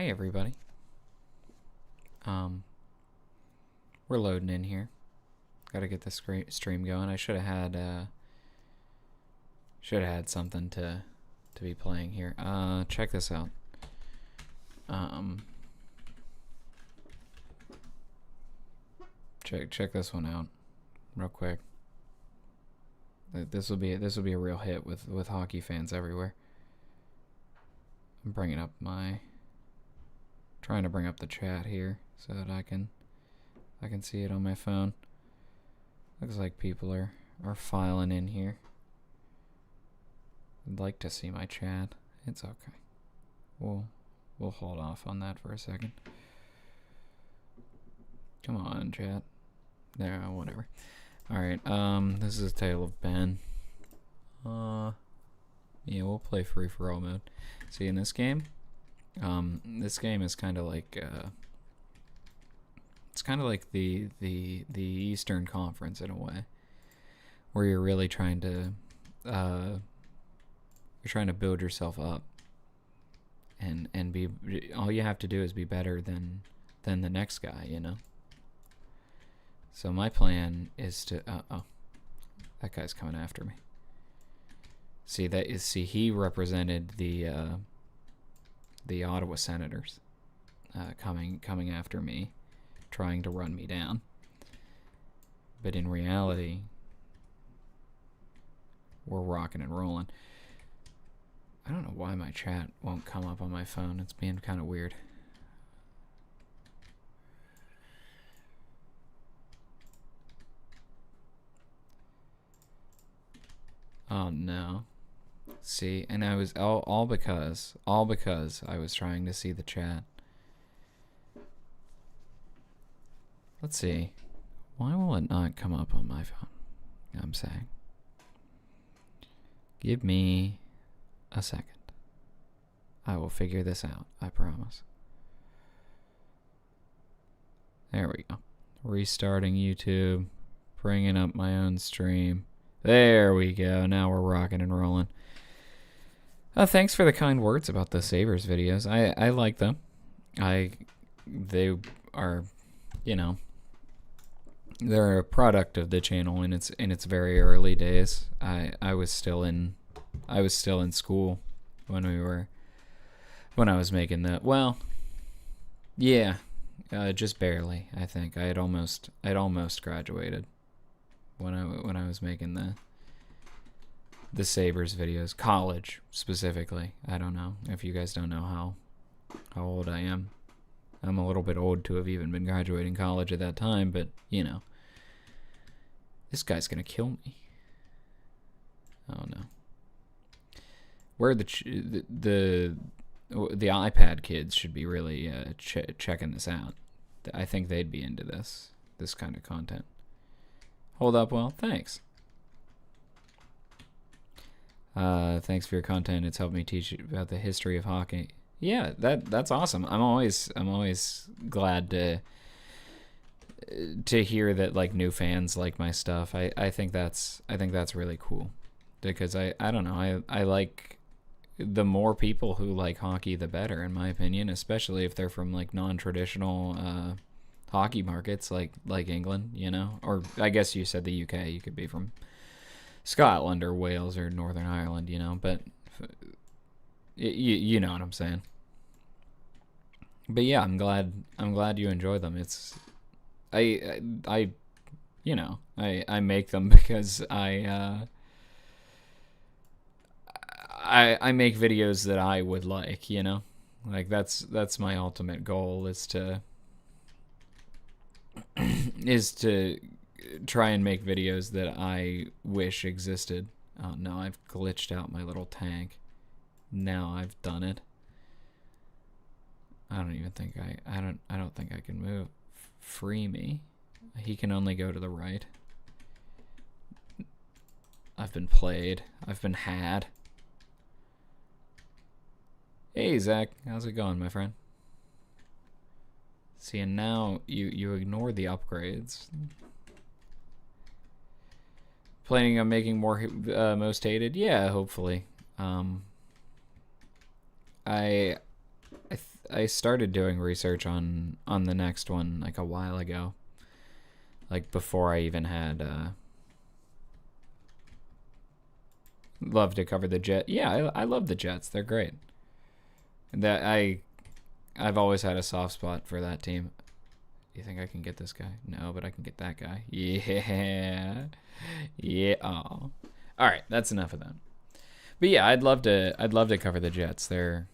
Hi everybody. We're loading in here. Got to get the stream going. I should have had something to be playing here. Check this out. Check this one out, real quick. This will be a real hit with hockey fans everywhere. I'm trying to bring up the chat here so that I can see it on my phone. Looks like people are filing in here. I'd like to see my chat. It's okay. We'll hold off on that for a second. Come on, chat. There, whatever. Alright, this is a Tale of Ben. Yeah, we'll play free-for-all mode. See, in this game, this game is kind of like, it's kind of like the Eastern Conference in a way, where you're really trying to, build yourself up, and be, all you have to do is be better than the next guy, you know? So my plan is to, oh, that guy's coming after me. See, he represented the Ottawa Senators, coming after me, trying to run me down. But in reality, we're rocking and rolling. I don't know why my chat won't come up on my phone. It's being kind of weird. Oh no. See, and I was all because I was trying to see the chat. Let's see. Why will it not come up on my phone? I'm saying. Give me a second. I will figure this out, I promise. There we go. Restarting YouTube. Bringing up my own stream. There we go. Now we're rocking and rolling. Thanks for the kind words about the Sabres videos. I like them. They are, you know, they're a product of the channel in its very early days. I was still in school when I was making the, well, yeah, just barely. I think I'd almost graduated when I was making the Sabres videos. College specifically. I don't know if you guys don't know how old I am. I'm a little bit old to have even been graduating college at that time, but you know, this guy's gonna kill me. Oh no. Where the iPad kids should be really checking this out. I think they'd be into this kind of content. Hold up, well, thanks. Thanks for your content. It's helped me teach about the history of hockey. Yeah, that's awesome. I'm always glad to hear that like new fans like my stuff. I think that's really cool, because I don't know, I like, the more people who like hockey the better, in my opinion, especially if they're from like non-traditional hockey markets like England, you know, or I guess you said the UK. You could be from Scotland or Wales or Northern Ireland, you know, but you know what I'm saying. But yeah, I'm glad you enjoy them. It's I you know, I make them because I make videos that I would like, you know, like that's my ultimate goal, is to try and make videos that I wish existed. Oh no, I've glitched out my little tank. Now I've done it. I don't even think I don't think I can move. Free me. He can only go to the right. I've been played. I've been had. Hey Zach, how's it going, my friend? See, and now you ignore the upgrades. Planning on making more most hated? Yeah, hopefully. I I started doing research on the next one like a while ago. Like before I even had love to cover the Jet. Yeah, I love the Jets. They're great. That I've always had a soft spot for that team. You think I can get this guy? No, but I can get that guy. Yeah. Yeah. Oh. All right, that's enough of that. But yeah, I'd love to cover the Jets. They're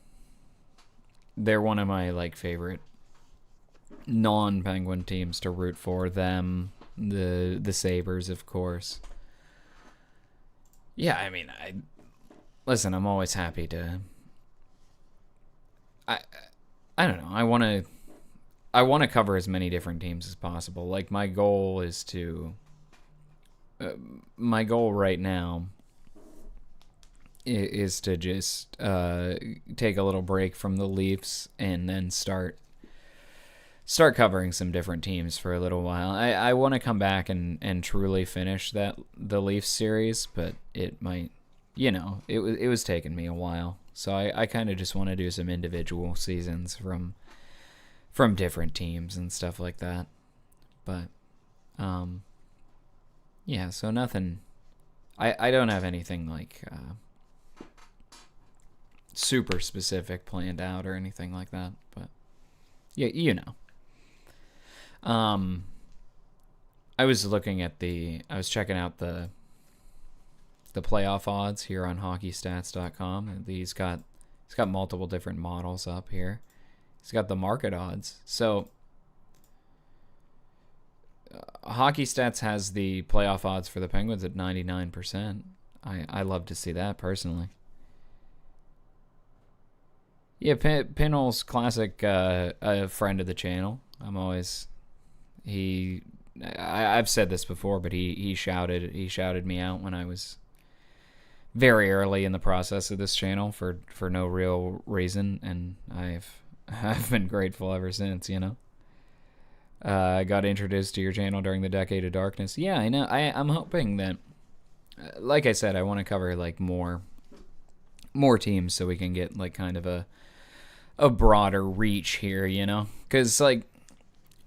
one of my like favorite non-Penguin teams to root for. Them, the Sabres, of course. Yeah, I mean, listen, I'm always happy to I don't know. I want to cover as many different teams as possible. Like my goal is to my goal right now is to just take a little break from the Leafs and then start covering some different teams for a little while. I want to come back and truly finish the Leafs series, but it might, it was taking me a while. So I kind of just want to do some individual seasons from different teams and stuff like that. But yeah, so nothing. I don't have anything like super specific planned out or anything like that. But yeah, I was checking out the playoff odds here on hockeystats.com, and he's got multiple different models up here. He's got the market odds. So Hockey Stats has the playoff odds for the Penguins at 99%. I love to see that personally. Yeah, Pinhole's classic, a friend of the channel. I've said this before, but he shouted me out when I was very early in the process of this channel for no real reason, and I've been grateful ever since. I got introduced to your channel during the Decade of Darkness. Yeah, I know. I'm hoping that, like I said, I want to cover like more teams so we can get like kind of a broader reach here, because like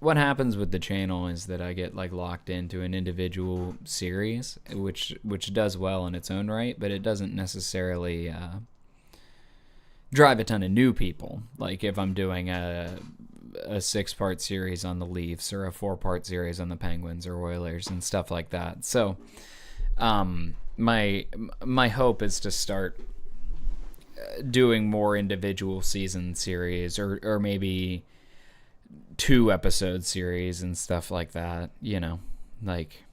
what happens with the channel is that I get like locked into an individual series, which does well in its own right, but it doesn't necessarily drive a ton of new people. Like if I'm doing a 6-part series on the Leafs or a 4-part series on the Penguins or Oilers and stuff like that. So my hope is to start doing more individual season series or maybe 2-episode series and stuff like that, like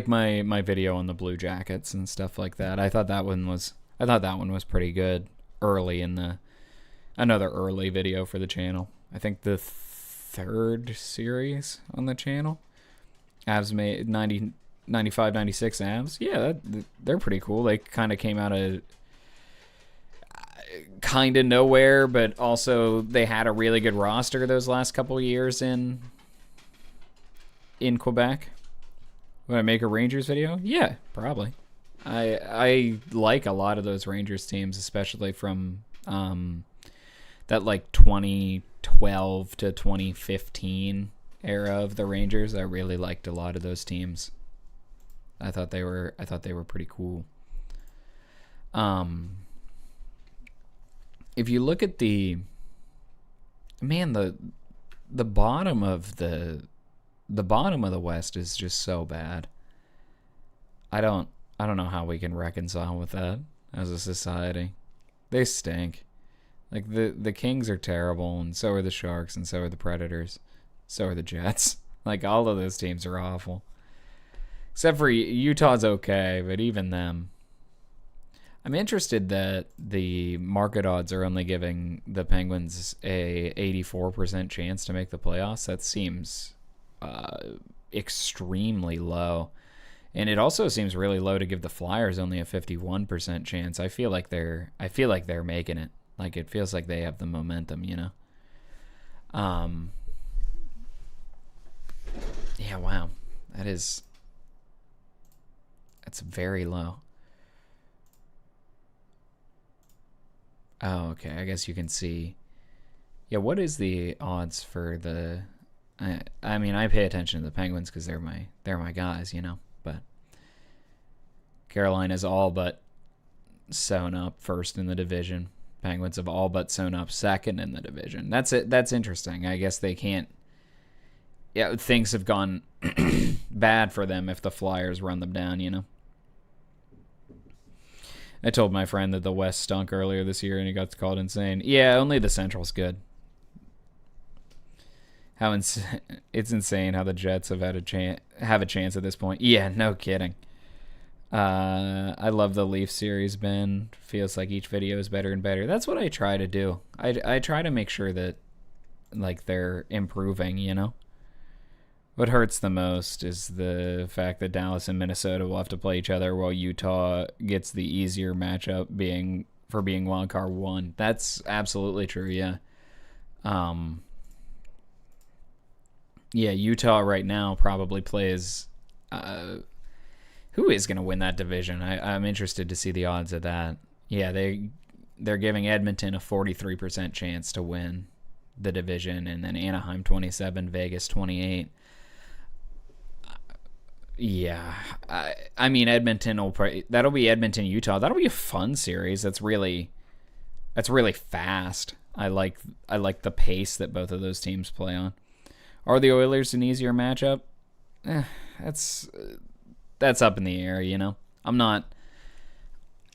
my video on the Blue Jackets and stuff like that. I thought that one was pretty good early in another early video for the channel. I think the 3rd series on the channel. Avs made 95, 96 Avs. Yeah, they're pretty cool. They kind of came out of kind of nowhere, but also they had a really good roster those last couple of years in Quebec. Would I make a Rangers video? Yeah, probably. I like a lot of those Rangers teams, especially from that like 2012 to 2015 era of the Rangers. I really liked a lot of those teams. I thought they were pretty cool. If you look at the bottom of the West is just so bad. I don't know how we can reconcile with that as a society. They stink. Like the Kings are terrible, and so are the Sharks, and so are the Predators, so are the Jets. Like all of those teams are awful. Except for Utah's okay, but even them. I'm interested that the market odds are only giving the Penguins a 84% chance to make the playoffs. That seems extremely low. And it also seems really low to give the Flyers only a 51% chance. I feel like they're making it. Like it feels like they have the momentum, Yeah, wow. That's very low. Oh, okay. I guess you can see. Yeah, what is the odds for the? I mean, I pay attention to the Penguins because they're my guys, you know. But Carolina's all but sewn up first in the division. Penguins have all but sewn up second in the division. That's it. That's interesting. I guess they can't. Yeah, things have gone bad for them if the Flyers run them down, you know. I told my friend that the West stunk earlier this year, and he got called insane. Yeah, only the Central's good. It's insane how the Jets have had a chance at this point. Yeah, no kidding. I love the Leaf series, Ben. Feels like each video is better and better. That's what I try to do. I try to make sure that like they're improving, you know. What hurts the most is the fact that Dallas and Minnesota will have to play each other while Utah gets the easier matchup being wild card 1. That's absolutely true, yeah. Yeah, Utah right now probably plays who is going to win that division? I'm interested to see the odds of that. Yeah, they're giving Edmonton a 43% chance to win the division, and then Anaheim 27, Vegas 28. Yeah, I mean Edmonton that'll be Edmonton Utah. That'll be a fun series. That's really fast. I like the pace that both of those teams play on. Are the Oilers an easier matchup? That's up in the air, you know. I'm not.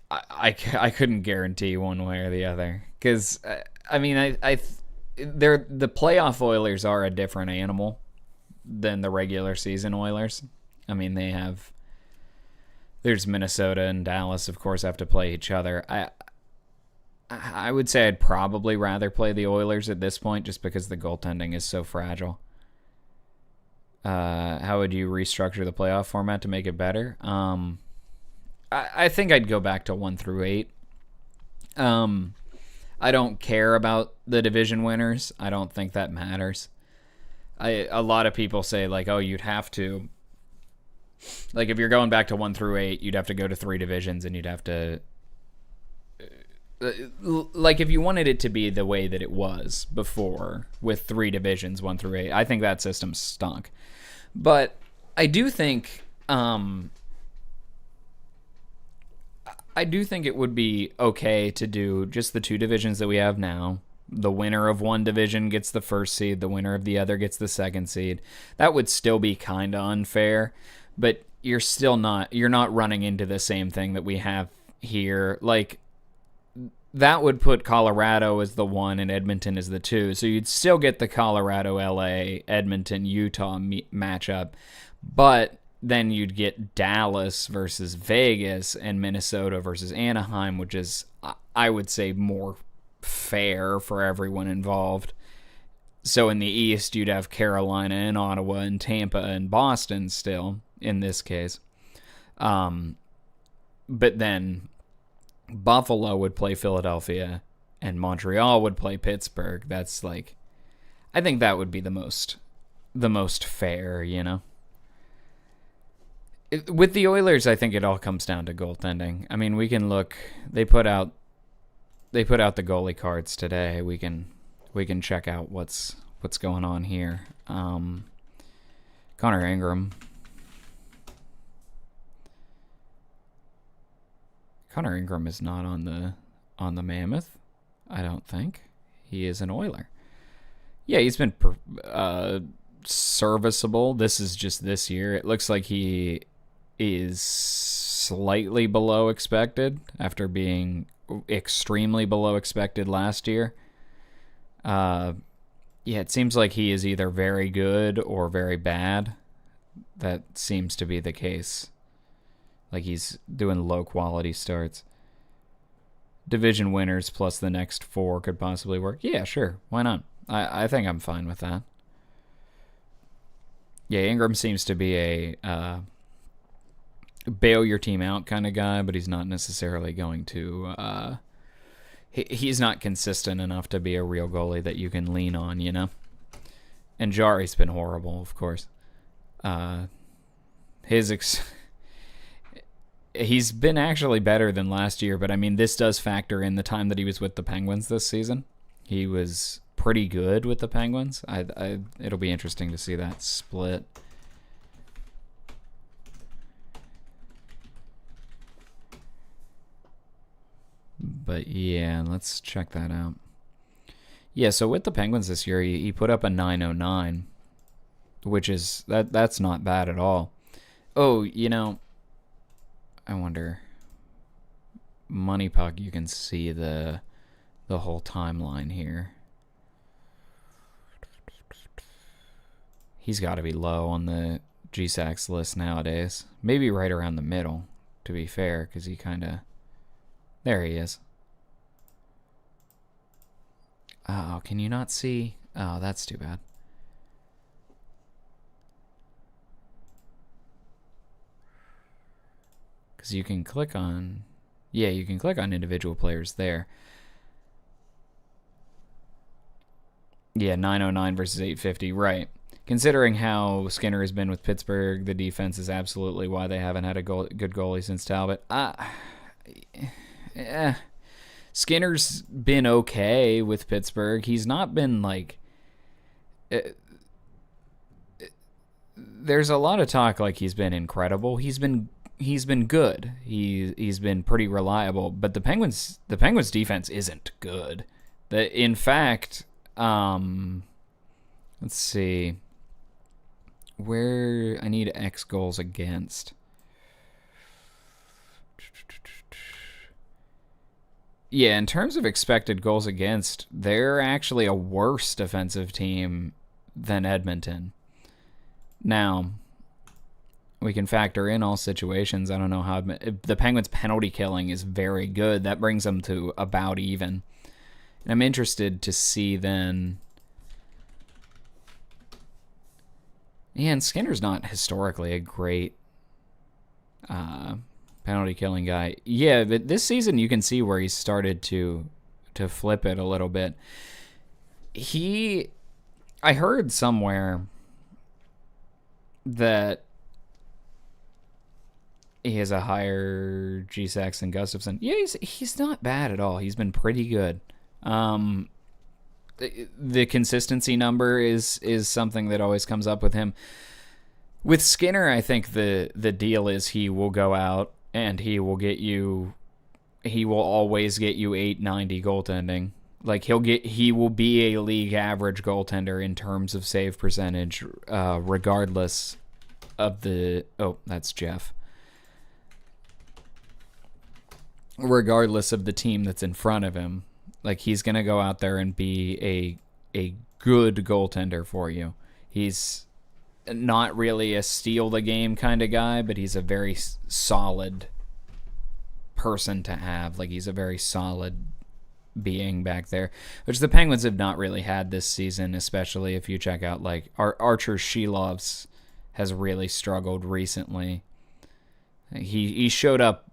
I couldn't guarantee one way or the other because I mean they're the playoff Oilers are a different animal than the regular season Oilers. I mean, there's Minnesota and Dallas, of course, have to play each other. I would say I'd probably rather play the Oilers at this point just because the goaltending is so fragile. How would you restructure the playoff format to make it better? I think I'd go back to 1 through 8. I don't care about the division winners. I don't think that matters. A lot of people say, like, oh, you'd have to. Like, if you're going back to 1 through 8, you'd have to go to 3 divisions, and you'd have to... Like, if you wanted it to be the way that it was before, with 3 divisions, 1 through 8, I think that system stunk. But I do think... I do think it would be okay to do just the 2 divisions that we have now. The winner of one division gets the first seed. The winner of the other gets the second seed. That would still be kind of unfair, but you're not running into the same thing that we have here. Like, that would put Colorado as the 1 and Edmonton as the 2. So you'd still get the Colorado, LA, Edmonton, Utah matchup, but then you'd get Dallas versus Vegas and Minnesota versus Anaheim, which is, I would say, more fair for everyone involved. So in the East, you'd have Carolina and Ottawa and Tampa and Boston still, in this case. But then Buffalo would play Philadelphia and Montreal would play Pittsburgh. That's like, I think that would be the most fair, you know? With the Oilers, I think it all comes down to goaltending. I mean, we can look. They put out the goalie cards today. We can check out what's going on here. Connor Ingram. Connor Ingram is not on the Mammoth. I don't think he is an Oiler. Yeah, he's been serviceable. This is just this year. It looks like he is slightly below expected after being extremely below expected last year. Yeah, it seems like he is either very good or very bad. That seems to be the case. Like he's doing low quality starts. Division winners plus the next 4 could possibly work. Yeah, sure. Why not? I think I'm fine with that. Yeah, Ingram seems to be a bail your team out kind of guy, but he's not necessarily going to... he's not consistent enough to be a real goalie that you can lean on, you know? And Jari's been horrible, of course. He's been actually better than last year, but I mean, this does factor in the time that he was with the Penguins this season. He was pretty good with the Penguins. It'll be interesting to see that split. But yeah, let's check that out. Yeah, so with the Penguins this year, he put up a 909, which is that's not bad at all. Oh, I wonder. Money Puck, you can see the whole timeline here. He's got to be low on the GSAX list nowadays. Maybe right around the middle, to be fair, because he kind of... There he is. Oh, can you not see? Oh, that's too bad. Because you can click on... Yeah, you can click on individual players there. Yeah, 909 versus 850, right. Considering how Skinner has been with Pittsburgh, the defense is absolutely why they haven't had a good goalie since Talbot. Skinner's been okay with Pittsburgh. He's not been like... there's a lot of talk like he's been incredible. He's been good. He's been pretty reliable, but the Penguins defense isn't good. In fact, let's see where I need X goals against. Yeah, in terms of expected goals against, they're actually a worse defensive team than Edmonton. Now, we can factor in all situations. I don't know how... The Penguins' penalty killing is very good. That brings them to about even. And I'm interested to see then... Yeah, and Skinner's not historically a great penalty killing guy. Yeah, but this season you can see where he's started to flip it a little bit. I heard somewhere that he has a higher GSAX than Gustafsson. Yeah, he's not bad at all. He's been pretty good. The consistency number is something that always comes up with him. With Skinner, I think the deal is he will go out and he will always get you 890 goaltending. Like he will be a league average goaltender in terms of save percentage, regardless of the... Oh, that's Jeff. Regardless of the team that's in front of him. Like, he's going to go out there and be a good goaltender for you. He's not really a steal the game kind of guy, but he's a very solid person to have. Like, he's a very solid being back there, which the Penguins have not really had this season, especially if you check out, like, Archer Shilovs has really struggled recently. He showed up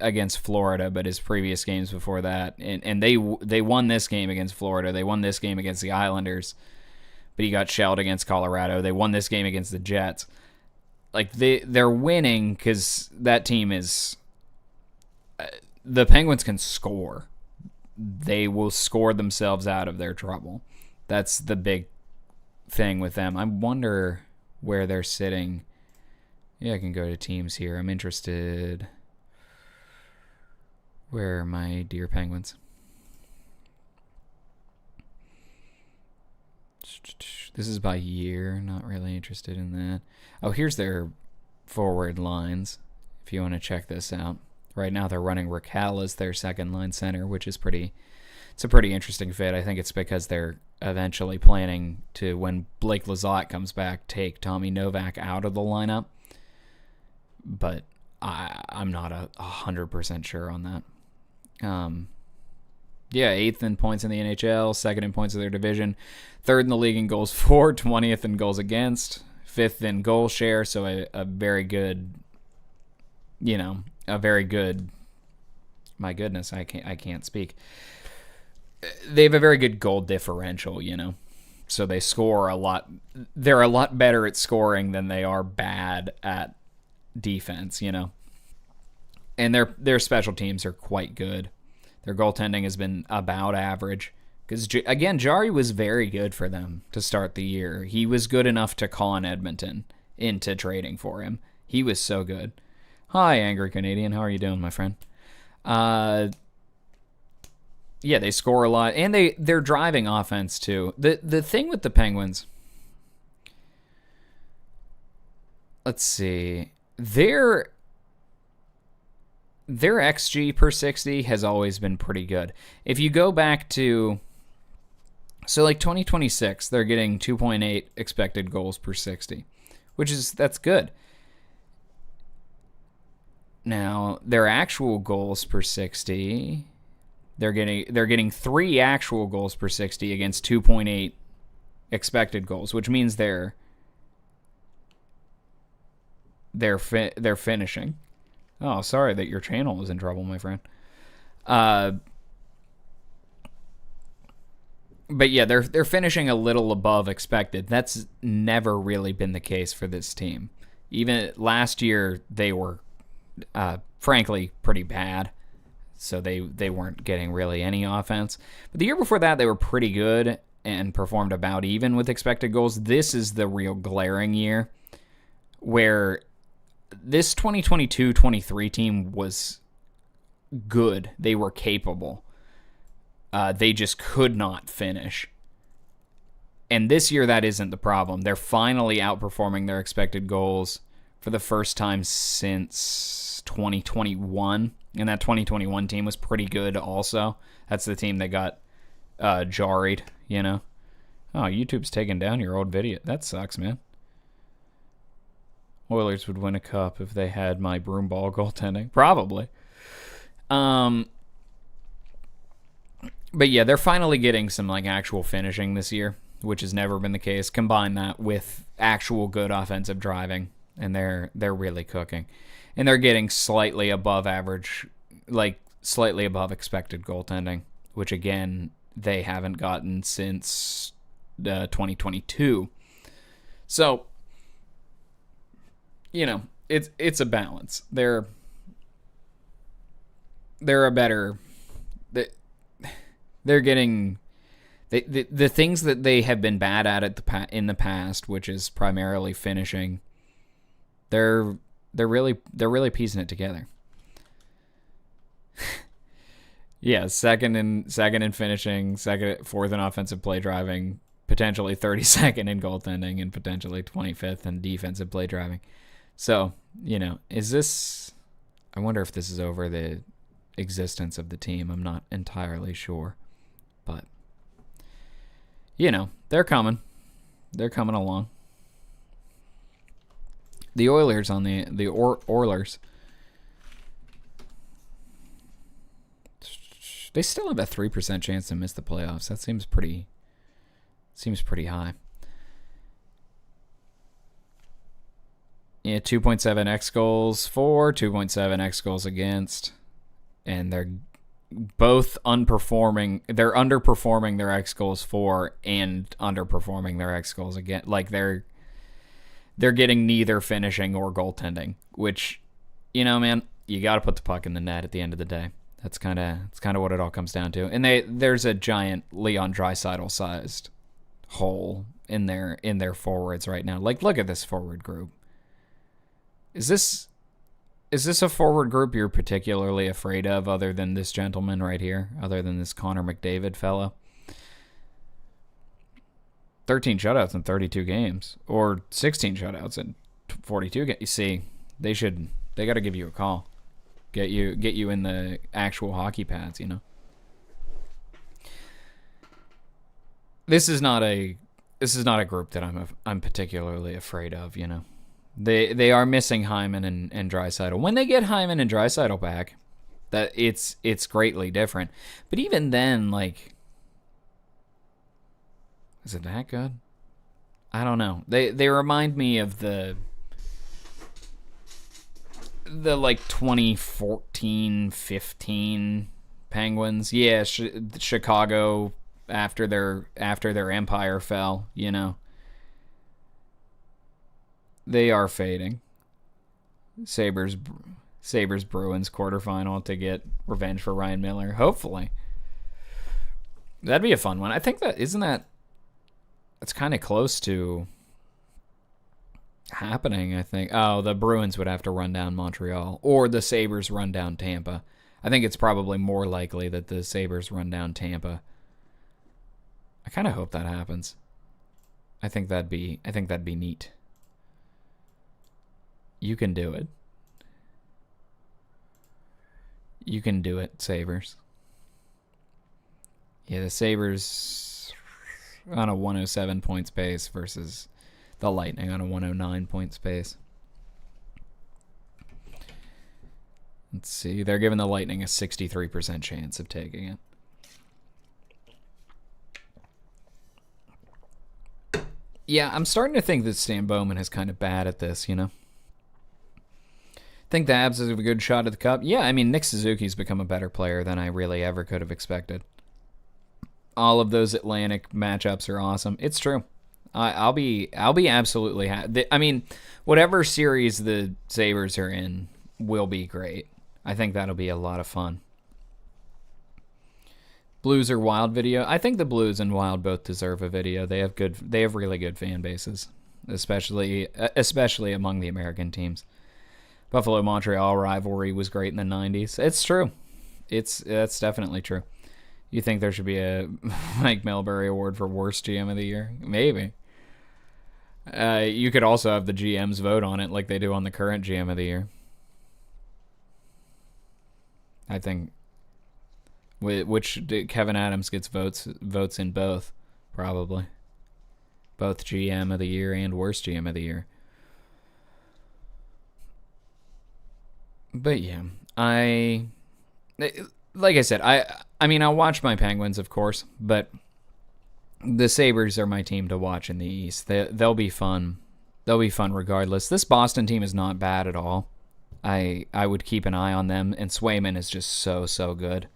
against Florida, but his previous games before that, and they won this game against Florida. They won this game against the Islanders, but he got shelled against Colorado. They won this game against the Jets. Like, they're winning because that team is... the Penguins can score. They will score themselves out of their trouble. That's the big thing with them. I wonder where they're sitting. Yeah, I can go to teams here. I'm interested... Where are my dear Penguins? This is by year. Not really interested in that. Oh, here's their forward lines, if you want to check this out. Right now they're running Raquel as their second line center, which is it's a pretty interesting fit. I think it's because they're eventually planning to, when Blake Lizotte comes back, take Tommy Novak out of the lineup. But I'm not 100% sure on that. Yeah, 8th in points in the NHL, 2nd in points of their division, 3rd in the league in goals for, 20th in goals against, 5th in goal share, so a very good, my goodness, I can't speak. They have a very good goal differential, so they score a lot. They're a lot better at scoring than they are bad at defense, And their special teams are quite good. Their goaltending has been about average. Because, again, Jari was very good for them to start the year. He was good enough to con Edmonton into trading for him. He was so good. Hi, Angry Canadian. How are you doing, my friend? Yeah, they score a lot. And they're driving offense, too. The thing with the Penguins... Let's see. Their XG per 60 has always been pretty good. If you go back to... So, like, 2026, they're getting 2.8 expected goals per 60, that's good. Now, their actual goals per 60, they're getting 3 actual goals per 60 against 2.8 expected goals, which means they're finishing. Oh, sorry that your channel is in trouble, my friend. But yeah, they're finishing a little above expected. That's never really been the case for this team. Even last year, they were, frankly, pretty bad. So they weren't getting really any offense. But the year before that, they were pretty good and performed about even with expected goals. This is the real glaring year where this 2022-23 team was good. They were capable. They just could not finish. And this year, that isn't the problem. They're finally outperforming their expected goals for the first time since 2021. And that 2021 team was pretty good also. That's the team that got jarried, you know. Oh, YouTube's taking down your old video. That sucks, man. Oilers would win a cup if they had my broom ball goaltending. Probably. But yeah, they're finally getting some like actual finishing this year, which has never been the case. Combine that with actual good offensive driving, and they're really cooking. And they're getting slightly above average, like slightly above expected goaltending, which again, they haven't gotten since 2022. So, you know, it's a balance. They're a better... They're getting the things that they have been bad at in the past, which is primarily finishing. They're really piecing it together. Yeah, second in finishing, fourth in offensive play driving, potentially 32nd in goaltending, and potentially 25th in defensive play driving. So, you know, I wonder if this is over the existence of the team. I'm not entirely sure. But, you know, they're coming. They're coming along. The Oilers Oilers. They still have a 3% chance to miss the playoffs. That seems pretty high. Yeah, 2.7 X goals for, 2.7 X goals against. And they're both underperforming. They're underperforming their X goals for and underperforming their X goals again. Like they're getting neither finishing or goaltending, which, you know, man, you got to put the puck in the net at the end of the day. That's kind of what it all comes down to. And there's a giant Leon Draisaitl sized hole in their forwards right now. Like, look at this forward group. Is this a forward group you're particularly afraid of other than this gentleman right here, other than this Connor McDavid fellow? 13 shutouts in 32 games, or 16 shutouts in 42 games. You see, they got to give you a call. Get you in the actual hockey pads, you know. This is not a group that I'm particularly afraid of, you know. They are missing Hyman and Draisaitl. When they get Hyman and Draisaitl back, that it's greatly different. But even then, like, is it that good? I don't know. They remind me of the like 2014-15 Penguins. Yeah, Chicago after their empire fell, you know. They are fading. Sabres Sabres Bruins quarterfinal to get revenge for Ryan Miller. Hopefully. That'd be a fun one. I think that's kind of close to happening, I think. Oh, the Bruins would have to run down Montreal, or the Sabres run down Tampa. I think it's probably more likely that the Sabres run down Tampa. I kind of hope that happens. I think that'd be neat. You can do it. You can do it, Sabres. Yeah, the Sabres on a 107 points pace versus the Lightning on a 109 points pace. Let's see. They're giving the Lightning a 63% chance of taking it. Yeah, I'm starting to think that Stan Bowman is kind of bad at this, you know? Think the Abs have a good shot at the Cup? Yeah, I mean, Nick Suzuki's become a better player than I really ever could have expected. All of those Atlantic matchups are awesome. It's true. I'll be absolutely happy. I mean, whatever series the Sabres are in will be great. I think that'll be a lot of fun. Blues or Wild video? I think the Blues and Wild both deserve a video. They have really good fan bases, especially among the American teams. Buffalo-Montreal rivalry was great in the 90s. It's true. That's definitely true. You think there should be a Mike Milbury Award for Worst GM of the Year? Maybe. You could also have the GMs vote on it like they do on the current GM of the Year. I think Kevin Adams gets votes in both, probably. Both GM of the Year and Worst GM of the Year. But yeah, like I said, I mean, I'll watch my Penguins, of course, but the Sabres are my team to watch in the East. They'll be fun. They'll be fun regardless. This Boston team is not bad at all. I would keep an eye on them, and Swayman is just so good.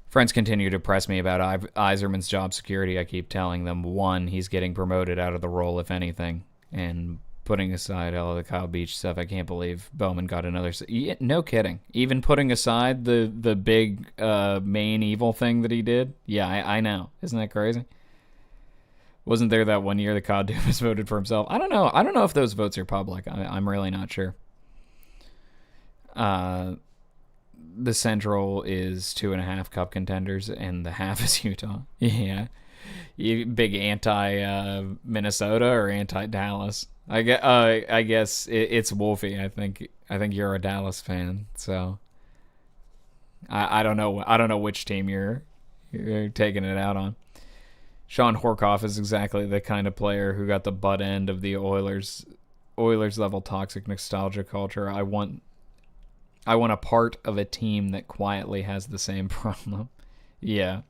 Friends continue to press me about Yzerman's job security. I keep telling them, one, he's getting promoted out of the role, if anything, and putting aside all of the Kyle Beach stuff, I can't believe Bowman got another... No kidding. Even putting aside the big main evil thing that he did? Yeah, I know. Isn't that crazy? Wasn't there that one year that Kyle Dubas voted for himself? I don't know. I don't know if those votes are public. I'm really not sure. The Central is 2.5 Cup contenders, and the half is Utah. Yeah. You big anti-Minnesota or anti-Dallas? I guess it's Wolfie. I think you're a Dallas fan, so I don't know. I don't know which team you're taking it out on. Sean Horkoff is exactly the kind of player who got the butt end of the Oilers level toxic nostalgia culture. I want a part of a team that quietly has the same problem. Yeah.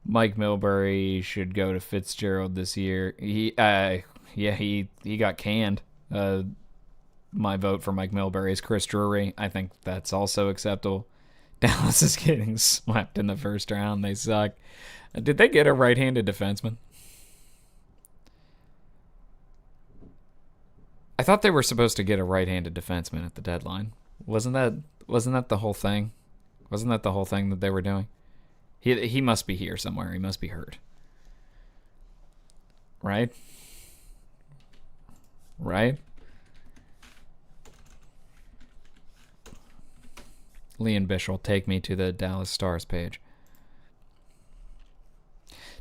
Mike Milbury should go to Fitzgerald this year. He got canned. My vote for Mike Milbury is Chris Drury. I think that's also acceptable. Dallas is getting swept in the first round. They suck. Did they get a right-handed defenseman? I thought they were supposed to get a right-handed defenseman at the deadline. Wasn't that the whole thing? Wasn't that the whole thing that they were doing? He must be here somewhere. He must be hurt. Right? Right? Leon Bishel, take me to the Dallas Stars page.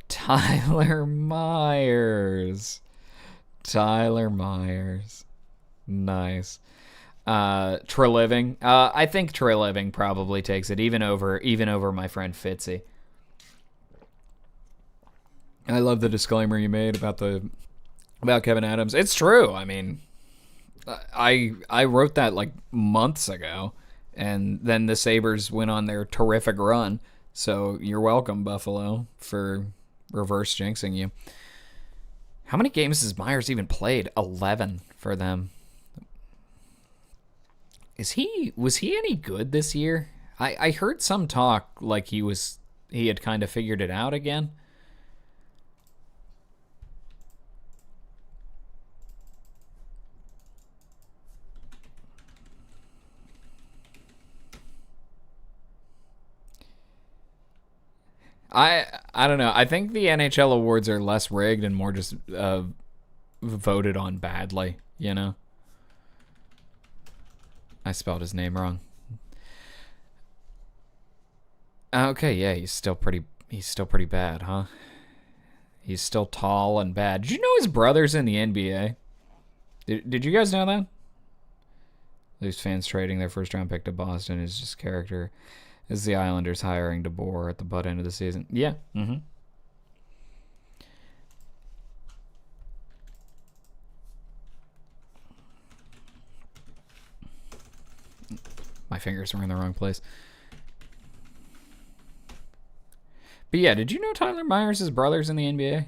Tyler Myers. Nice. Treliving. I think Treliving probably takes it, even over my friend Fitzy. I love the disclaimer you made about Kevin Adams. It's true. I mean, I wrote that like months ago, and then the Sabres went on their terrific run. So you're welcome, Buffalo, for reverse jinxing you. How many games has Myers even played? 11 for them. Was he any good this year? I heard some talk like he had kind of figured it out again. I don't know. I think the NHL awards are less rigged and more just voted on badly, you know? I spelled his name wrong. Okay, yeah, he's still pretty bad, huh? He's still tall and bad. Did you know his brother's in the NBA? Did you guys know that? These fans trading their first round pick to Boston is just character. Is the Islanders hiring DeBoer at the butt end of the season? Yeah. Mm-hmm. My fingers are in the wrong place. But yeah, did you know Tyler Myers' brother's in the NBA?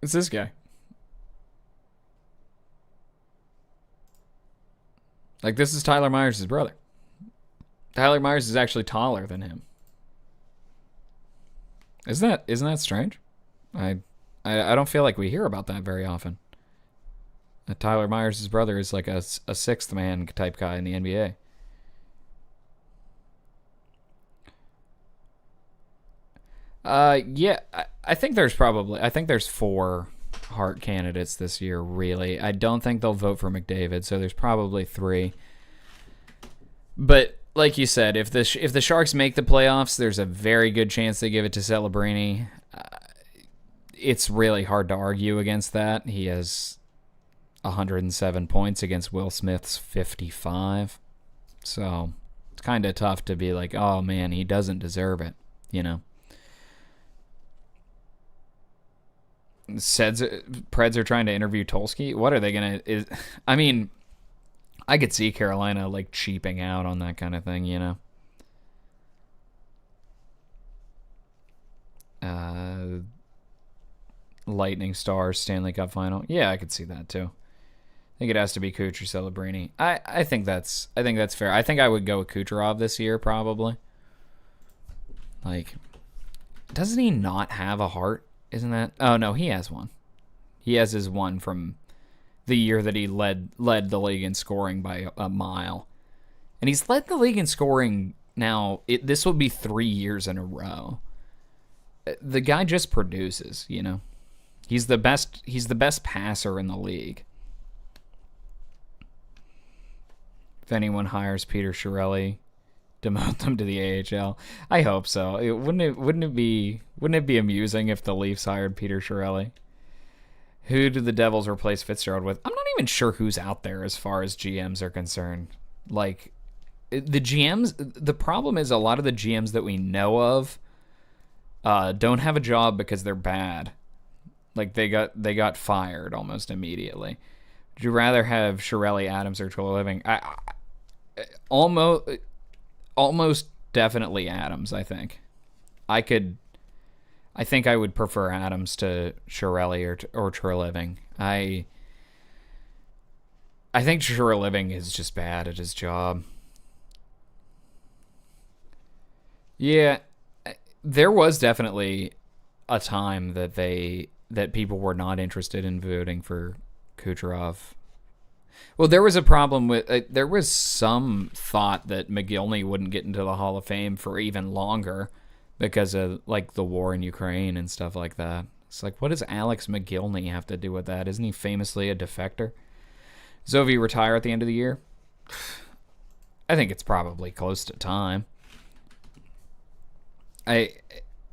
It's this guy. Like, this is Tyler Myers' brother. Tyler Myers is actually taller than him. Isn't that strange? I don't feel like we hear about that very often. Tyler Myers' brother is like a sixth man type guy in the NBA. Yeah, I think there's 4 Hart candidates this year, really. I don't think they'll vote for McDavid, so there's probably 3. But like you said, if the Sharks make the playoffs, there's a very good chance they give it to Celebrini. It's really hard to argue against that. He has 107 points against Will Smith's 55. So it's kind of tough to be like, oh man, he doesn't deserve it, you know? Preds are trying to interview Tulsky. What are they going to... I mean, I could see Carolina like cheaping out on that kind of thing, you know? Lightning Stars Stanley Cup final. Yeah, I could see that too. I think it has to be Kucher Celebrini. I think that's fair. I think I would go with Kucherov this year probably. Like, doesn't he not have a Hart? Isn't that? Oh no, he has one. He has his one from the year that he led the league in scoring by a mile, and he's led the league in scoring now. This will be 3 years in a row. The guy just produces, you know. He's the best. He's the best passer in the league. If anyone hires Peter Chiarelli, demote them to the AHL. I hope so. Wouldn't it be amusing if the Leafs hired Peter Chiarelli? Who do the Devils replace Fitzgerald with? I'm not even sure who's out there as far as GMs are concerned. Like, the GMs, the problem is a lot of the GMs that we know of don't have a job because they're bad. Like, they got fired almost immediately. Would you rather have Chiarelli, Adams, or Treliving? Almost definitely Adams, I think. I think I would prefer Adams to Chiarelli or Treliving. I think Treliving is just bad at his job. Yeah, there was definitely a time that people were not interested in voting for Kucherov. Well, there was a problem with... there was some thought that McGillney wouldn't get into the Hall of Fame for even longer because of, like, the war in Ukraine and stuff like that. It's like, what does Alex McGillney have to do with that? Isn't he famously a defector? Does Ovi retire at the end of the year? I think it's probably close to time.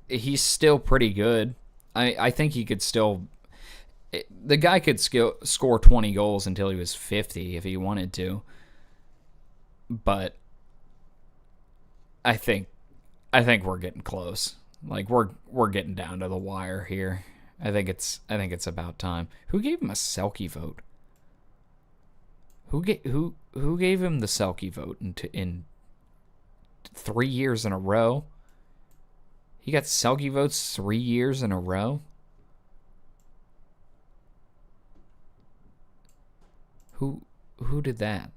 He's still pretty good. I think he could still... The guy could score 20 goals until he was 50 if he wanted to. But I think we're getting close. Like, we're getting down to the wire here. I think it's about time. Who gave him a Selke vote? Who gave him the Selke vote in 3 years in a row? He got Selke votes 3 years in a row? Who did that?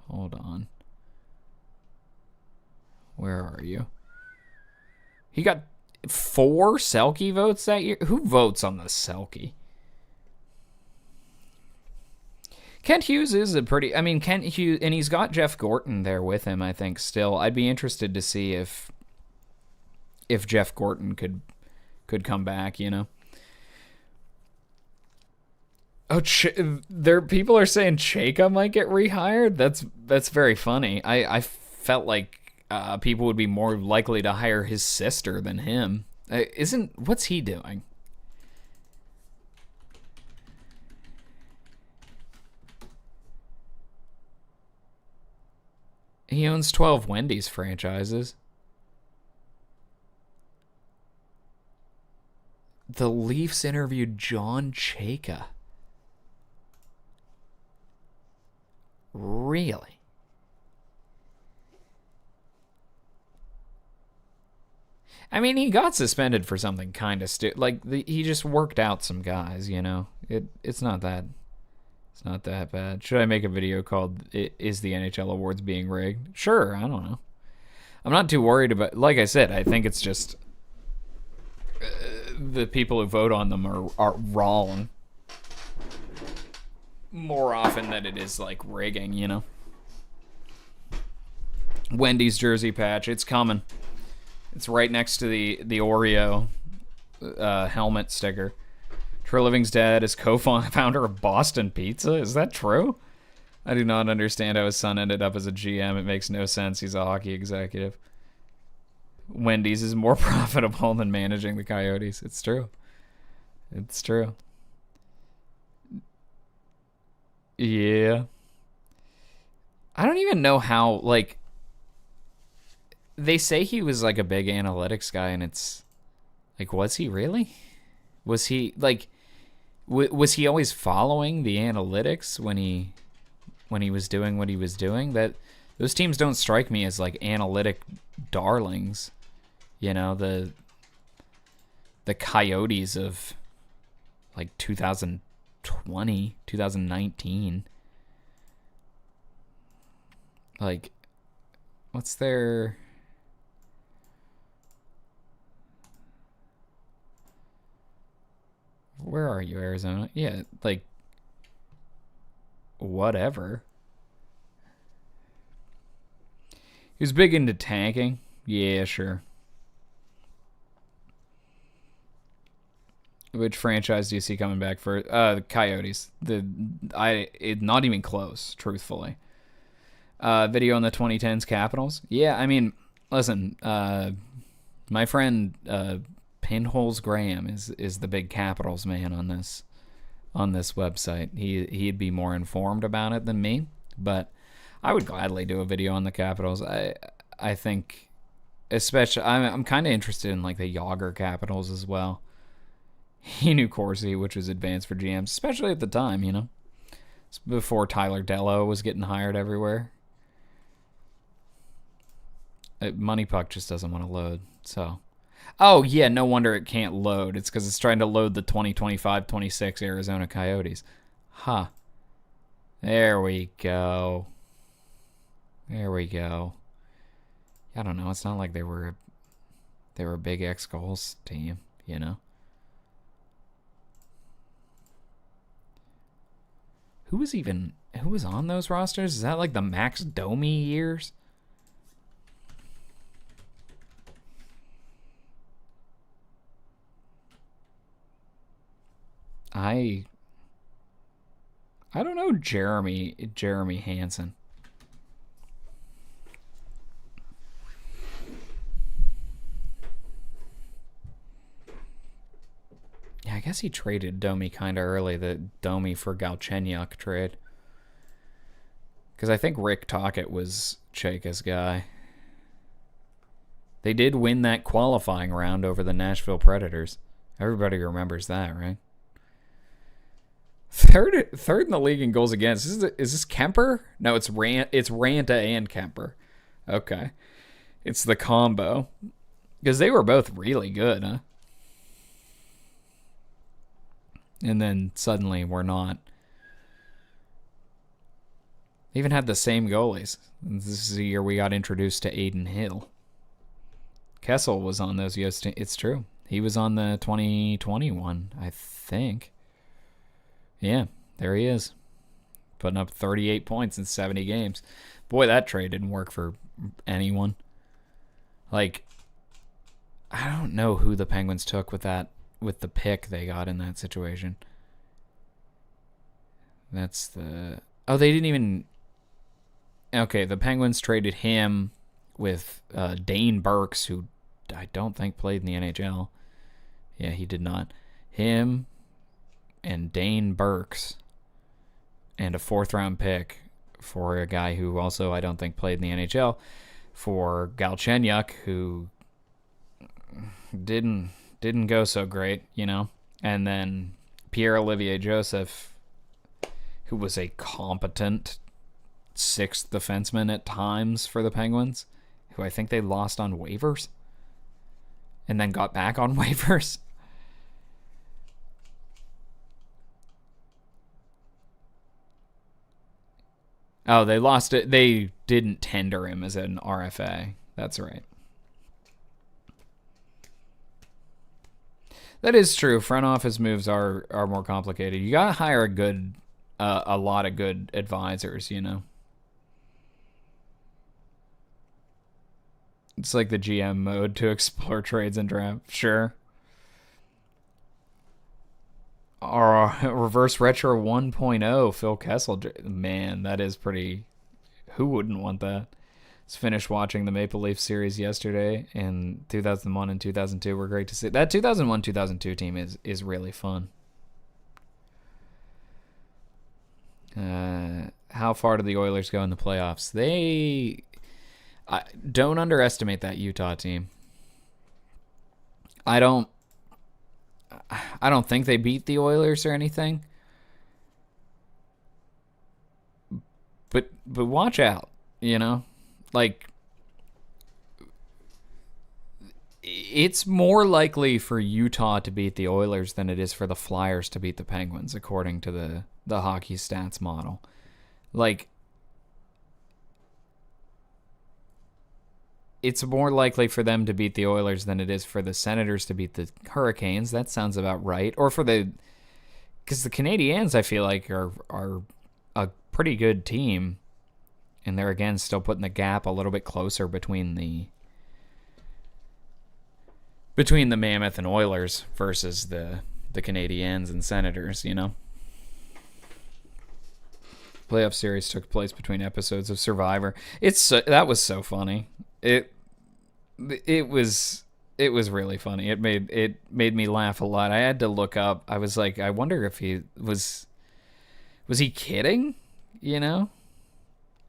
Hold on. Where are you? 4 Selke votes that year? Who votes on the Selke? Kent Hughes is a pretty... I mean, Kent Hughes... And he's got Jeff Gorton there with him, I think, still. I'd be interested to see if Jeff Gorton could come back, you know? Oh, people are saying Chayka might get rehired? That's very funny. I felt like people would be more likely to hire his sister than him. What's he doing? He owns 12 Wendy's franchises. The Leafs interviewed John Chayka. Really? I mean, he got suspended for something kind of he just worked out some guys, you know. It's not that bad. Should I make a video called "Is the NHL awards being rigged?" Sure, I don't know. I'm not too worried about. Like I said, I think it's just the people who vote on them are wrong more often than it is like rigging, you know. Wendy's jersey patch, it's coming. It's right next to the Oreo helmet sticker. Treliving's dad is co-founder of Boston Pizza. Is that true? I do not understand how his son ended up as a GM. It makes no sense. He's a hockey executive. Wendy's is more profitable than managing the Coyotes. It's true. It's true. Yeah. I don't even know how, like, they say he was like a big analytics guy, and it's like, was he really? Was he like, was he always following the analytics when he was doing what he was doing? That those teams don't strike me as like analytic darlings, you know, the Coyotes of like 2020, 2019. Like, what's their... Where are you, Arizona? Yeah, like, whatever. He was big into tanking. Yeah, sure. Which franchise do you see coming back for? The Coyotes. Not even close, truthfully. Video on the 2010s Capitals. Yeah, I mean, listen, my friend Pinholes Graham is the big Capitals man on this website. He'd be more informed about it than me, but I would gladly do a video on the Capitals. I think, especially, I'm kind of interested in like the Yager Capitals as well. He knew Corsi, which was advanced for GMs, especially at the time, you know. It's before Tyler Dello was getting hired everywhere. Money Puck just doesn't want to load, so... Oh, yeah, no wonder it can't load. It's because it's trying to load the 2025-26 Arizona Coyotes. Huh. There we go. There we go. I don't know. It's not like they were a big X-Goals team, you know? Who was on those rosters? Is that like the Max Domi years? I don't know Jeremy Hansen. Yeah, I guess he traded Domi kind of early, the Domi for Galchenyuk trade. Because I think Rick Tocchet was Chayka's guy. They did win that qualifying round over the Nashville Predators. Everybody remembers that, right? Third in the league in goals against. Is this Kemper? No, it's Ranta and Kemper. Okay. It's the combo. Because they were both really good, huh? And then suddenly we're not. They even had the same goalies. This is the year we got introduced to Aiden Hill. Kessel was on those Yost. It's true. He was on the 2021, I think. Yeah, there he is. Putting up 38 points in 70 games. Boy, that trade didn't work for anyone. Like, I don't know who the Penguins took with the pick they got in that situation. That's the... Oh, they didn't even... Okay, the Penguins traded him with Dane Burks, who I don't think played in the NHL. Yeah, he did not. Him and Dane Burks and a 4th-round pick for a guy who also I don't think played in the NHL, for Galchenyuk, who didn't go so great, you know. And then Pierre-Olivier Joseph, who was a competent 6th defenseman at times for the Penguins, who I think they lost on waivers and then got back on waivers. Oh, they lost it. They didn't tender him as an RFA. That's right. That is true. Front office moves are more complicated. You gotta hire a lot of good advisors, you know. It's like the GM mode to explore trades and draft. Sure. Or reverse retro 1.0 Phil Kessel. Man, that is pretty... Who wouldn't want that? Just finished watching the Maple Leaf series yesterday, and 2001 and 2002 were great to see. That 2001-2002 team is really fun. How far did the Oilers go in the playoffs? Don't underestimate that Utah team. I don't think they beat the Oilers or anything. But watch out, you know? Like, it's more likely for Utah to beat the Oilers than it is for the Flyers to beat the Penguins, according to the hockey stats model. Like, it's more likely for them to beat the Oilers than it is for the Senators to beat the Hurricanes. That sounds about right. Or for because the Canadiens, I feel like, are a pretty good team, and they're again still putting the gap a little bit closer between the Mammoth and Oilers versus the Canadiens and Senators, you know. Playoff series took place between episodes of Survivor. That was so funny. It was really funny. It made me laugh a lot. I had to look up. I was like, I wonder if he was he kidding? You know,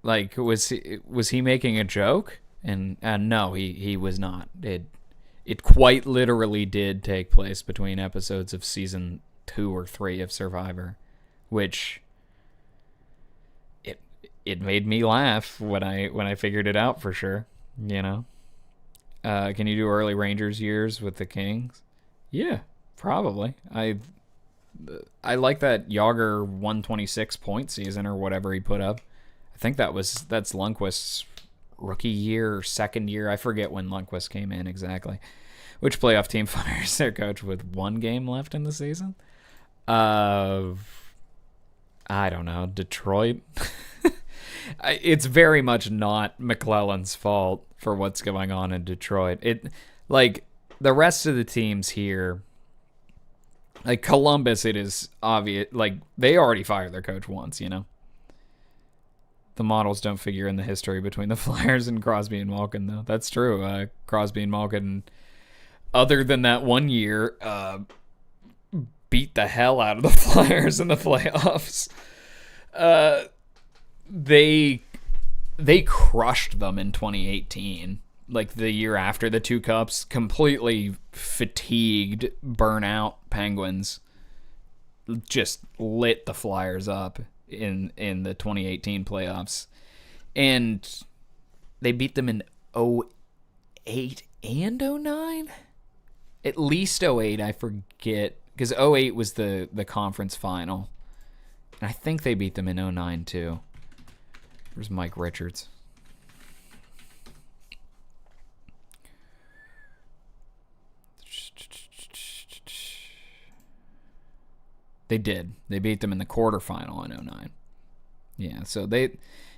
like was he making a joke? And no, he was not. It quite literally did take place between episodes of season 2 or 3 of Survivor, which it made me laugh when I figured it out for sure. You know, can you do early Rangers years with the Kings? Yeah, probably. I like that Yager 126 point season or whatever he put up. I think that's Lundqvist's rookie year or second year. I forget when Lundqvist came in exactly. Which playoff team fires their coach with 1 game left in the season? I don't know. Detroit. It's very much not McClellan's fault for what's going on in Detroit. Like the rest of the teams here, like Columbus, it is obvious. Like they already fired their coach once, you know. The models don't figure in the history between the Flyers and Crosby and Malkin, though. That's true. Crosby and Malkin, other than that 1 year, beat the hell out of the Flyers in the playoffs. They crushed them in 2018. Like the year after the 2 cups, completely fatigued, burnout Penguins just lit the Flyers up in the 2018 playoffs. And they beat them in 08 and 09? At least 08, I forget. Because 08 was the conference final. And I think they beat them in 09 too. Where's Mike Richards? They did. They beat them in the quarterfinal in 2009. Yeah, so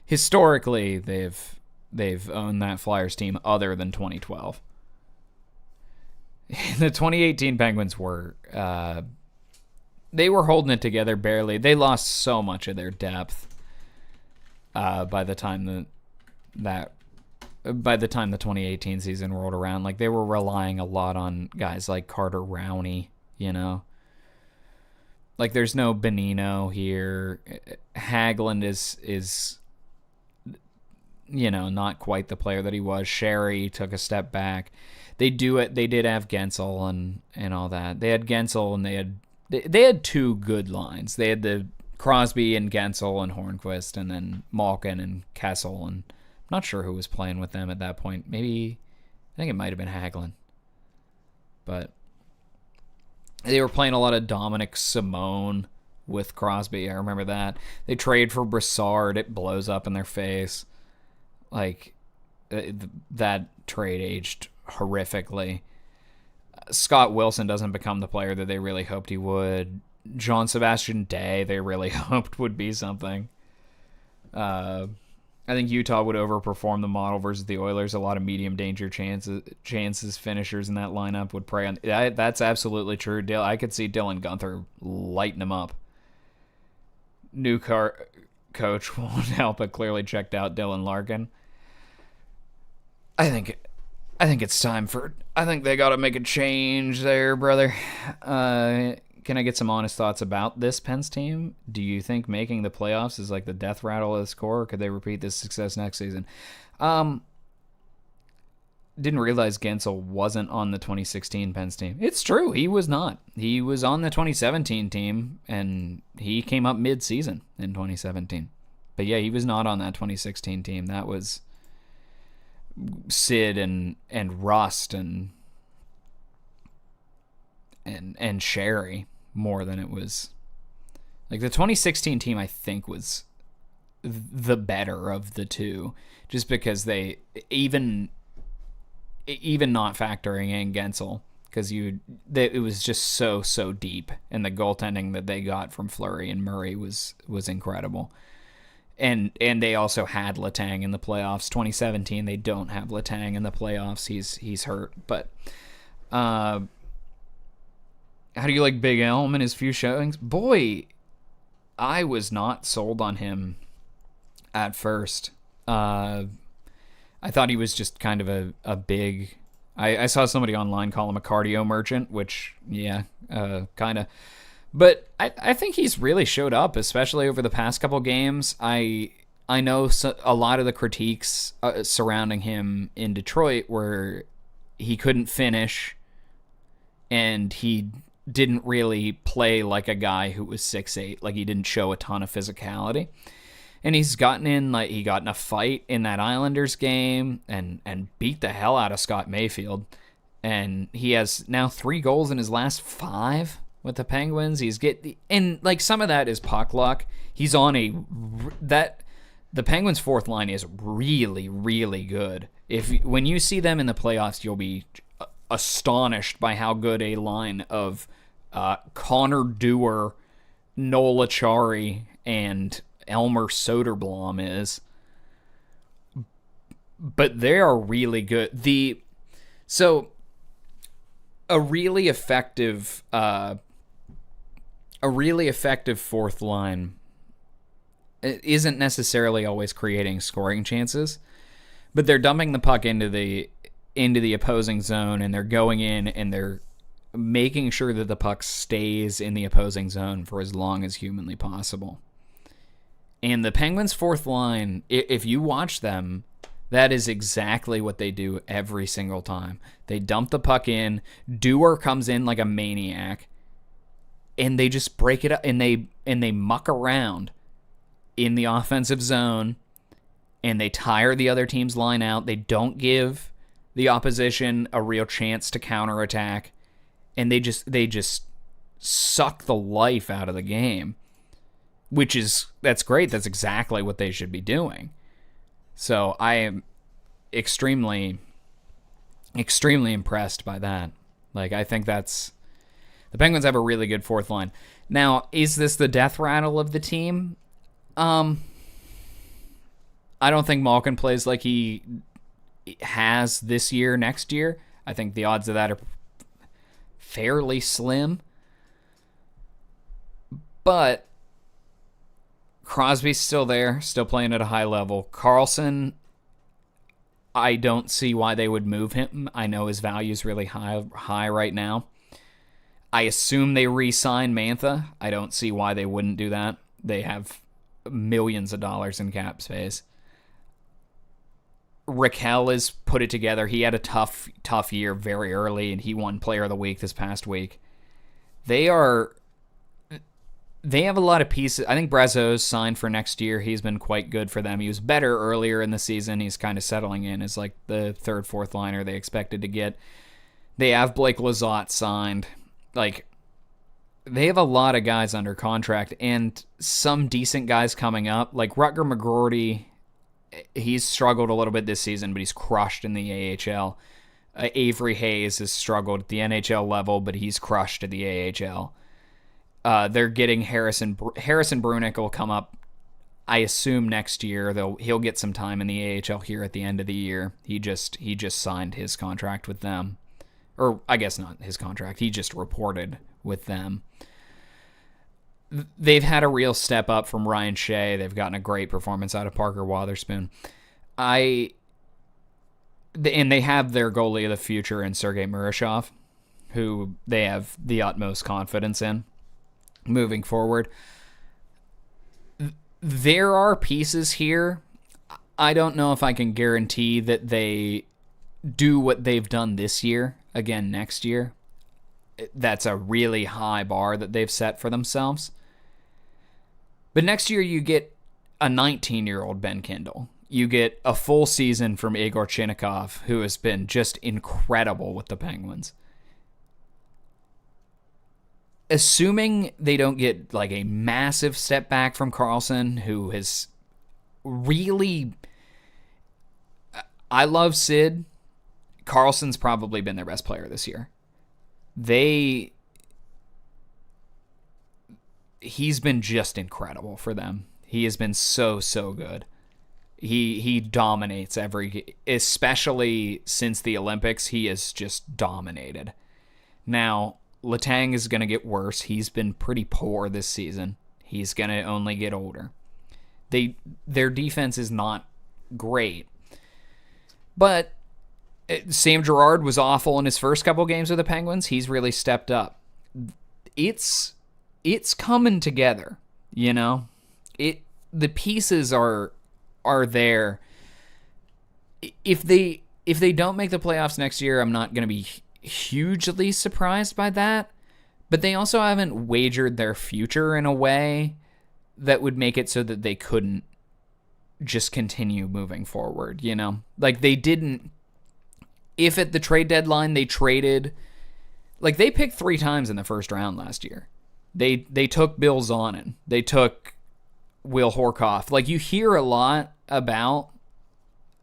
historically they've owned that Flyers team other than 2012. The 2018 Penguins were they were holding it together barely. They lost so much of their depth by the time the 2018 season rolled around. Like, they were relying a lot on guys like Carter Rowney, you know. Like, there's no Bonino here. Hagelin is you know, not quite the player that he was. Sherry took a step back. They did have Gensel and all that. They had Gensel, and they had two good lines. They had the Crosby and Gensel and Hornquist, and then Malkin and Kessel, and I'm not sure who was playing with them at that point. I think it might have been Hagelin. But they were playing a lot of Dominic Simone with Crosby. I remember that. They trade for Brassard. It blows up in their face. Like, that trade aged horrifically. Scott Wilson doesn't become the player that they really hoped he would. John Sebastian Day, they really hoped would be something. I think Utah would overperform the model versus the Oilers. A lot of medium danger chances finishers in that lineup would prey on. That's absolutely true. I could see Dylan Guenther lighting him up. New coach won't help, but clearly checked out Dylan Larkin. I think it's time for. I think they got to make a change there, brother. Can I get some honest thoughts about this Pens team? Do you think making the playoffs is like the death rattle of the score, or could they repeat this success next season? Didn't realize Gensel wasn't on the 2016 Pens team. It's true, he was not. He was on the 2017 team, and he came up mid-season in 2017. But yeah, he was not on that 2016 team. That was Sid and Rust and Sherry more than it was. Like, the 2016 team, I think, was the better of the two, just because they even not factoring in Gensel, because it was just so deep, and the goaltending that they got from Fleury and Murray was incredible. And they also had Letang in the playoffs. 2017, they don't have Letang in the playoffs. He's hurt. But how do you like Big Elm and his few showings? Boy, I was not sold on him at first. I thought he was just kind of a big. I saw somebody online call him a cardio merchant, which, yeah, kind of. But I think he's really showed up, especially over the past couple games. I know a lot of the critiques surrounding him in Detroit where he couldn't finish and he didn't really play like a guy who was 6'8". Like, he didn't show a ton of physicality. And he's gotten in, like, he got in a fight in that Islanders game and beat the hell out of Scott Mayfield. And he has now 3 goals in his last 5 with the Penguins. And like, some of that is puck luck. He's on the Penguins' fourth line is really, really good. When you see them in the playoffs, you'll be astonished by how good a line of Connor Dewar, Noel Acciari, and Elmer Soderblom is. But they are really good. A really effective fourth line isn't necessarily always creating scoring chances, but they're dumping the puck into the opposing zone, and they're going in and they're making sure that the puck stays in the opposing zone for as long as humanly possible. And the Penguins' fourth line, if you watch them, that is exactly what they do every single time. They dump the puck in, Dewar comes in like a maniac, and they just break it up, and they muck around in the offensive zone, and they tire the other team's line out. They don't give the opposition a real chance to counterattack, and they just suck the life out of the game, that's great. That's exactly what they should be doing. So I am extremely, extremely impressed by that. Like, I think the Penguins have a really good fourth line. Now, is this the death rattle of the team? I don't think Malkin plays like he has this year, next year. I think the odds of that are fairly slim. But Crosby's still there, still playing at a high level. Carlson, I don't see why they would move him. I know his value is really high right now. I assume they re-sign Mantha. I don't see why they wouldn't do that. They have millions of dollars in cap space. Raquel has put it together. He had a tough year very early, and he won Player of the Week this past week. They have a lot of pieces. I think Brazo's signed for next year. He's been quite good for them. He was better earlier in the season. He's kind of settling in as like the third, fourth liner they expected to get. They have Blake Lizotte signed. Like, they have a lot of guys under contract and some decent guys coming up. Like Rutger McGroarty, he's struggled a little bit this season, but he's crushed in the AHL. Avery Hayes has struggled at the NHL level, but he's crushed at the AHL. They're getting Harrison Brunick will come up, I assume, next year. He'll get some time in the AHL here at the end of the year. He just signed his contract with them. Or I guess not his contract. He just reported with them. They've had a real step up from Ryan Shea. They've gotten a great performance out of Parker Wotherspoon. And they have their goalie of the future in Sergei Murashov, who they have the utmost confidence in moving forward. There are pieces here. I don't know if I can guarantee that they do what they've done this year again next year. That's a really high bar that they've set for themselves. But next year you get a 19-year-old Ben Kindle. You get a full season from Igor Chinnikov, who has been just incredible with the Penguins. Assuming they don't get like a massive step back from Carlson, who has really... I love Sid. Carlson's probably been their best player this year. He's been just incredible for them. He has been so good. He dominates especially since the Olympics, he has just dominated. Now, Letang is going to get worse. He's been pretty poor this season. He's going to only get older. Their defense is not great. But Sam Girard was awful in his first couple games with the Penguins. He's really stepped up. It's coming together, you know? The pieces are there. If they don't make the playoffs next year, I'm not going to be hugely surprised by that. But they also haven't wagered their future in a way that would make it so that they couldn't just continue moving forward, you know? Like, they didn't... If at the trade deadline they traded... Like, they picked 3 times in the first round last year. They took Bill Zonin. They took Will Horkoff. Like, you hear a lot about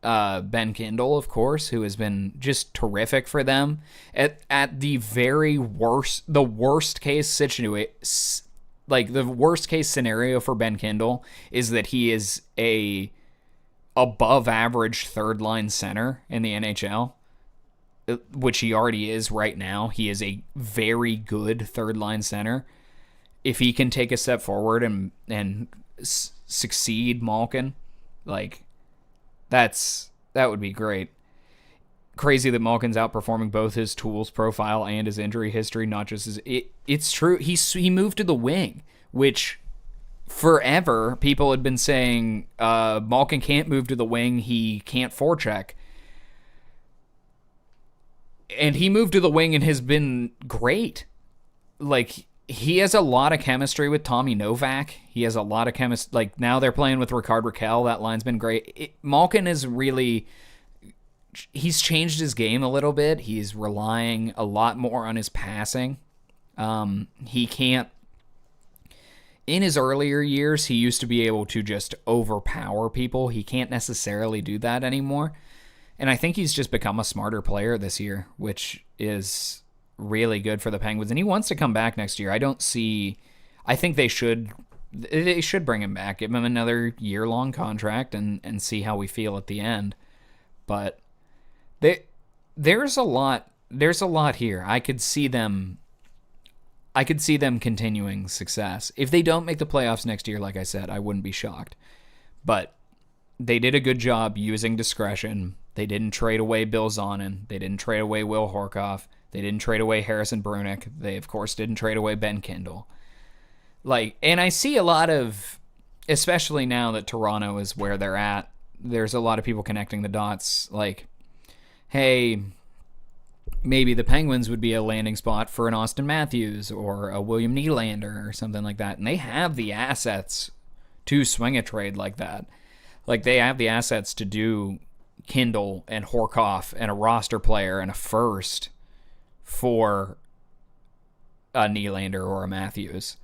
Ben Kindle, of course, who has been just terrific for them. At the very worst, the worst case situation... Like, the worst case scenario for Ben Kindle is that he is a above average third line center in the NHL, which he already is right now. He is a very good third line center. If he can take a step forward and succeed Malkin, like, that would be great. Crazy that Malkin's outperforming both his tools profile and his injury history, not just his... It's true. He moved to the wing, which forever people had been saying Malkin can't move to the wing. He can't forecheck. And he moved to the wing and has been great. Like, he has a lot of chemistry with Tommy Novak. He has a lot of chemistry. Like, now they're playing with Ricard Raquel. That line's been great. Malkin is really... He's changed his game a little bit. He's relying a lot more on his passing. He can't... In his earlier years, he used to be able to just overpower people. He can't necessarily do that anymore. And I think he's just become a smarter player this year, which is really good for the Penguins. And he wants to come back next year. I I think they should bring him back, give him another year-long contract, and see how we feel at the end. But there's a lot here. I could see them continuing success. If they don't make the playoffs next year, like I said, I wouldn't be shocked. But they did a good job using discretion. They didn't trade away Bill Zonin. They didn't trade away Will Horkoff. They didn't trade away Harrison Brunick. They, of course, didn't trade away Ben Kindle. And I see a lot of, especially now that Toronto is where they're at, there's a lot of people connecting the dots. Like, hey, maybe the Penguins would be a landing spot for an Austin Matthews or a William Nylander or something like that. And they have the assets to swing a trade like that. Like, they have the assets to do Kindle and Horkoff and a roster player and a first for a Nylander or a Matthews.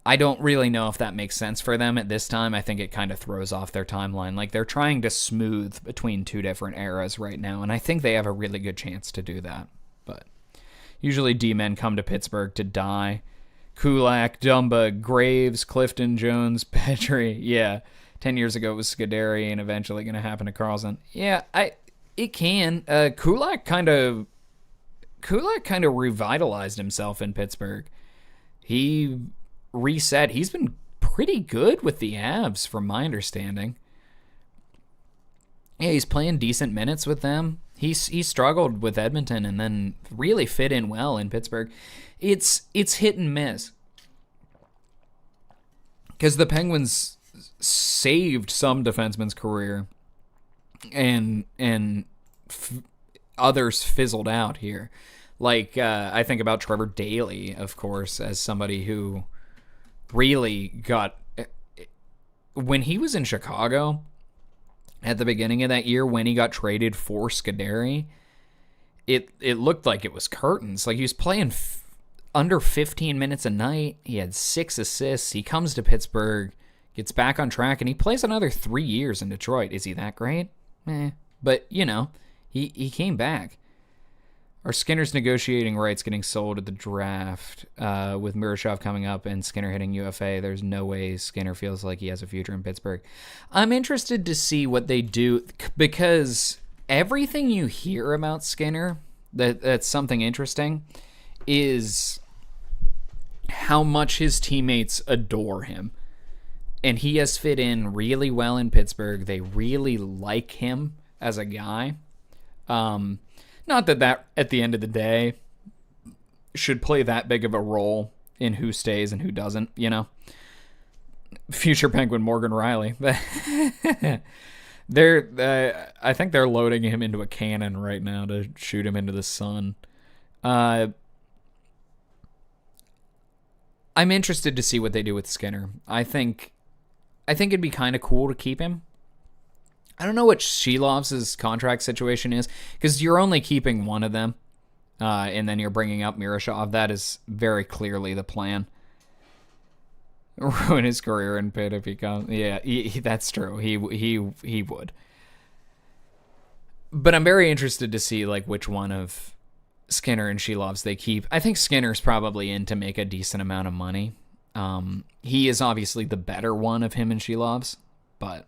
I don't really know if that makes sense for them at this time. I think it kind of throws off their timeline. Like, they're trying to smooth between two different eras right now, and I think they have a really good chance to do that. But usually D-men come to Pittsburgh to die. Kulak, Dumba, Graves, Clifton, Jones, Petrie. Yeah, 10 years ago it was Scuderi, and eventually going to happen to Carlson. Yeah, it can. Kulak kind of revitalized himself in Pittsburgh. He reset. He's been pretty good with the Avs, from my understanding. Yeah, he's playing decent minutes with them. He struggled with Edmonton and then really fit in well in Pittsburgh. It's hit and miss, because the Penguins saved some defensemen's career, and others fizzled out here. Like, I think about Trevor Daley, of course, as somebody who really got, when he was in Chicago at the beginning of that year, when he got traded for Scuderi, it looked like it was curtains. Like, he was playing under 15 minutes a night. He had 6 assists. He comes to Pittsburgh, gets back on track, and he plays another 3 years in Detroit. Is he that great? But, he came back. Are Skinner's negotiating rights getting sold at the draft with Miroshov coming up and Skinner hitting UFA? There's no way Skinner feels like he has a future in Pittsburgh. I'm interested to see what they do, because everything you hear about Skinner, that's something interesting, is how much his teammates adore him. And he has fit in really well in Pittsburgh. They really like him as a guy. Not that at the end of the day should play that big of a role in who stays and who doesn't, Future Penguin Morgan Riley. I think they're loading him into a cannon right now to shoot him into the sun. I'm interested to see what they do with Skinner. I think it'd be kind of cool to keep him. I don't know what Shilov's contract situation is, because you're only keeping one of them, and then you're bringing up Miroshov. That is very clearly the plan. Ruin his career in Pitt if he comes. Yeah, that's true. He would. But I'm very interested to see which one of Skinner and Shilov's they keep. I think Skinner's probably in to make a decent amount of money. He is obviously the better one of him and Shilov's, but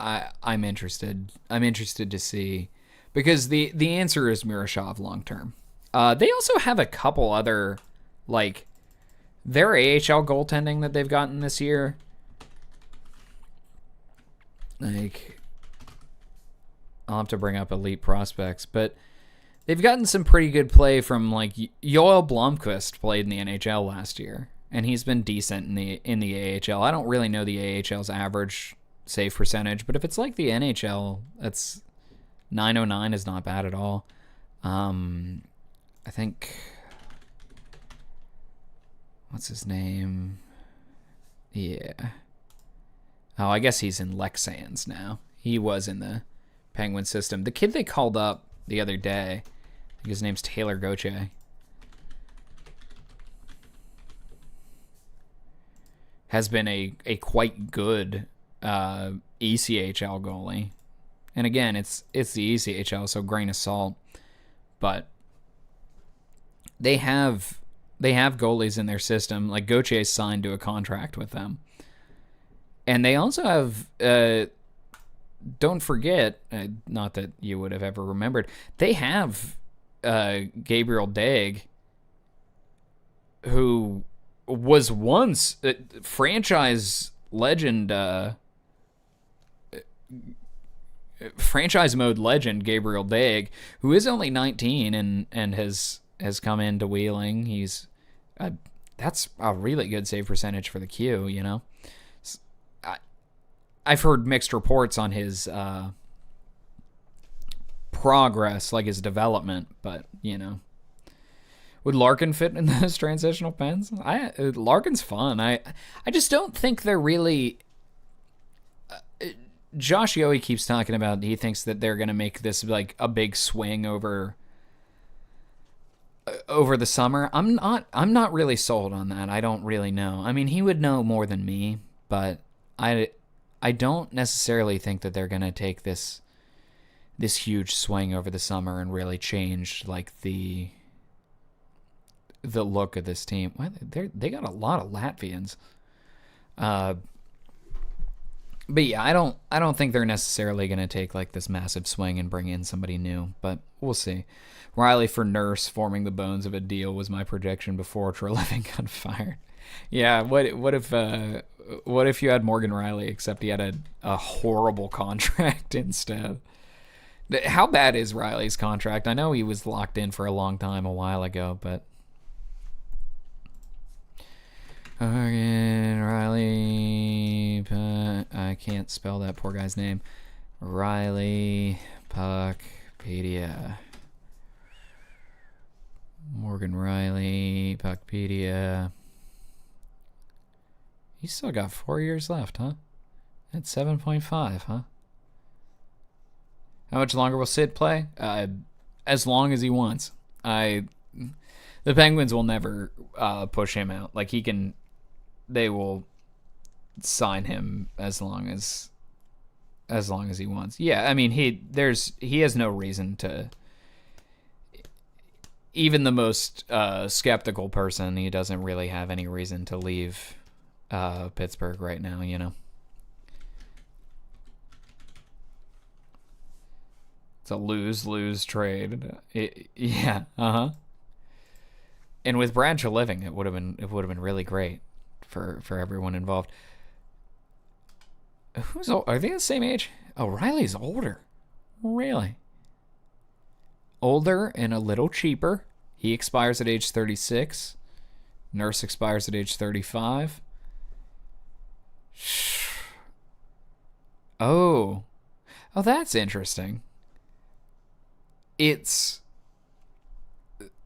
I'm interested. I'm interested to see, because the answer is Miroshov long term. They also have a couple other their AHL goaltending that they've gotten this year. I'll have to bring up elite prospects, but they've gotten some pretty good play from Yoel Blomqvist played in the NHL last year, and he's been decent in the AHL. I don't really know the AHL's average save percentage, but if it's like the NHL, that's 909 is not bad at all. I think, what's his name? Yeah. Oh, I guess he's in Lexans now. He was in the Penguin system. The kid they called up the other day, I think his name's Taylor Gauthier, has been a quite good ECHL goalie. And again, it's the ECHL, so grain of salt. But they have goalies in their system. Like Gauthier signed to a contract with them, and they also have. Don't forget, not that you would have ever remembered, they have Gabriel Daig, who was once franchise legend, franchise mode legend Gabriel Daig, who is only 19 and has come into Wheeling. He's that's a really good save percentage for the Q, you know. I've heard mixed reports on his progress, like his development, but, you know. Would Larkin fit in those transitional pens? Larkin's fun. I just don't think they're really... Josh Yohe keeps talking about, he thinks that they're going to make this like a big swing over the summer. I'm not really sold on that. I don't really know. I mean, he would know more than me, but I don't necessarily think that they're going to take this huge swing over the summer and really change like the look of this team. Well, they got a lot of Latvians. But yeah, I don't think they're necessarily going to take like this massive swing and bring in somebody new, but we'll see. Riley for Nurse forming the bones of a deal was my prediction before Treliving got fired. Yeah, what if you had Morgan Riley, except he had a horrible contract instead? How bad is Riley's contract? I know he was locked in for a long time a while ago, but... Morgan Riley... I can't spell that poor guy's name. Riley Puckpedia. Morgan Riley Puckpedia... He's still got 4 years left, huh? That's 7.5, huh? How much longer will Sid play? As long as he wants. The Penguins will never push him out. Like they will sign him as long as he wants. Yeah, I mean he has no reason to. Even the most skeptical person, he doesn't really have any reason to leave Pittsburgh right now, you know. It's a lose-lose trade. Yeah, And with Brad Treliving, it would have been really great for everyone involved. Who's old? Are they the same age? Oh, Riley's older. Really? Older and a little cheaper. He expires at age 36. Nurse expires at age 35. Oh, that's interesting. It's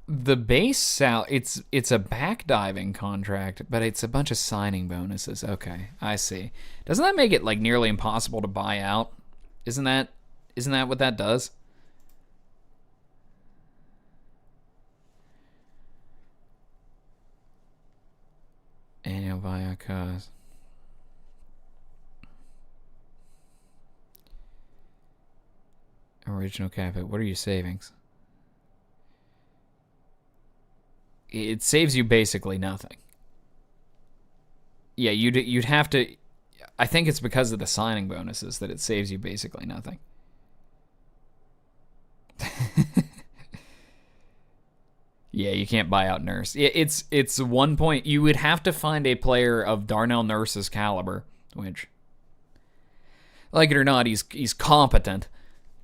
the base salary. It's a backdiving contract, but it's a bunch of signing bonuses. Okay, I see. Doesn't that make it like nearly impossible to buy out? Isn't that what that does? Annual buyout cost. Original cap hit. What are your savings? It saves you basically nothing. Yeah, you'd have to. I think it's because of the signing bonuses that it saves you basically nothing. Yeah, you can't buy out Nurse. It's 1 point. You would have to find a player of Darnell Nurse's caliber, which, like it or not, he's competent.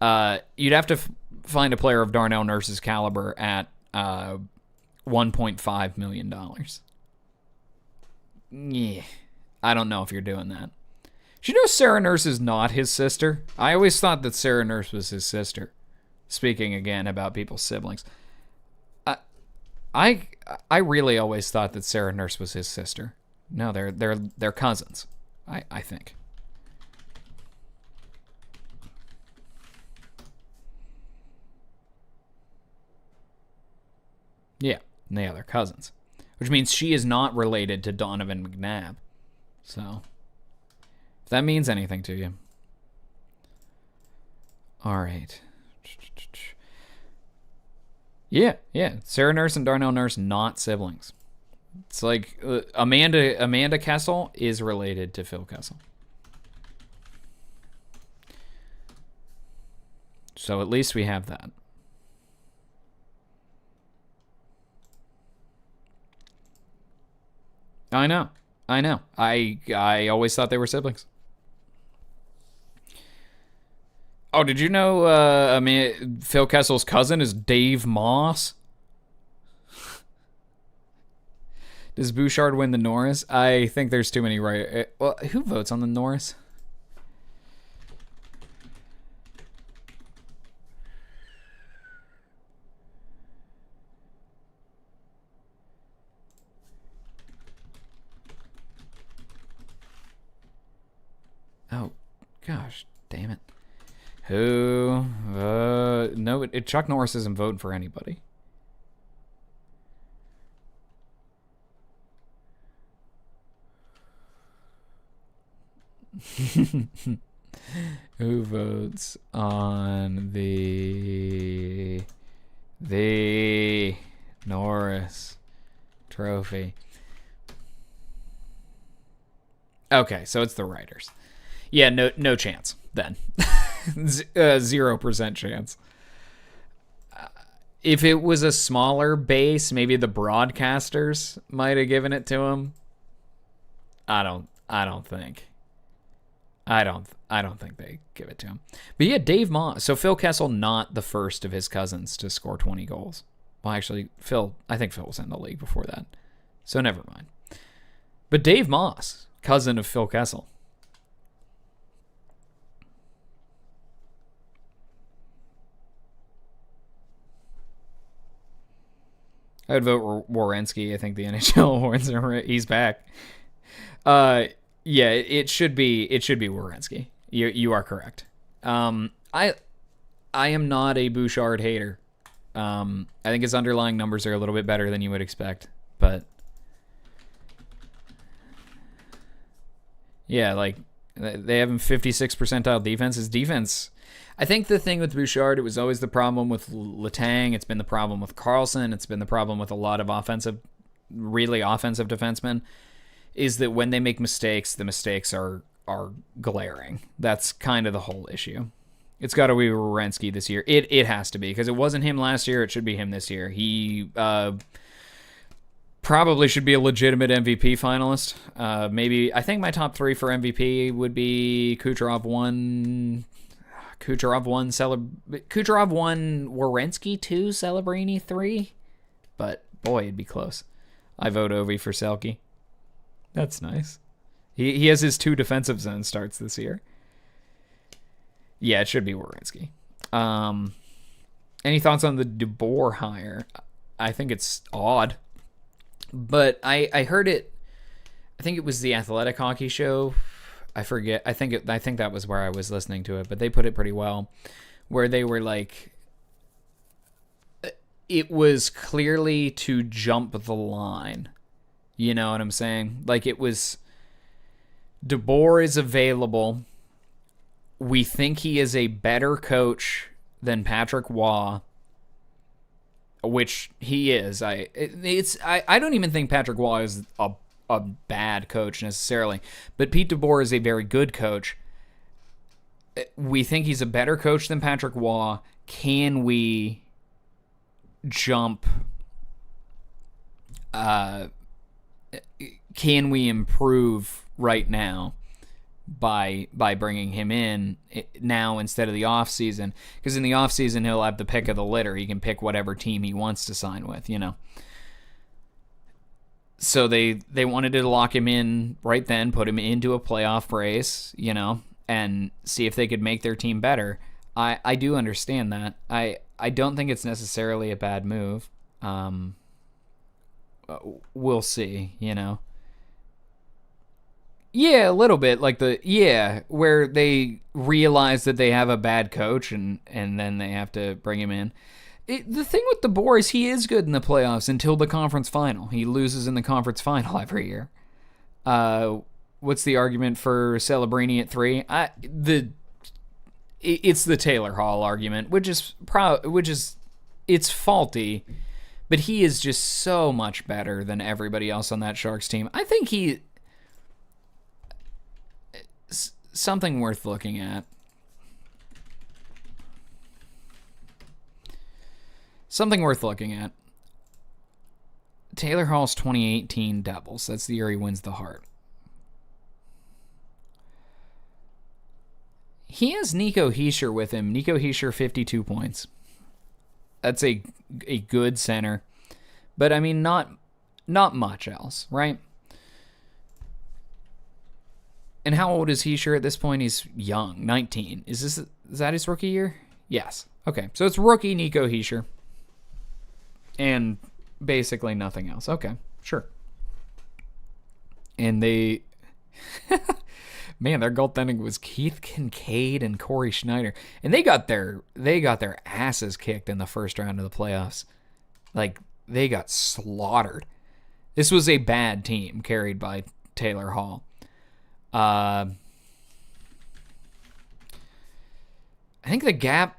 You'd have to find a player of Darnell Nurse's caliber at $1.5 million. Yeah, I don't know if you're doing that. Did you know Sarah Nurse is not his sister? I always thought that Sarah Nurse was his sister. Speaking again about people's siblings. I really always thought that Sarah Nurse was his sister. No, they're cousins. I think. Yeah, they're cousins. Which means she is not related to Donovan McNabb. So, if that means anything to you. All right. Yeah. Sarah Nurse and Darnell Nurse, not siblings. It's like Amanda Kessel is related to Phil Kessel. So at least we have that. I know. I always thought they were siblings. Oh, did you know Phil Kessel's cousin is Dave Moss? Does Bouchard win the Norris? I think there's too many right. Well, who votes on the Norris? Oh, gosh, damn it. Who? No, Chuck Norris isn't voting for anybody. Who votes on the Norris Trophy? Okay, so it's the writers. Yeah, no chance then. 0% chance. If it was a smaller base, maybe the broadcasters might have given it to him. I don't think. I don't think they give it to him. But yeah, Dave Moss. So Phil Kessel, not the first of his cousins to score 20 goals. Well, actually, I think Phil was in the league before that. So never mind. But Dave Moss, cousin of Phil Kessel. I would vote Werenski. I think the NHL awards are he's back. Yeah, it should be Werenski. You are correct. I am not a Bouchard hater. I think his underlying numbers are a little bit better than you would expect, but yeah, like they have him 56th percentile defense. His defense. I think the thing with Bouchard, it was always the problem with Letang. It's been the problem with Carlson. It's been the problem with a lot of really offensive defensemen, is that when they make mistakes, the mistakes are glaring. That's kind of the whole issue. It's got to be Werenski this year. It has to be, because it wasn't him last year. It should be him this year. He probably should be a legitimate MVP finalist. Maybe, I think my top three for MVP would be Kucherov 1, Werenski 2, Celebrini 3. But boy, it'd be close. I vote Ovi for Selke. That's nice. He has his 2 defensive zone starts this year. Yeah, it should be Werenski. Any thoughts on the DeBoer hire? I think it's odd, but I heard it. I think it was the Athletic Hockey Show. I forget. I think that was where I was listening to it, but they put it pretty well, where they were like, it was clearly to jump the line. You know what I'm saying? Like, it was, DeBoer is available. We think he is a better coach than Patrick Waugh, which he is. I don't even think Patrick Waugh is a bad coach necessarily, but Pete DeBoer is a very good coach. We think he's a better coach than Patrick Waugh. Can we jump? Can we improve right now by bringing him in now instead of the off season? Because in the off season he'll have the pick of the litter. He can pick whatever team he wants to sign with, you know. So they wanted to lock him in right then, put him into a playoff race, you know, and see if they could make their team better. I do understand that. I don't think it's necessarily a bad move. We'll see, you know. Yeah, a little bit, like where they realize that they have a bad coach and then they have to bring him in. The thing with DeBoer is he is good in the playoffs until the conference final. He loses in the conference final every year. What's the argument for Celebrini at 3? It's the Taylor Hall argument, which is it's faulty, but he is just so much better than everybody else on that Sharks team. I think something worth looking at. Something worth looking at. Taylor Hall's 2018 Devils. That's the year he wins the Hart. He has Nico Hischier with him. Nico Hischier, 52 points. That's a good center. But, I mean, not much else, right? And how old is Hischier at this point? He's young, 19. Is that his rookie year? Yes. Okay, so it's rookie Nico Hischier. And basically nothing else. Okay, sure. And they... Man, their goaltending was Keith Kincaid and Corey Schneider. And they got their asses kicked in the first round of the playoffs. Like, they got slaughtered. This was a bad team carried by Taylor Hall. I think the gap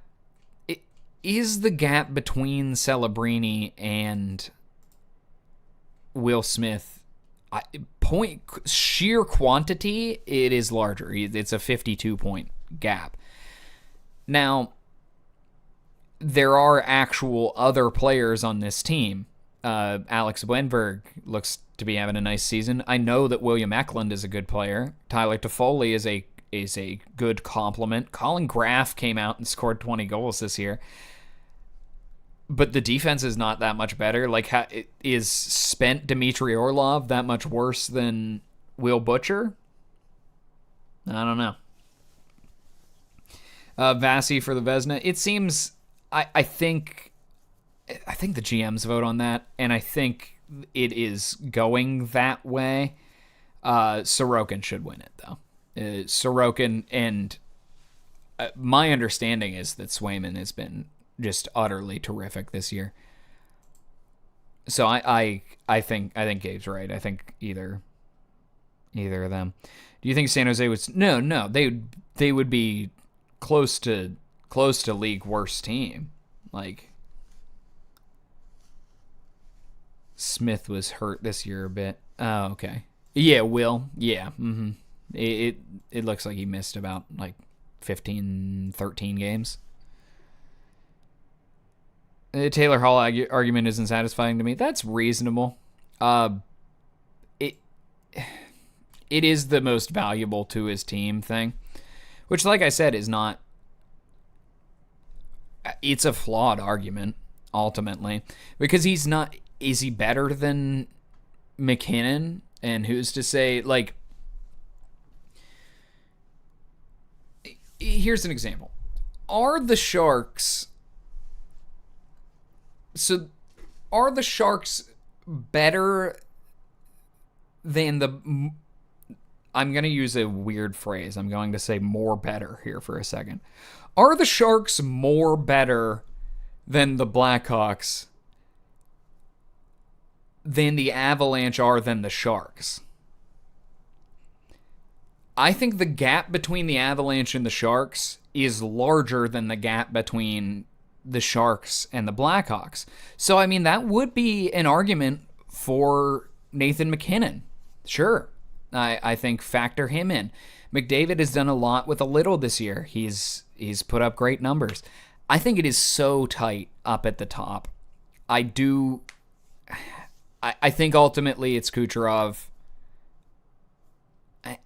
is the gap between Celebrini and Will Smith. Sheer quantity, it is larger. It's a 52-point gap. Now, there are actual other players on this team. Alex Wenberg looks to be having a nice season. I know that William Eklund is a good player. Tyler Toffoli is a good compliment. Colin Graff came out and scored 20 goals this year. But the defense is not that much better. Like, is spent Dmitry Orlov that much worse than Will Butcher? I don't know. Vasi for the Vezina. It seems, I think the GMs vote on that, and I think it is going that way. Sorokin should win it, though. Sorokin, and my understanding is that Swayman has been just utterly terrific this year. So I think Gabe's right. I think either of them. Do you think San Jose would? No. They would be close to league worst team. Like, Smith was hurt this year a bit. Oh, okay. Yeah, Will. Yeah. Mm-hmm. It looks like he missed about like 15, 13 games. The Taylor Hall argument isn't satisfying to me. That's reasonable. It is the most valuable to his team thing, which, like I said, is not. It's a flawed argument ultimately because he's not. Is he better than McKinnon? And who's to say? Like, here's an example: are the Sharks? So, are the Sharks better than the... I'm going to use a weird phrase. I'm going to say more better here for a second. Are the Sharks more better than the Blackhawks than the Avalanche are than the Sharks? I think the gap between the Avalanche and the Sharks is larger than the gap between the Sharks and the Blackhawks. So, I mean, that would be an argument for Nathan McKinnon. Sure. I think factor him in. McDavid has done a lot with a little this year. He's put up great numbers. I think it is so tight up at the top. I think ultimately it's Kucherov.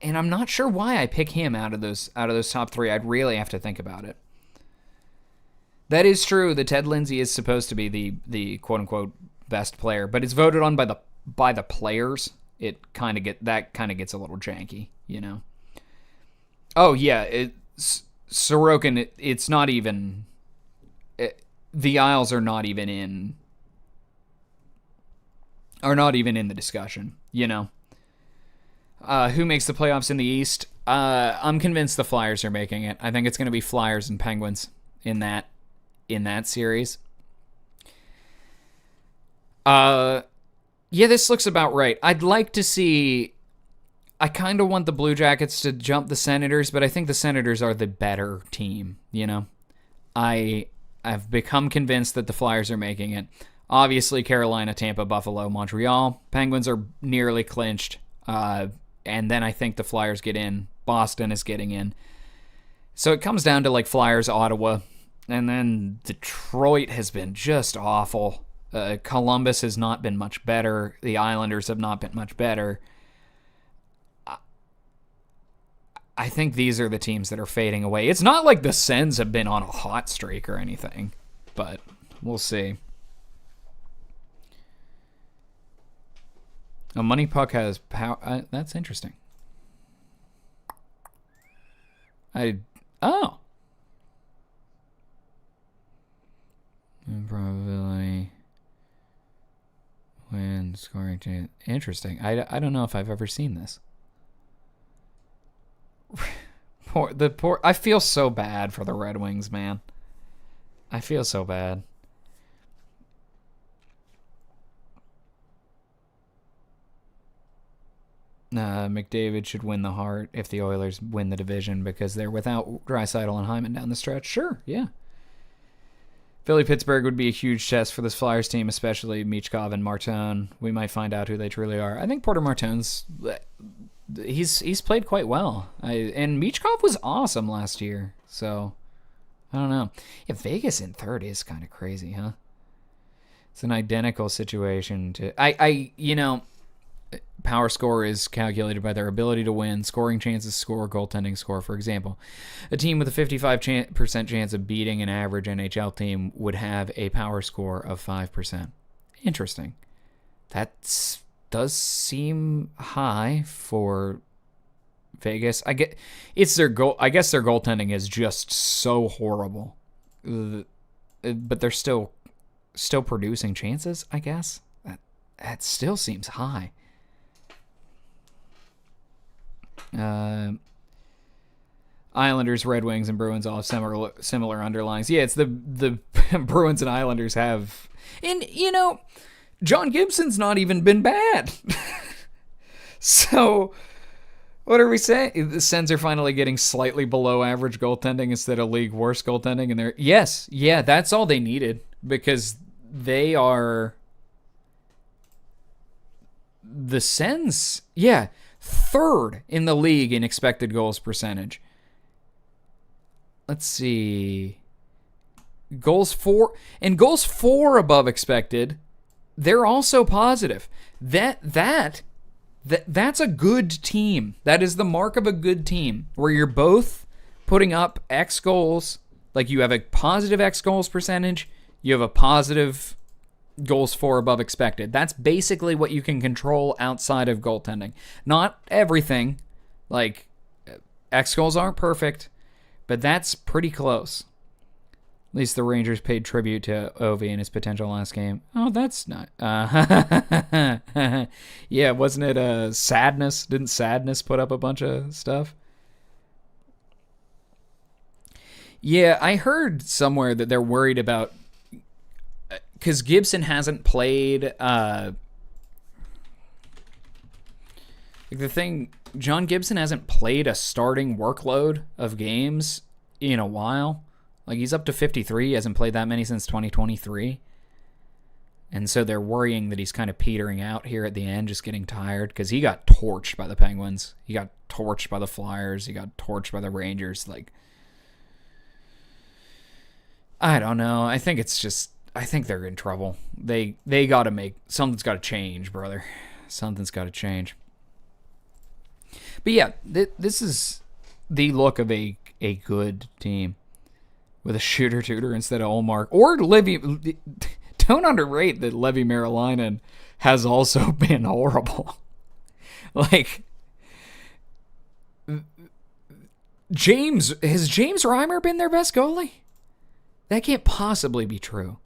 And I'm not sure why I pick him out of those top three. I'd really have to think about it. That is true. The Ted Lindsay is supposed to be the quote unquote best player, but it's voted on by the players. It kind of gets a little janky, you know. Oh yeah, Sorokin. It's not even. The Isles are not even in the discussion, you know. Who makes the playoffs in the East? I'm convinced the Flyers are making it. I think it's going to be Flyers and Penguins in that series. Yeah, this looks about right. I'd like to see... I kind of want the Blue Jackets to jump the Senators, but I think the Senators are the better team, you know? I I've become convinced that the Flyers are making it. Obviously, Carolina, Tampa, Buffalo, Montreal. Penguins are nearly clinched. And then I think the Flyers get in. Boston is getting in. So it comes down to like Flyers, Ottawa. And then Detroit has been just awful. Columbus has not been much better. The Islanders have not been much better. I think these are the teams that are fading away. It's not like the Sens have been on a hot streak or anything, but we'll see. A money puck has power. That's interesting. Oh. Probability when scoring chance. Interesting. I don't know if I've ever seen this. I feel so bad for the Red Wings, man. I feel so bad. McDavid should win the Hart if the Oilers win the division because they're without Draisaitl and Hyman down the stretch. Sure, yeah. Philly-Pittsburgh would be a huge test for this Flyers team, especially Michkov and Martin. We might find out who they truly are. I think Porter Martin's... He's played quite well. And Michkov was awesome last year. So, I don't know. Yeah, Vegas in third is kind of crazy, huh? It's an identical situation to... Power score is calculated by their ability to win, scoring chances score, goaltending score. For example, a team with a 55% chance of beating an average NHL team would have a power score of 5%. Interesting. That does seem high for Vegas. I guess their goaltending is just so horrible, but they're still producing chances. I guess that still seems high. Islanders, Red Wings, and Bruins all have similar underlines. Yeah, it's the Bruins and Islanders have... And, John Gibson's not even been bad. So, what are we saying? The Sens are finally getting slightly below average goaltending instead of league worst goaltending. And they're... Yes, yeah, that's all they needed. Because they are... The Sens... Yeah... third in the league in expected goals percentage. Let's see. Goals for above expected, they're also positive. That's a good team. That is the mark of a good team, where you're both putting up X goals. Like you have a positive X goals percentage, you have a positive goals for above expected. That's basically what you can control outside of goaltending. Not everything. Like, X goals aren't perfect, but that's pretty close. At least the Rangers paid tribute to Ovi in his potential last game. Oh, that's not... yeah, wasn't it Sadness? Didn't Sadness put up a bunch of stuff? Yeah, I heard somewhere that they're worried about... Because Gibson hasn't played... John Gibson hasn't played a starting workload of games in a while. Like, he's up to 53. He hasn't played that many since 2023. And so they're worrying that he's kind of petering out here at the end, just getting tired. Because he got torched by the Penguins. He got torched by the Flyers. He got torched by the Rangers. Like, I don't know. I think they're in trouble. They got to make... Something's got to change, brother. Something's got to change. But yeah, this is the look of a good team. With a shooter-tooter instead of Olmark. Or Levy... Don't underrate that Levy Marilainen has also been horrible. Like... Has James Reimer been their best goalie? That can't possibly be true.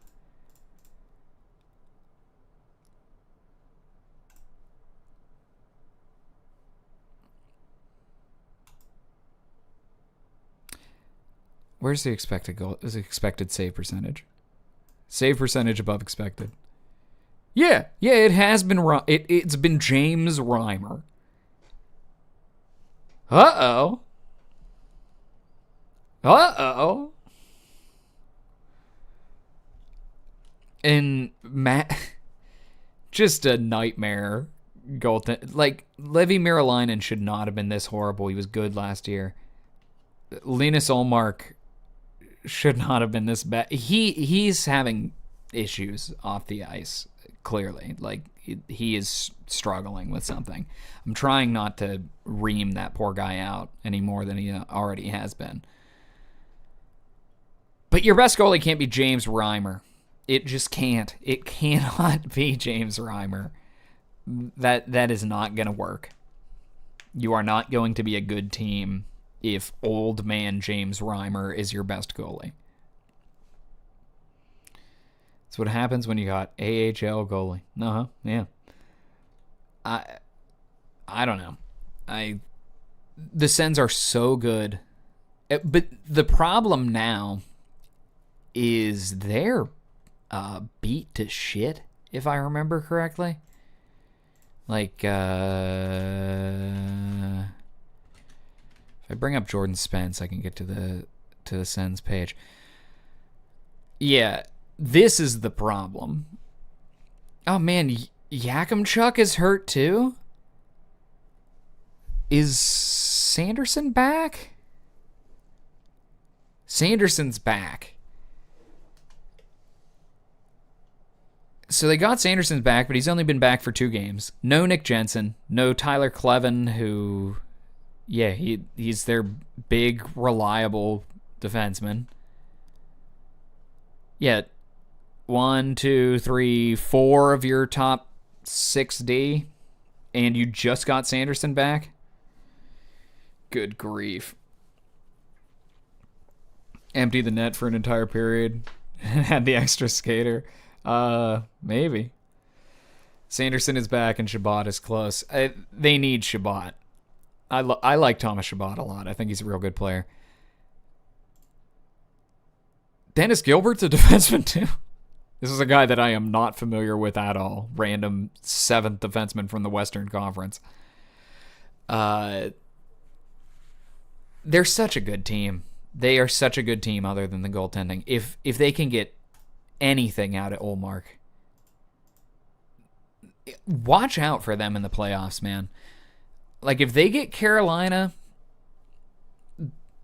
Where's the expected goal? Is the expected save percentage? Save percentage above expected. Yeah, it has been. It's been James Reimer. Uh-oh. And Matt, just a nightmare goaltender. Like, Levi Merilainen should not have been this horrible. He was good last year. Linus Ullmark should not have been this bad. He's having issues off the ice, clearly. Like, he is struggling with something. I'm trying not to ream that poor guy out any more than he already has been. But your best goalie can't be James Reimer. It just can't. It cannot be James Reimer. That is not going to work. You are not going to be a good team if old man James Reimer is your best goalie. That's what happens when you got AHL goalie. Yeah. I don't know. The Sens are so good. But the problem now is they're beat to shit, if I remember correctly. Like, if I bring up Jordan Spence, I can get to the Sens page. Yeah, this is the problem. Oh man, Yakimchuk is hurt too? Is Sanderson back? Sanderson's back. So they got Sanderson back, but he's only been back for 2 games. No Nick Jensen. No Tyler Clevin, who... Yeah, he's their big, reliable defenseman. Yeah, 1, 2, 3, 4 of your top 6D, and you just got Sanderson back? Good grief. Empty the net for an entire period and had the extra skater. Maybe. Sanderson is back and Shabbat is close. They need Shabbat. I like Thomas Shabbat a lot. I think he's a real good player. Dennis Gilbert's a defenseman too. This is a guy that I am not familiar with at all. Random 7th defenseman from the Western Conference. They're such a good team. They are such a good team other than the goaltending. If they can get anything out of Ullmark, watch out for them in the playoffs, man. Like, if they get Carolina,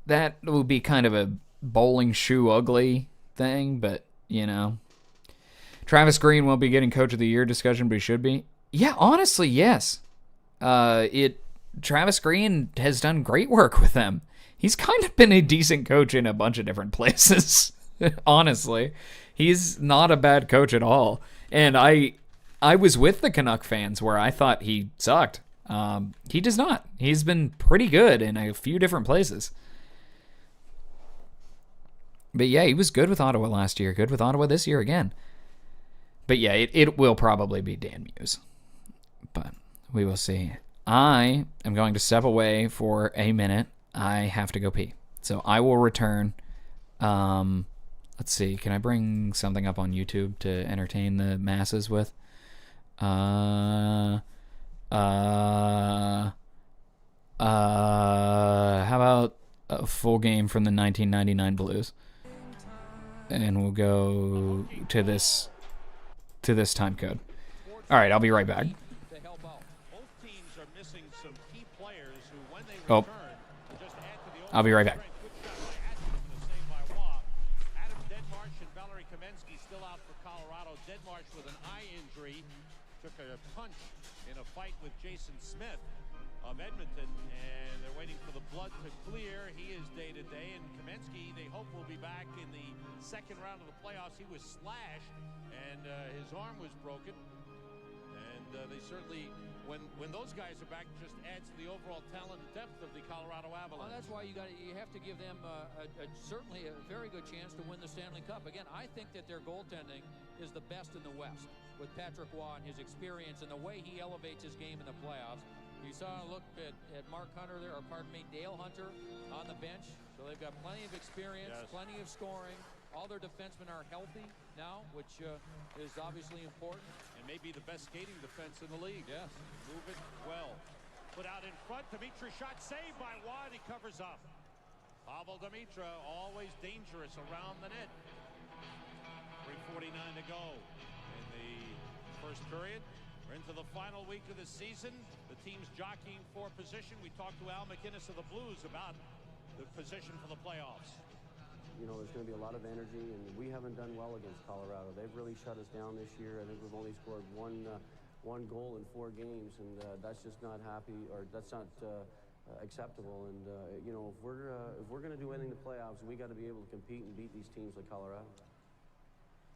that will be kind of a bowling shoe ugly thing, but, you know. Travis Green won't be getting Coach of the Year discussion, but he should be. Yeah, honestly, yes. Travis Green has done great work with them. He's kind of been a decent coach in a bunch of different places, honestly. He's not a bad coach at all. And I was with the Canuck fans where I thought he sucked. He does not. He's been pretty good in a few different places. But yeah, he was good with Ottawa last year. Good with Ottawa this year again. But yeah, it will probably be Dan Muse. But we will see. I am going to step away for a minute. I have to go pee. So I will return. Let's see. Can I bring something up on YouTube to entertain the masses with? How about a full game from the 1999 Blues? And we'll go to this time code. All right, I'll be right back. Oh, I'll be right back. Took a punch in a fight with Jason Smith of Edmonton, and they're waiting for the blood to clear. He is day-to-day, and Kamensky, they hope, will be back in the second round of the playoffs. He was slashed, and his arm was broken. And they certainly, when those guys are back, just adds to the overall talent and depth of the Colorado Avalanche. Well, that's why you have to give them certainly a very good chance to win the Stanley Cup. Again, I think that their goaltending is the best in the West. With Patrick Waugh and his experience and the way he elevates his game in the playoffs. You saw a look at Mark Hunter there, or pardon me, Dale Hunter on the bench. So they've got plenty of experience, plenty of scoring. All their defensemen are healthy now, which is obviously important. And maybe the best skating defense in the league. Yes. Move it well. Put out in front. Dimitra shot saved by Waugh. He covers up. Pavel Dimitra, always dangerous around the net. 3-4 2:49 to go in the first period. We're into the final week of the season. The team's jockeying for position. We talked to Al McInnes of the Blues about the position for the playoffs. You know, there's going to be a lot of energy, and we haven't done well against Colorado. They've really shut us down this year. I think we've only scored one goal in 4 games, and that's just not that's not acceptable. And you know, if we're going to do anything in the playoffs, we got to be able to compete and beat these teams like Colorado.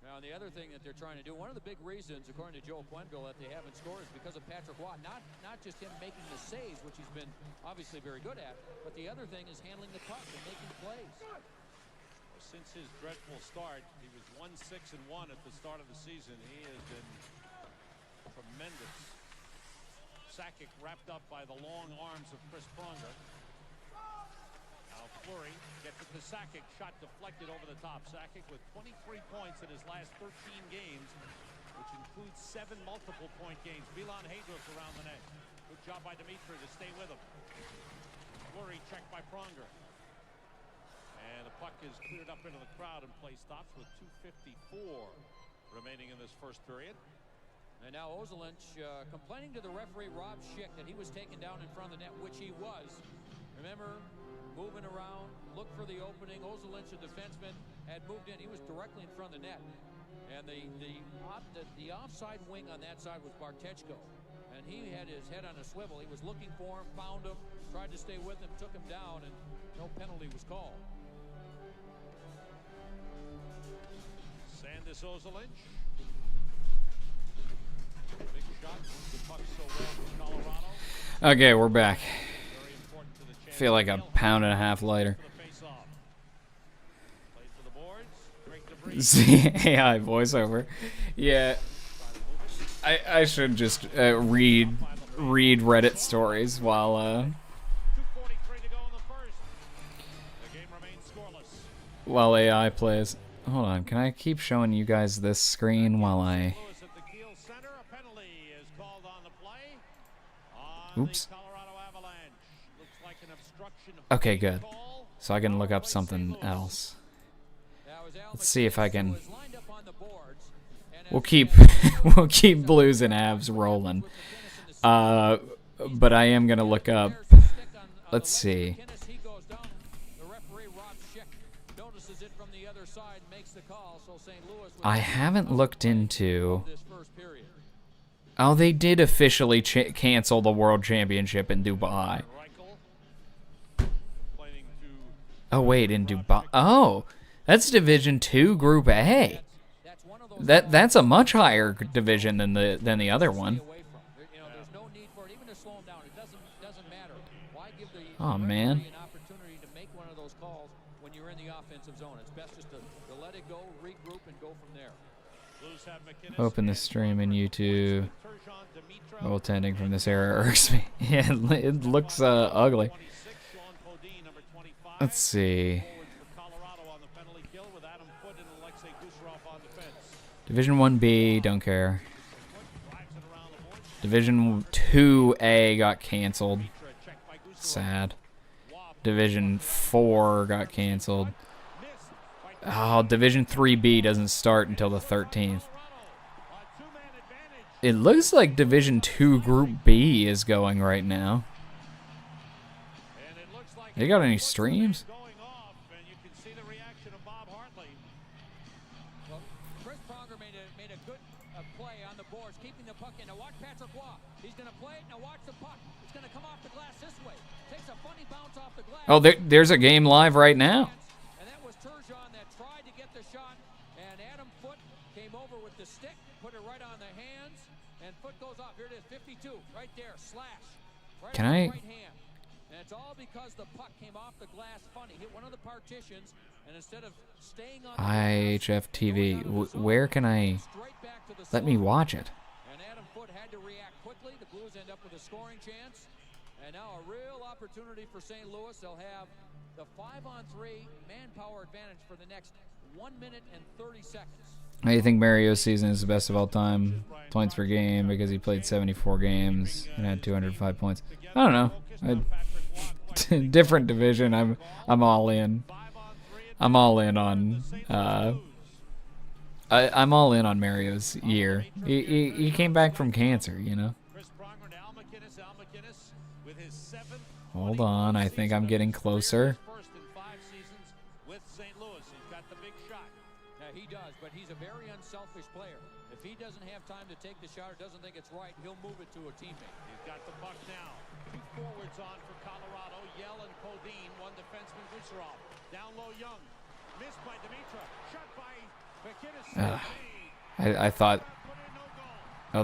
Now, the other thing that they're trying to do, one of the big reasons, according to Joe Quenneville, that they haven't scored is because of Patrick Waugh. Not just him making the saves, which he's been obviously very good at, but the other thing is handling the puck and making plays. Since his dreadful start, he was 1-6-1 at the start of the season. He has been tremendous. Sakic wrapped up by the long arms of Chris Pronger. Now Fleury gets it to Sakic. Shot deflected over the top. Sakic with 23 points in his last 13 games, which includes 7 multiple-point games. Milan Hedros around the net. Good job by Dimitri to stay with him. Fleury checked by Pronger. And the puck is cleared up into the crowd and play stops with 2:54 remaining in this first period. And now Ozolinsh complaining to the referee Rob Schick that he was taken down in front of the net, which he was. Remember, moving around, look for the opening. Ozolinsh, a defenseman, had moved in. He was directly in front of the net. And the offside wing on that side was Bartechko. And he had his head on a swivel. He was looking for him, found him, tried to stay with him, took him down, and no penalty was called. Sandis Ozolinsh. Big shot. The puck so well from Colorado. Okay, we're back. Very important to the chance. Feel like a pound and a half lighter. For the face-off. Played to the boards. Great debris. AI voiceover. Yeah. I should just read Reddit stories while 2:43 to go in the first. The game remains scoreless. while AI plays. Hold on, can I keep showing you guys this screen while I... Lewis at the Kiel center. A penalty is called on the play. On Oops. the Colorado Avalanche. Looks like an obstruction of Okay, play good. call. So I can look up Play something St. Louis. else. Now, as Al Let's see if I McInnes, can... who is lined up on the boards, and We'll as keep the- we'll keep Blues and Avs rolling. But I am gonna look up. Let's see. He goes down. The referee Rob Schick notices it from the other side, makes the call. So St. Louis was I haven't looked into. this first period. Oh, they did officially cancel the World Championship in Dubai. Reichel playing to Oh wait, in Dubai. Oh, that's Division 2, Group A. That's one of those That's a much higher division than the other one. away from. You know, there's no need for it, even to slow him down. It doesn't matter. Why give the Oh, referee man. an opportunity to make one of those calls when you're in the offensive zone? It's best just to let it go, regroup, and go from there. Blues have McInnes Open the and stream in Pronger. YouTube. Turgeon, Dimitrov, Goaltending from this era irks me. Yeah, it looks ugly. 26, Sean Podine, number 25. Let's see. Forwards for Colorado on the penalty kill with Adam Foote and Alexei Gusarov on defense. Division 1B, don't care. Drives it around the boards. Division 2A got canceled. Mitra checked by Gusarov. Sad. Waugh Division 4 got canceled. missed by Oh, Division 3B doesn't start until the 13th. Colorado. A two-man advantage. It looks like Division 2 Group B is going right now. And it looks like They got any looks like streams? it's going off, and you can see the reaction of Bob Hartley. Well, Chris Pronger made a good play on the boards, keeping the puck in. Now watch Patrick Waugh. He's going to play it. Now watch the puck. It's going to come off the glass this way. Takes a funny bounce off the glass. Oh, there's a game live right now. And that was Turgeon that tried to get the shot, and Adam Foote came over with the stick, put it right on the hands, and Foote goes off. Here it is, 52, right there, slash. Right Can on the I- right hand. And it's all because the puck came off the glass funny, hit one of the partitions, and instead of staying on the IHF TV. Where can I... straight back to the Let me slot. watch it. And Adam Foote had to react quickly. The Blues end up with a scoring chance. And now a real opportunity for St. Louis. They'll have the 5-on-3 manpower advantage for the next 1 minute and 30 seconds. I think Mario's season is the best of all time. Points per game because he played 74 games and had 205 points. I don't know. Different division. I'm all in. I'm all in on I'm all in on Mario's year. He came back from cancer, you know. Chris Pronger to Al McInnes. Al McInnes with his 7th. Hold on, I think I'm getting closer. First in 5 seasons with St. Louis. He's got the big shot. Yeah, he does, but he's a very unselfish player. If he doesn't have time to take the shot or doesn't think it's right, he'll move it to a teammate. He's got the puck now. 2 forwards on for Colorado. Yell and Codine. 1 defenseman, Kucherov. Down low, Young. Missed by Dimitra. Shot by McInnes. I thought. Oh,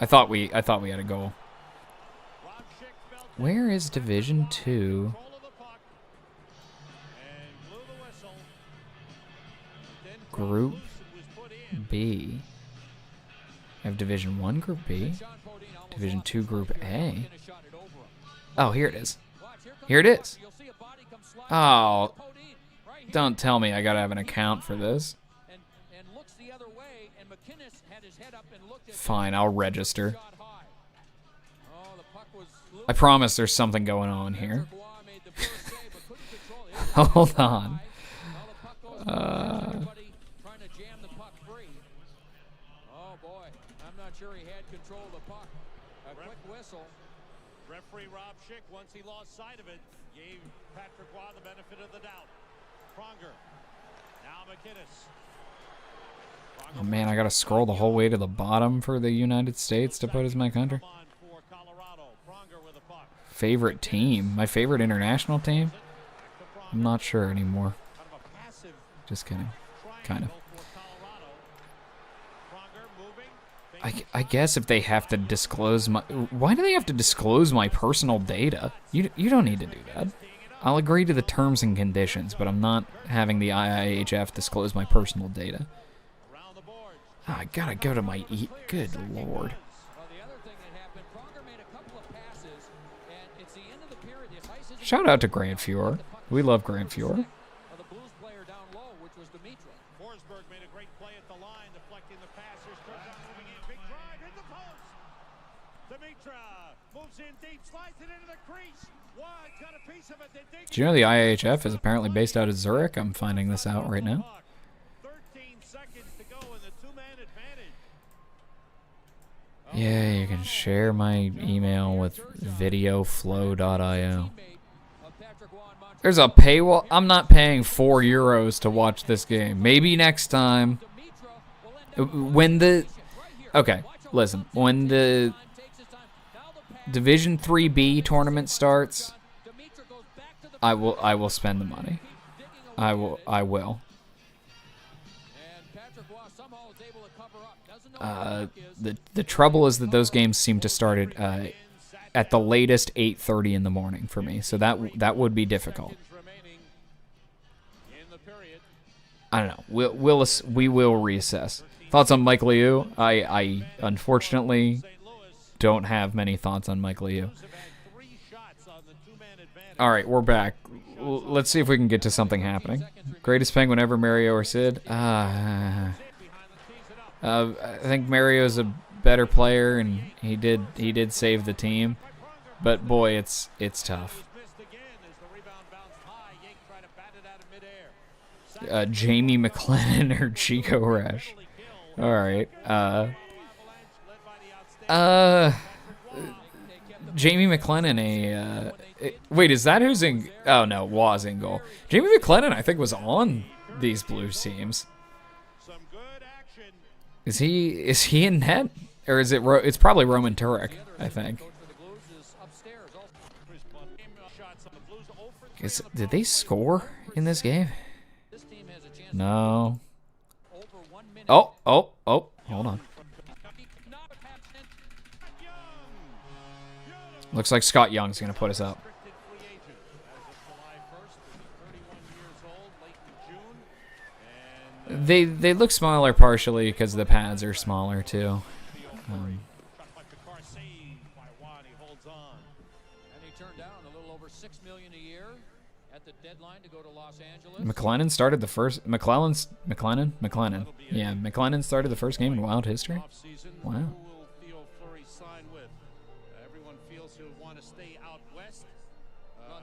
I thought we had a goal. Where is Division 2 Group B? I have Division 1 Group B, Division 2 Group A. Oh, here it is. Here it is. Oh, don't tell me I gotta have an account for this. Fine, I'll register. I promise there's something going on here. Hold on. Trying to jam the puck free. Oh boy, I'm not sure he had control of the puck. A quick whistle. Referee Rob Schick, once he lost sight of it, gave Patrick Waugh the benefit of the doubt. Pronger. Now McInnes. Oh man, I gotta scroll the whole way to the bottom for the United States to put as my country. Favorite team? My favorite international team? I'm not sure anymore. Just kidding. Kind of. I guess if they have to disclose my... Why do they have to disclose my personal data? You don't need to do that. I'll agree to the terms and conditions, but I'm not having the IIHF disclose my personal data. Oh, I gotta go to my... Good lord. Shout out to Grant Fuhrer. We love Grant Fuhrer. Forsberg made a great play at the line, deflecting the pass. Here's Kirk moving in, big drive, hit the post. Dimitra moves in deep, slides it into the crease. Wade's got a piece of it. Do you know the IIHF is apparently based out of Zurich? I'm finding this out right now. 13 seconds to go in the 2-man advantage. Yeah, you can share my email with videoflow.io. There's a paywall. I'm not paying €4 to watch this game. Maybe next time. When the... Okay, listen. When the Division 3B tournament starts, I will spend the money. I will. The trouble is that those games seem to start at the latest 8:30 in the morning for me, so that would be difficult. I don't know. We will reassess. Thoughts on Mike Liu? I unfortunately don't have many thoughts on Mike Liu. All right, we're back. Let's see if we can get to something happening. Greatest Penguin ever, Mario or Sid? I think Mario's a better player, and he did save the team, but boy, it's tough. Jamie McLennan or Chico Resch? All right. Jamie McLennan. Wait, is that who's in? Oh no, was in goal. Jamie McLennan, I think, was on these Blues teams. Is he in net? Or is it? It's probably Roman Turek, I think. Did they score in this game? No. Oh! Hold on. Looks like Scott Young's gonna put us up. They look smaller partially because the pads are smaller too. McLennan started the first. McLennan. Yeah, McLennan started the first game in Wild history. Wow.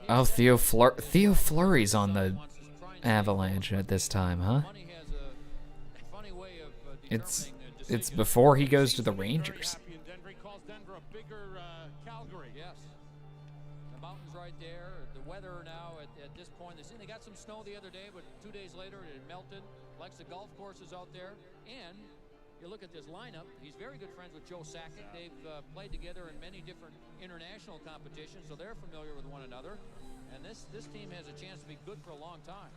Oh, Theo Fleury's on the Avalanche at this time, huh? It's before he goes to the Rangers. Happy in Denver. He calls Denver a bigger Calgary. Yes. The mountains right there. The weather now at this point. They got some snow the other day, but 2 days later it melted. Likes the golf courses out there. And you look at this lineup, he's very good friends with Joe Sakic. They've played together in many different international competitions, so they're familiar with one another. And this team has a chance to be good for a long time.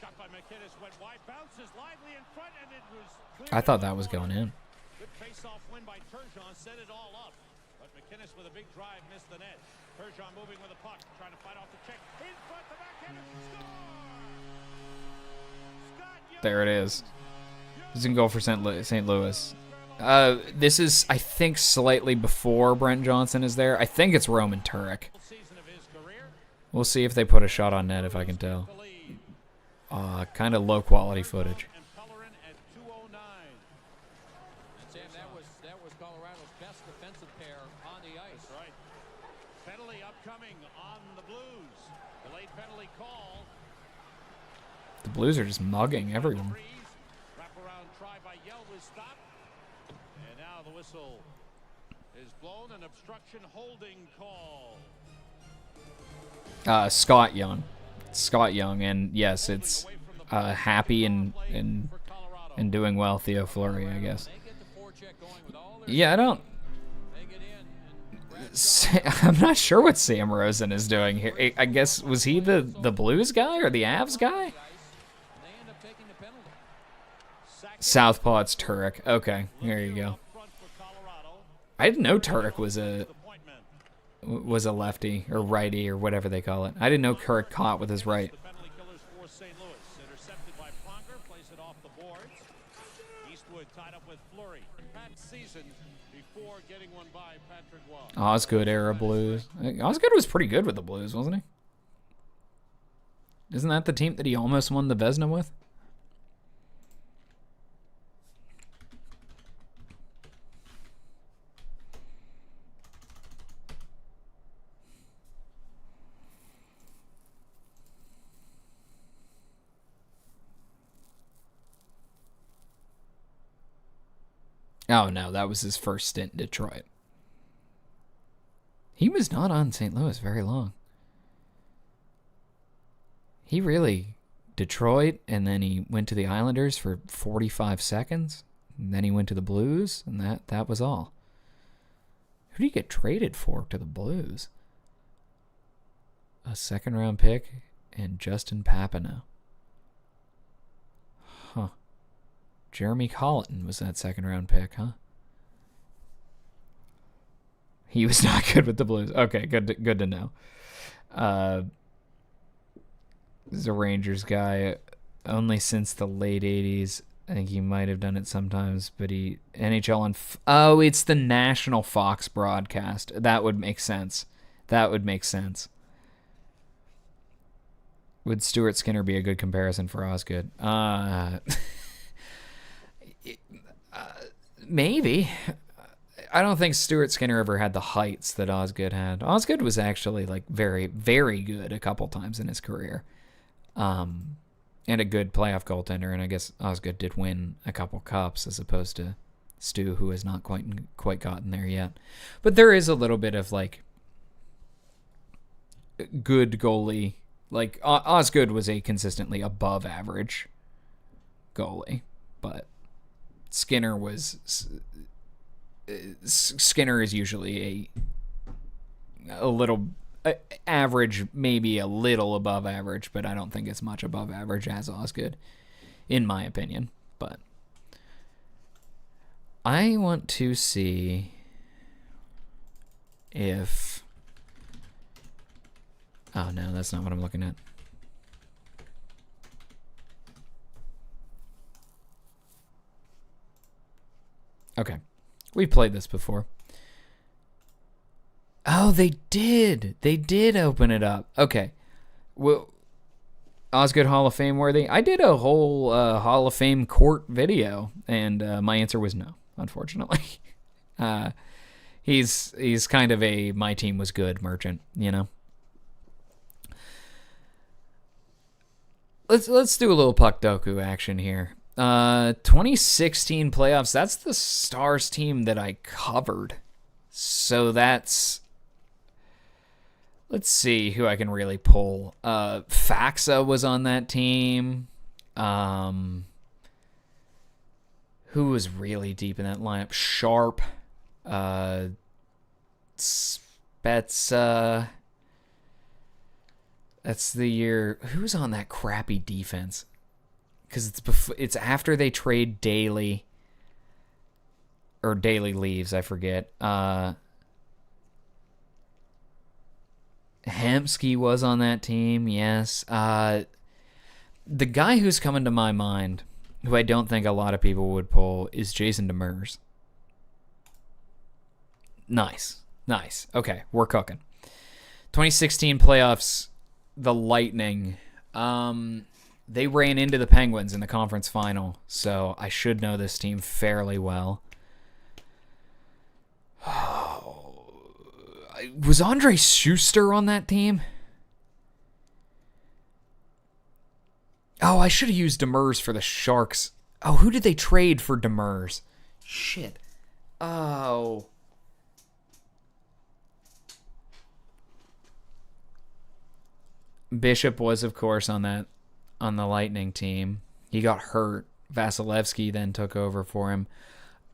Shot by McKinnis went wide, bounces lively in front, and it was clear. I thought that was going in. Good face-off win by Turgeon, set it all up. But McKinnis with a big drive missed the net. Turgeon moving with a puck, trying to fight off the check. In front, the backhand, score! Scott Young. There it is. He's in goal for St. Louis. This is, I think, slightly before Brent Johnson is there. I think it's Roman Turek. Season of his career. We'll see if they put a shot on net, if I can tell. Kind of low-quality footage. And Pellerin at 209. And Sam, that was Colorado's best defensive pair on the ice. That's right. Penalty upcoming on the Blues. Delayed penalty call. The Blues are just mugging everyone. Wraparound try by Yell was stopped. And now the whistle is blown. An obstruction holding call. Scott Young, and yes, it's happy and doing well, Theo Fleury, I guess. Yeah, I'm not sure what Sam Rosen is doing here. I guess, was he the Blues guy or the Avs guy? Southpaw, it's Turek. Okay, there you go. I didn't know Turek was a lefty or righty or whatever they call it. I didn't know Turek caught with his right. The penalty killers for St. Louis. Intercepted by Pronger, plays it off the boards. Eastwood tied up with Fleury. Pat's season before getting one by Patrick Waugh. Osgood era Blues. Osgood was pretty good with the Blues, wasn't he? Isn't that the team that he almost won the Vezina with? Oh, no, that was his first stint in Detroit. He was not on St. Louis very long. He really... Detroit, and then he went to the Islanders for 45 seconds, and then he went to the Blues, and that was all. Who did he get traded for to the Blues? A second-round pick and Justin Papineau. Huh. Jeremy Colleton was that second-round pick, huh? He was not good with the Blues. Okay, good to know. This is a Rangers guy only since the late 80s. I think he might have done it sometimes, but NHL on... Oh, it's the national Fox broadcast. That would make sense. Would Stuart Skinner be a good comparison for Osgood? Maybe. I don't think Stuart Skinner ever had the heights that Osgood had. Osgood was actually like very, very good a couple times in his career. And a good playoff goaltender, and I guess Osgood did win a couple cups as opposed to Stu, who has not quite gotten there yet. But there is a little bit of like good goalie. Like Osgood was a consistently above average goalie, but Skinner is usually a little average, maybe a little above average, but I don't think it's much above average as Osgood, in my opinion. But I want to see if... Oh, no, that's not what I'm looking at. Okay. We've played this before. Oh, they did. They did open it up. Okay. Well, Osgood Hall of Fame worthy? I did a whole Hall of Fame court video, and my answer was no, unfortunately. He's kind of a my team was good merchant, you know? Let's do a little puck doku action here. 2016 playoffs, that's the Stars team that I covered. So that's... Let's see who I can really pull. Faxa was on that team. Who was really deep in that lineup? Sharp. Spezza. That's the year. Who's on that crappy defense? Because it's after they trade Daly. Or Daly leaves, I forget. Hemsky was on that team, yes. The guy who's coming to my mind, who I don't think a lot of people would pull, is Jason Demers. Nice. Okay, we're cooking. 2016 playoffs, the Lightning. They ran into the Penguins in the conference final, so I should know this team fairly well. Was Andre Schuster on that team? Oh, I should have used Demers for the Sharks. Oh, who did they trade for Demers? Shit. Oh. Bishop was, of course, on the Lightning team. He got hurt. Vasilevsky then took over for him.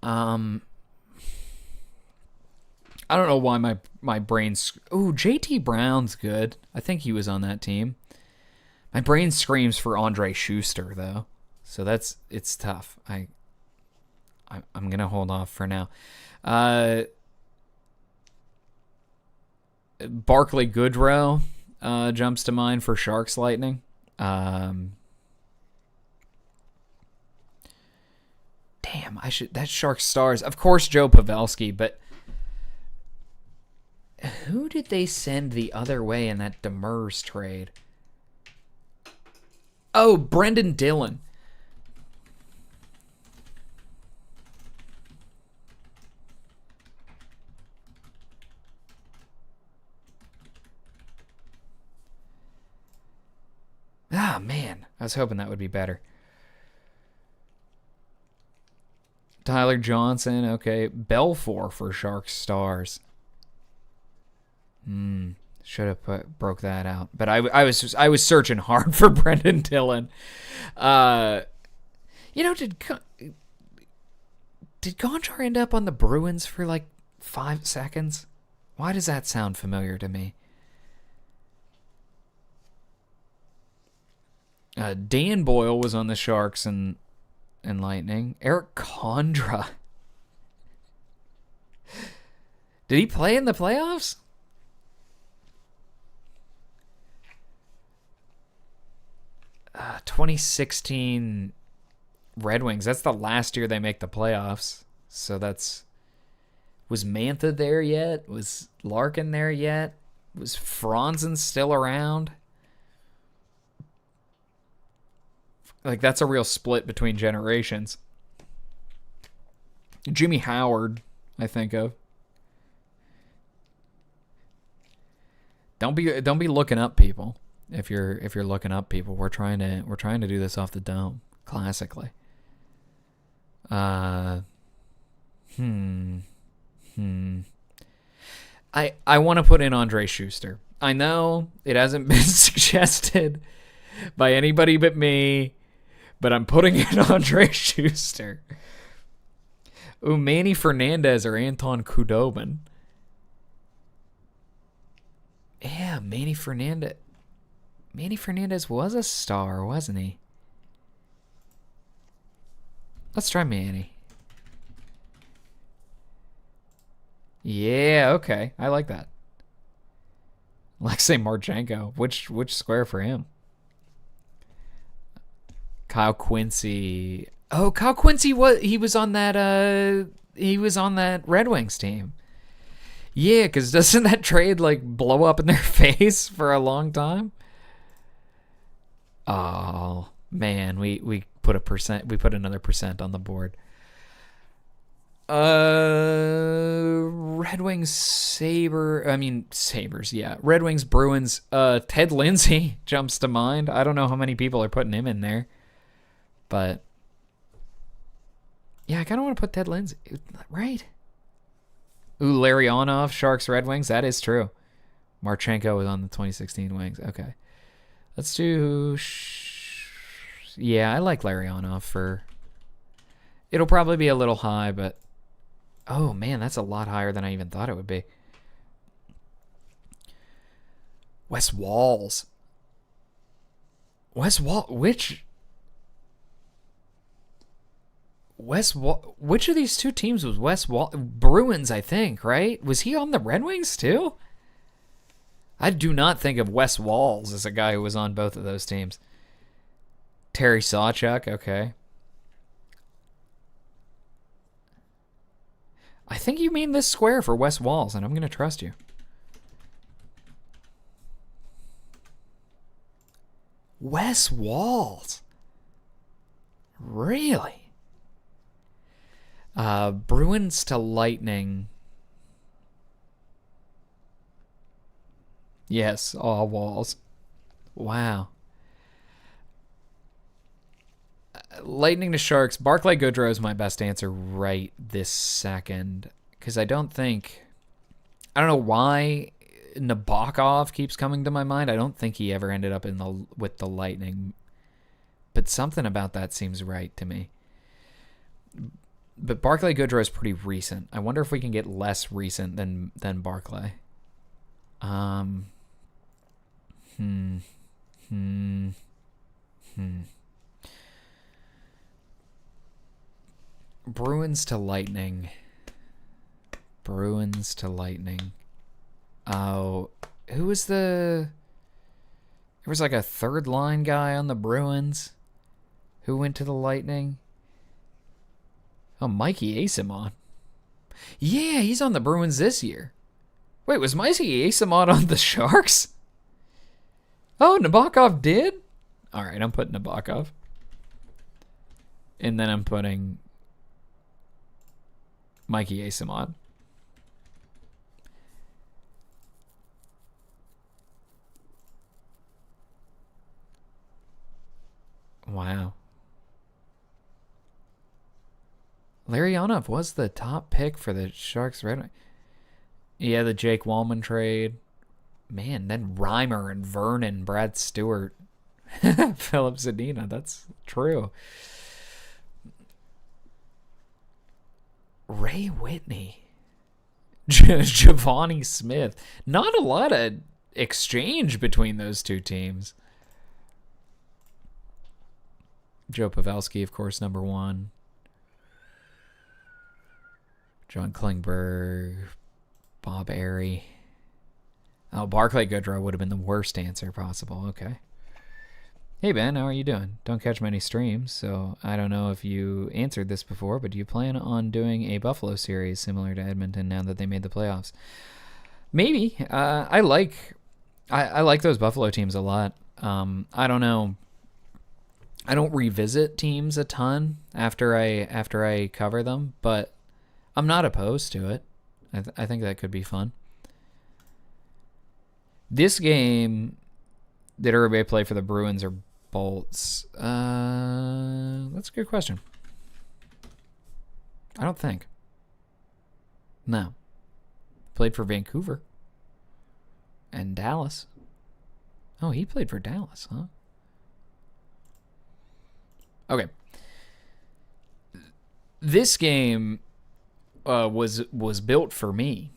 I don't know why my brain's... Ooh, JT Brown's good. I think he was on that team. My brain screams for Andre Schuster, though. So it's tough. I'm going to hold off for now. Barclay Goodrow jumps to mind for Sharks Lightning. Damn, that's Sharks Stars. Of course, Joe Pavelski, but who did they send the other way in that Demers trade? Oh, Brendan Dillon. Ah, man. I was hoping that would be better. Tyler Johnson, okay. Belfour for Sharks Stars. Should have broke that out, but I was searching hard for Brendan Dillon. Did Gonchar end up on the Bruins for like 5 seconds? Why does that sound familiar to me? Dan Boyle was on the Sharks and Lightning. Eric Condra. Did he play in the playoffs? 2016 Red Wings. That's the last year they make the playoffs. So was Mantha there yet? Was Larkin there yet? Was Franzen still around? Like, that's a real split between generations. Jimmy Howard, I think of. Don't be looking up people. If you're looking up people, we're trying to do this off the dome, classically. I want to put in Andre Schuster. I know it hasn't been suggested by anybody but me, but I'm putting in Andre Schuster. Ooh, Manny Fernandez or Anton Khudobin. Yeah, Manny Fernandez. Manny Fernandez was a star, wasn't he? Let's try Manny. Yeah, okay. I like that. Alexei Marchenko. Which square for him? Kyle Quincy. Oh, Kyle Quincy was on that Red Wings team. Yeah, because doesn't that trade like blow up in their face for a long time? Oh man, we put another percent on the board. Red Wings Sabres, yeah. Red Wings Bruins, Ted Lindsay jumps to mind. I don't know how many people are putting him in there. But Yeah, I kind of want to put Ted Lindsay. Right. Ooh, Larionov, Sharks, Red Wings. That is true. Marchenko was on the 2016 Wings. Okay. Let's do... Yeah, I like Larionov for... It'll probably be a little high, but... Oh, man, that's a lot higher than I even thought it would be. Wes Walls. Which of these two teams was Wes Wall? Bruins, I think, right? Was he on the Red Wings too? I do not think of Wes Walls as a guy who was on both of those teams. Terry Sawchuk, okay. I think you mean this square for Wes Walls, and I'm going to trust you. Wes Walls. Really? Bruins to Lightning. Yes, all Walls. Wow. Lightning to Sharks. Barclay Goodrow is my best answer right this second. Because I don't know why Nabokov keeps coming to my mind. I don't think he ever ended up with the Lightning. But something about that seems right to me. But Barclay Goodrow is pretty recent. I wonder if we can get less recent than Barclay. Bruins to Lightning. Bruins to Lightning. Oh, who was there was like a third line guy on the Bruins who went to the Lightning. Oh, Mikey Asimon. Yeah, he's on the Bruins this year. Wait, was Mikey Asimon on the Sharks? Oh, Nabokov did? All right, I'm putting Nabokov. And then I'm putting Mikey Asimon. Wow. Larionov was the top pick for the Sharks. Red. Yeah, the Jake Wallman trade. Man, then Reimer and Vernon, Brad Stewart, Philip Zadina. That's true. Ray Whitney. Giovanni Smith. Not a lot of exchange between those two teams. Joe Pavelski, of course, number one. John Klingberg, Bob Airy. Oh, Barclay Goodrow would have been the worst answer possible. Okay. Hey, Ben, how are you doing? Don't catch many streams, so I don't know if you answered this before, but do you plan on doing a Buffalo series similar to Edmonton now that they made the playoffs? Maybe. I like those Buffalo teams a lot. I don't know. I don't revisit teams a ton after I cover them, but I'm not opposed to it. I think that could be fun. This game, did everybody play for the Bruins or Bolts? That's a good question. I don't think. No. Played for Vancouver. And Dallas. Oh, he played for Dallas, huh? Okay. This game was built for me.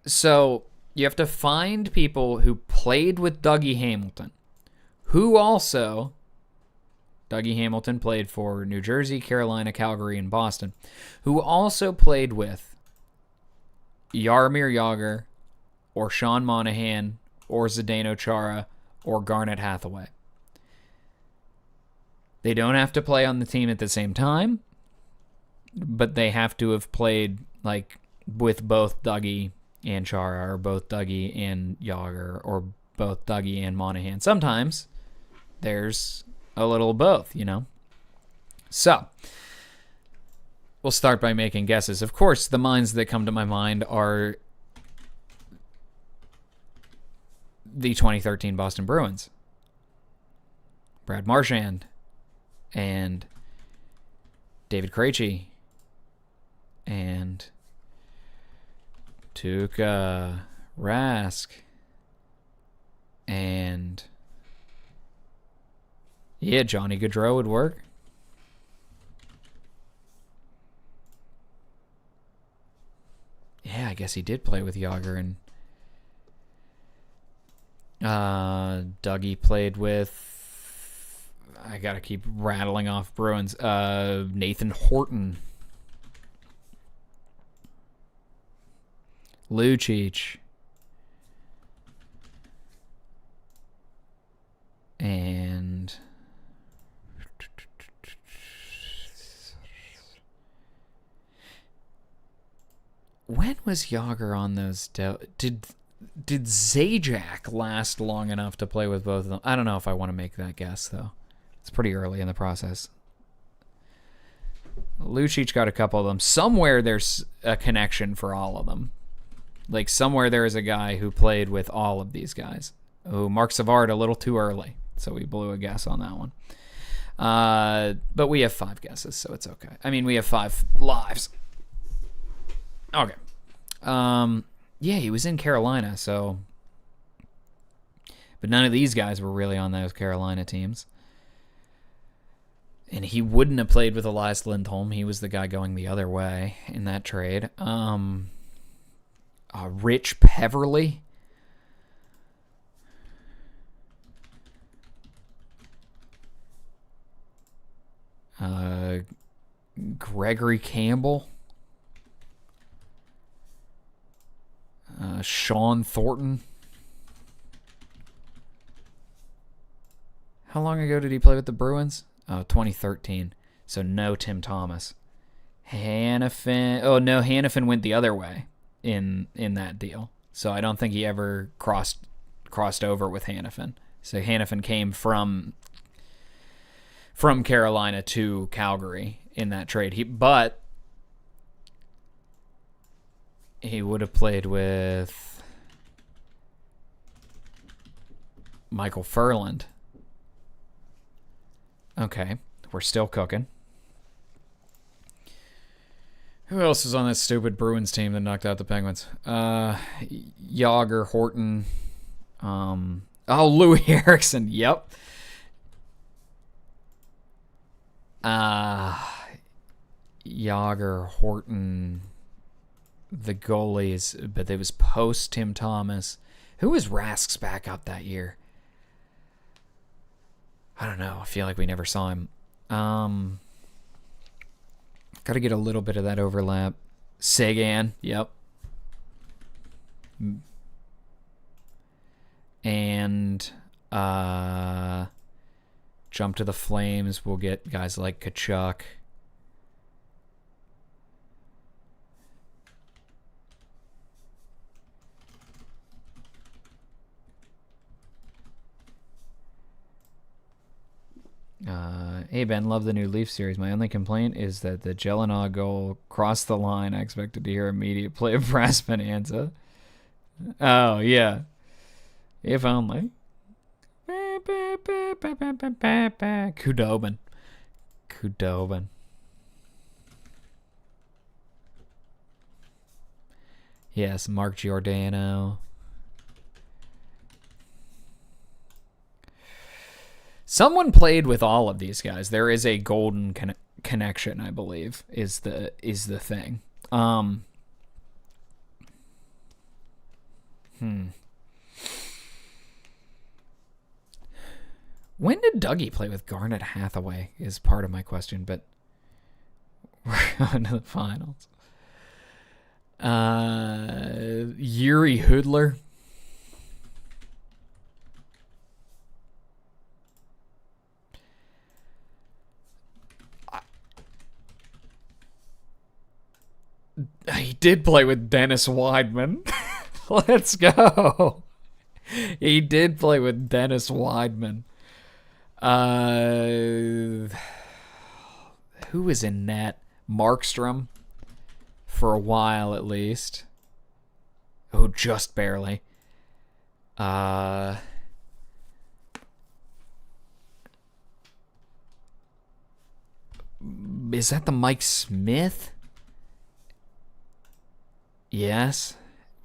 So you have to find people who played with Dougie Hamilton, who also, Dougie Hamilton played for New Jersey, Carolina, Calgary, and Boston, who also played with Jaromir Jagr or Sean Monahan or Zdeno Chara or Garnet Hathaway. They don't have to play on the team at the same time, but they have to have played like with both Dougie and Chara or both Dougie and Jagr or both Dougie and Monahan. Sometimes there's a little of both, you know. So we'll start by making guesses. Of course, the minds that come to my mind are the 2013 Boston Bruins. Brad Marchand and David Krejci. And Tuukka Rask. And yeah, Johnny Gaudreau would work. Yeah, I guess he did play with Yager, and Dougie played with, I gotta keep rattling off Bruins, Nathan Horton, Lucic, and when was Yager on those? Did Zajac last long enough to play with both of them? I don't know if I want to make that guess, though. It's pretty early in the process. Lucic got a couple of them. Somewhere there's a connection for all of them. Like, somewhere there is a guy who played with all of these guys. Oh, Mark Savard, a little too early, so we blew a guess on that one. But we have 5 guesses, so it's okay. I mean, we have 5 lives. Okay. Yeah, he was in Carolina, so... But none of these guys were really on those Carolina teams. And he wouldn't have played with Elias Lindholm. He was the guy going the other way in that trade. Rich Peverly. Gregory Campbell. Sean Thornton. How long ago did he play with the Bruins? Oh, 2013. So no Tim Thomas. Hannafin. Oh, no, Hannafin went the other way in that deal. So I don't think he ever crossed over with Hannafin. So Hannafin came from Carolina to Calgary in that trade. But he would have played with Michael Furland. Okay, we're still cooking. Who else is on that stupid Bruins team that knocked out the Penguins? Yager, Horton. Louis Erickson. Yep. Yager, Horton, the goalies, but it was post Tim Thomas. Who was Rask's backup that year? I don't know. I feel like we never saw him. Got to get a little bit of that overlap. Sagan, yep. And jump to the Flames. We'll get guys like Kachuk. Hey Ben, love the new Leaf series. My only complaint is that the Jelena goal crossed the line. I expected to hear immediate play of Brass Bonanza. Oh, yeah. If only. Kudobin. Yes, Mark Giordano. Someone played with all of these guys. There is a golden connection, I believe, is the thing. When did Dougie play with Garnet Hathaway is part of my question, but we're on to the finals. Yuri Hoodler. He did play with Dennis Weidman. Let's go. He did play with Dennis Weidman. Who was in net? Markstrom. For a while, at least. Oh, just barely. Is that the Mike Smith? Yes.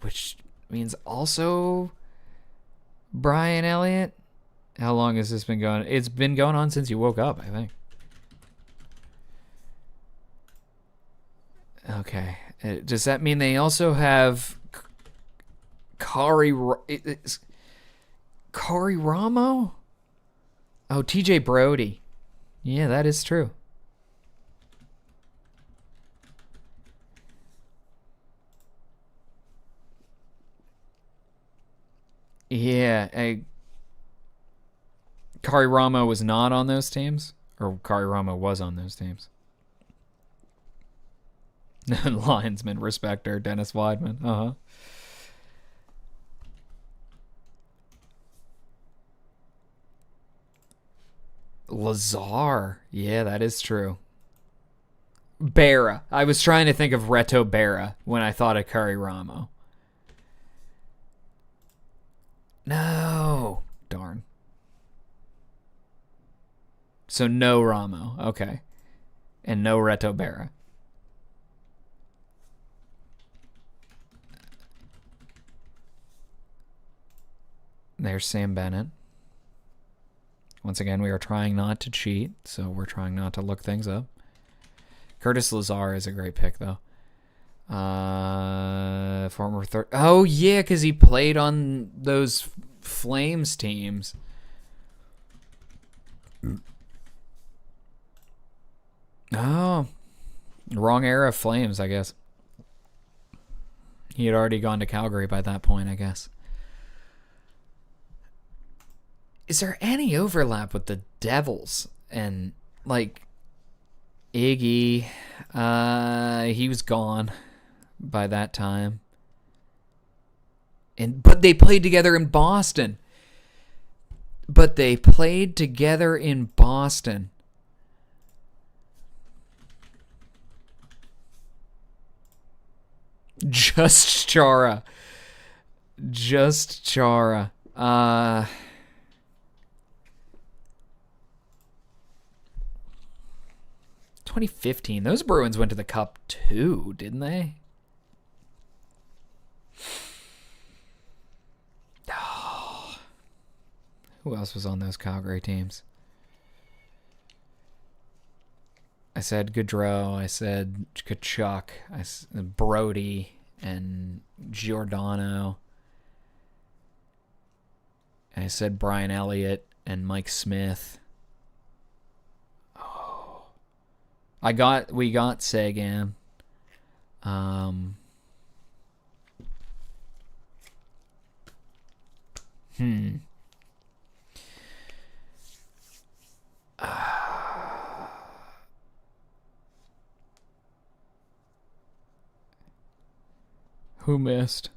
Which means also Brian Elliott. How long has this been going? It's been going on since you woke up, I think. Okay. Does that mean they also have Kari Ramo? Oh, TJ Brody. Yeah, that is true. Yeah, Kari Ramo was not on those teams? Or Kari Ramo was on those teams? Linesman, respecter, Dennis Weidman. Uh-huh. Lazar. Yeah, that is true. Berra. I was trying to think of Reto Berra when I thought of Kari Ramo. No. Darn. So no Ramo. Okay. And no Reto Berra. There's Sam Bennett. Once again, we are trying not to cheat, so we're trying not to look things up. Curtis Lazar is a great pick, though. Former third. Oh, yeah, because he played on those Flames teams. Oh, wrong era of Flames, I guess. He had already gone to Calgary by that point, I guess. Is there any overlap with the Devils? And, like, Iggy, he was gone by that time. But they played together in Boston. Just Chara. 2015. Those Bruins went to the Cup too, didn't they? Oh. Who else was on those Calgary teams? I said Gaudreau. I said Kachuk. I said Brody and Giordano. I said Brian Elliott and Mike Smith. We got Sagan. Who missed?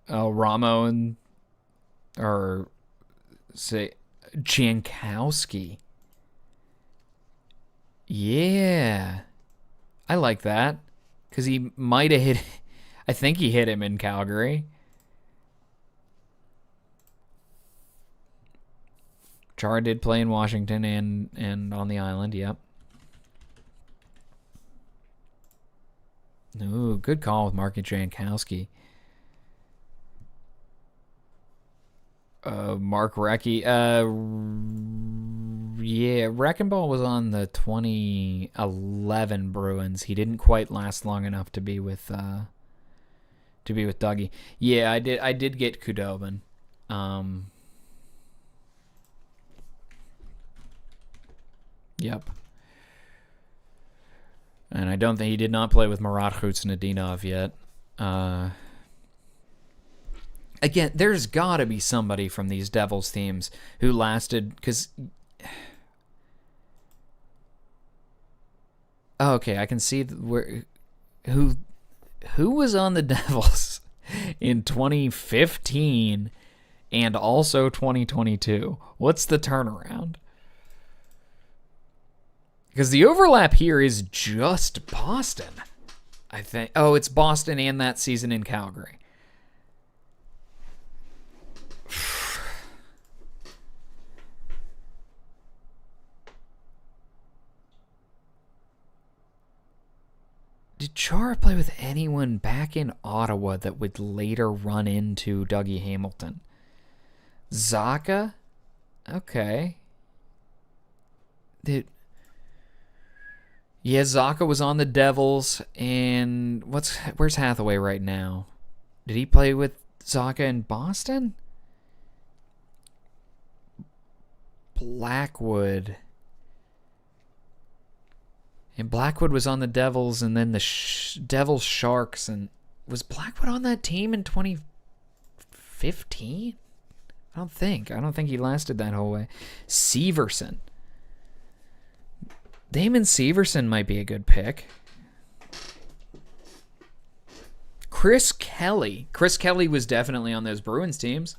Oh, Ramo and or say Jankowski. Yeah. I like that. Because he might have hit... I think he hit him in Calgary. Chara did play in Washington and on the island, yep. Ooh, good call with Marky Jankowski. Mark Recchi. Yeah, Wrecking-Ball was on the 2011 Bruins. He didn't quite last long enough to be with Dougie. Yeah, I did get Khudobin. Yep. And I don't think he did not play with Marat Khusnudinov yet. Again, there's got to be somebody from these Devils teams who lasted, because... Oh, okay, I can see who was on the Devils in 2015 and also 2022. What's the turnaround? Because the overlap here is just Boston, I think. Oh, it's Boston and that season in Calgary. Did Chara play with anyone back in Ottawa that would later run into Dougie Hamilton? Zaka? Okay. Zaka was on the Devils, and where's Hathaway right now? Did he play with Zaka in Boston? Blackwood. And Blackwood was on the Devils, and then the Devils Sharks, and was Blackwood on that team in 2015? I don't think he lasted that whole way. Severson. Damon Severson might be a good pick. Chris Kelly. Chris Kelly was definitely on those Bruins teams,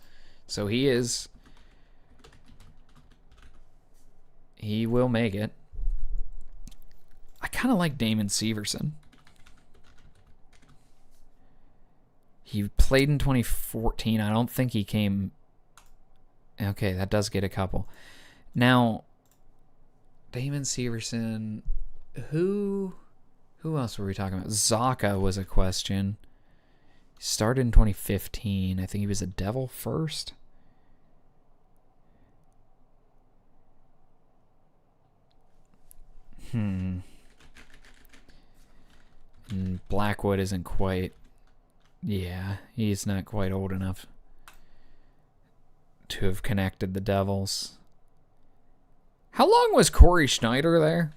so he will make it. I kind of like Damon Severson. He played in 2014. I don't think he came... Okay, that does get a couple. Now, Damon Severson... Who else were we talking about? Zaka was a question. He started in 2015. I think he was a Devil first. And Blackwood isn't quite... Yeah, he's not quite old enough to have connected the Devils. How long was Corey Schneider there?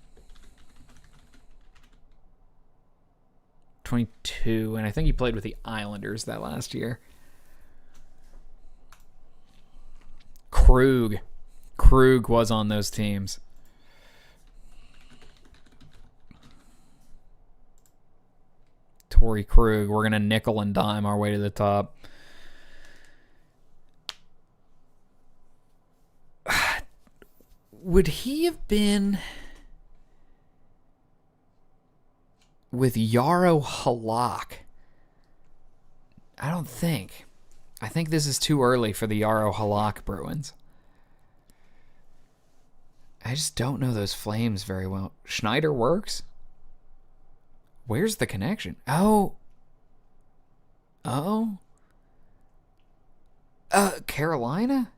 22, and I think he played with the Islanders that last year. Krug was on those teams. Torrey Krug. We're going to nickel and dime our way to the top. Would he have been with Yarrow Halak? I don't think. I think this is too early for the Yarrow Halak Bruins. I just don't know those Flames very well. Schneider works? Where's the connection? Carolina?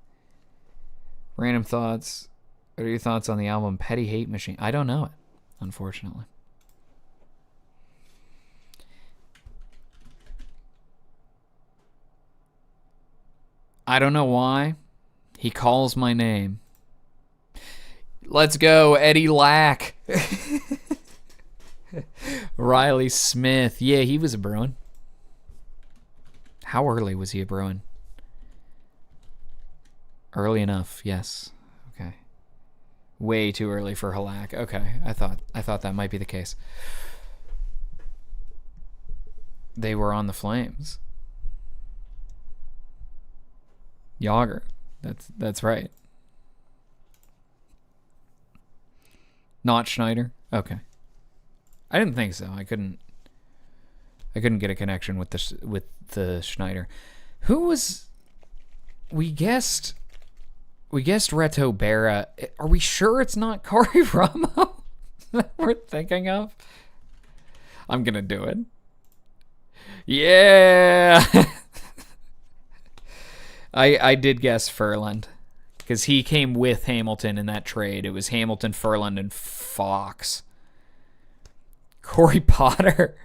Random thoughts. What are your thoughts on the album Petty Hate Machine? I don't know it, unfortunately. I don't know why. He calls my name. Let's go, Eddie Lack. Riley Smith. Yeah, he was a Bruin. How early was he a Bruin? Early enough, yes. Okay. Way too early for Halak. Okay, I thought that might be the case. They were on the Flames. Yager. That's right. Not Schneider? Okay. I didn't think so. I couldn't get a connection with the Schneider. Who was... We guessed Reto Berra. Are we sure it's not Corey Ramo that we're thinking of? I'm going to do it. Yeah! I did guess Furland. Because he came with Hamilton in that trade. It was Hamilton, Furland, and Fox. Corey Potter.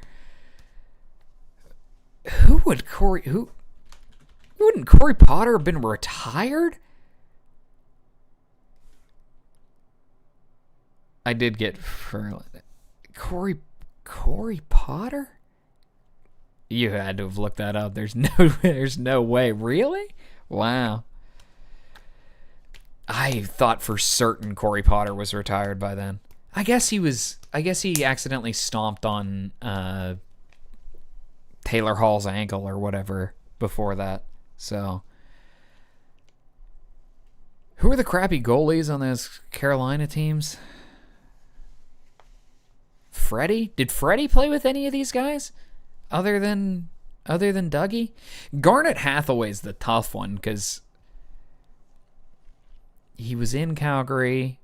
Wouldn't Corey Potter have been retired? I did get Furland. Corey Potter? You had to have looked that up. There's no way. Really? Wow. I thought for certain Corey Potter was retired by then. I guess he accidentally stomped on Taylor Hall's ankle or whatever before that. So, who are the crappy goalies on those Carolina teams? Freddie? Did Freddie play with any of these guys other than Dougie? Garnet Hathaway's the tough one because he was in Calgary.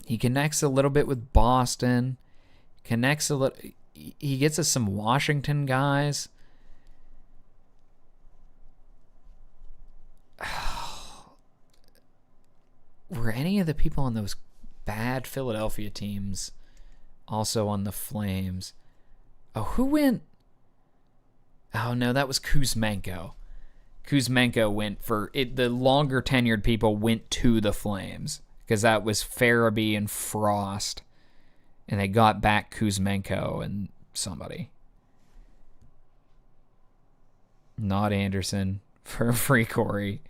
He connects a little bit with Boston. he gets us some Washington guys. Were any of the people on those bad Philadelphia teams also on the Flames? Oh, who went? Oh, no, that was Kuzmenko. Kuzmenko went for it. The longer tenured people went to the Flames because that was Farabee and Frost. And they got back Kuzmenko and somebody. Not Anderson for free Corey.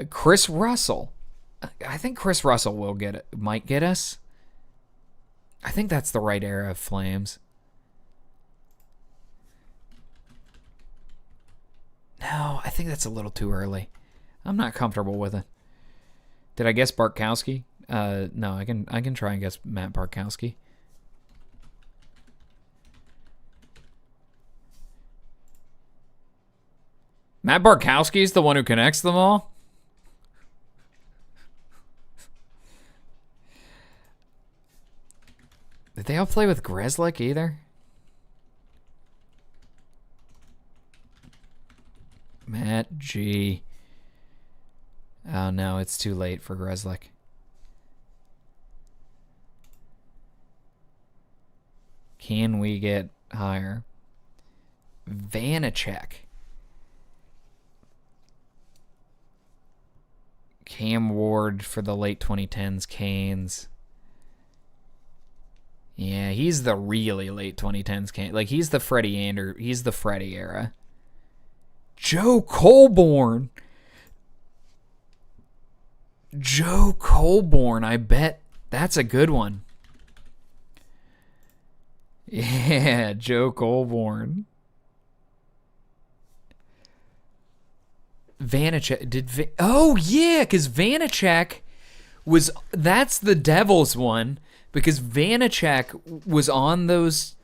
Chris Russell. I think Chris Russell might get us. I think that's the right era of Flames. No, I think that's a little too early. I'm not comfortable with it. Did I guess Bartkowski? No, I can try and guess Matt Bartkowski. Matt Bartkowski is the one who connects them all? Did they all play with Grzelcyk either? Matt G. Oh no, it's too late for Grzelcyk. Can we get higher? Vanacek. Cam Ward for the late 2010s Canes. Yeah, he's the really late 2010s Canes. Like, he's the he's the Freddie era. Joe Colborne. Joe Colborne, I bet that's a good one. Yeah, Joe Colborne. Vanacek oh yeah, because Vanacek that's the Devils one, because Vanacek was on those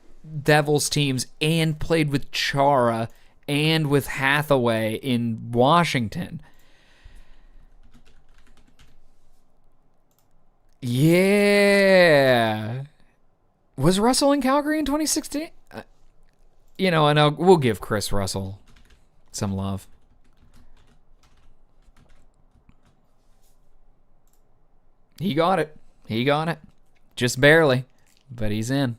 Devils teams and played with Chara and with Hathaway in Washington. Yeah. Was Russell in Calgary in 2016? And we'll give Chris Russell some love. He got it. Just barely, but he's in.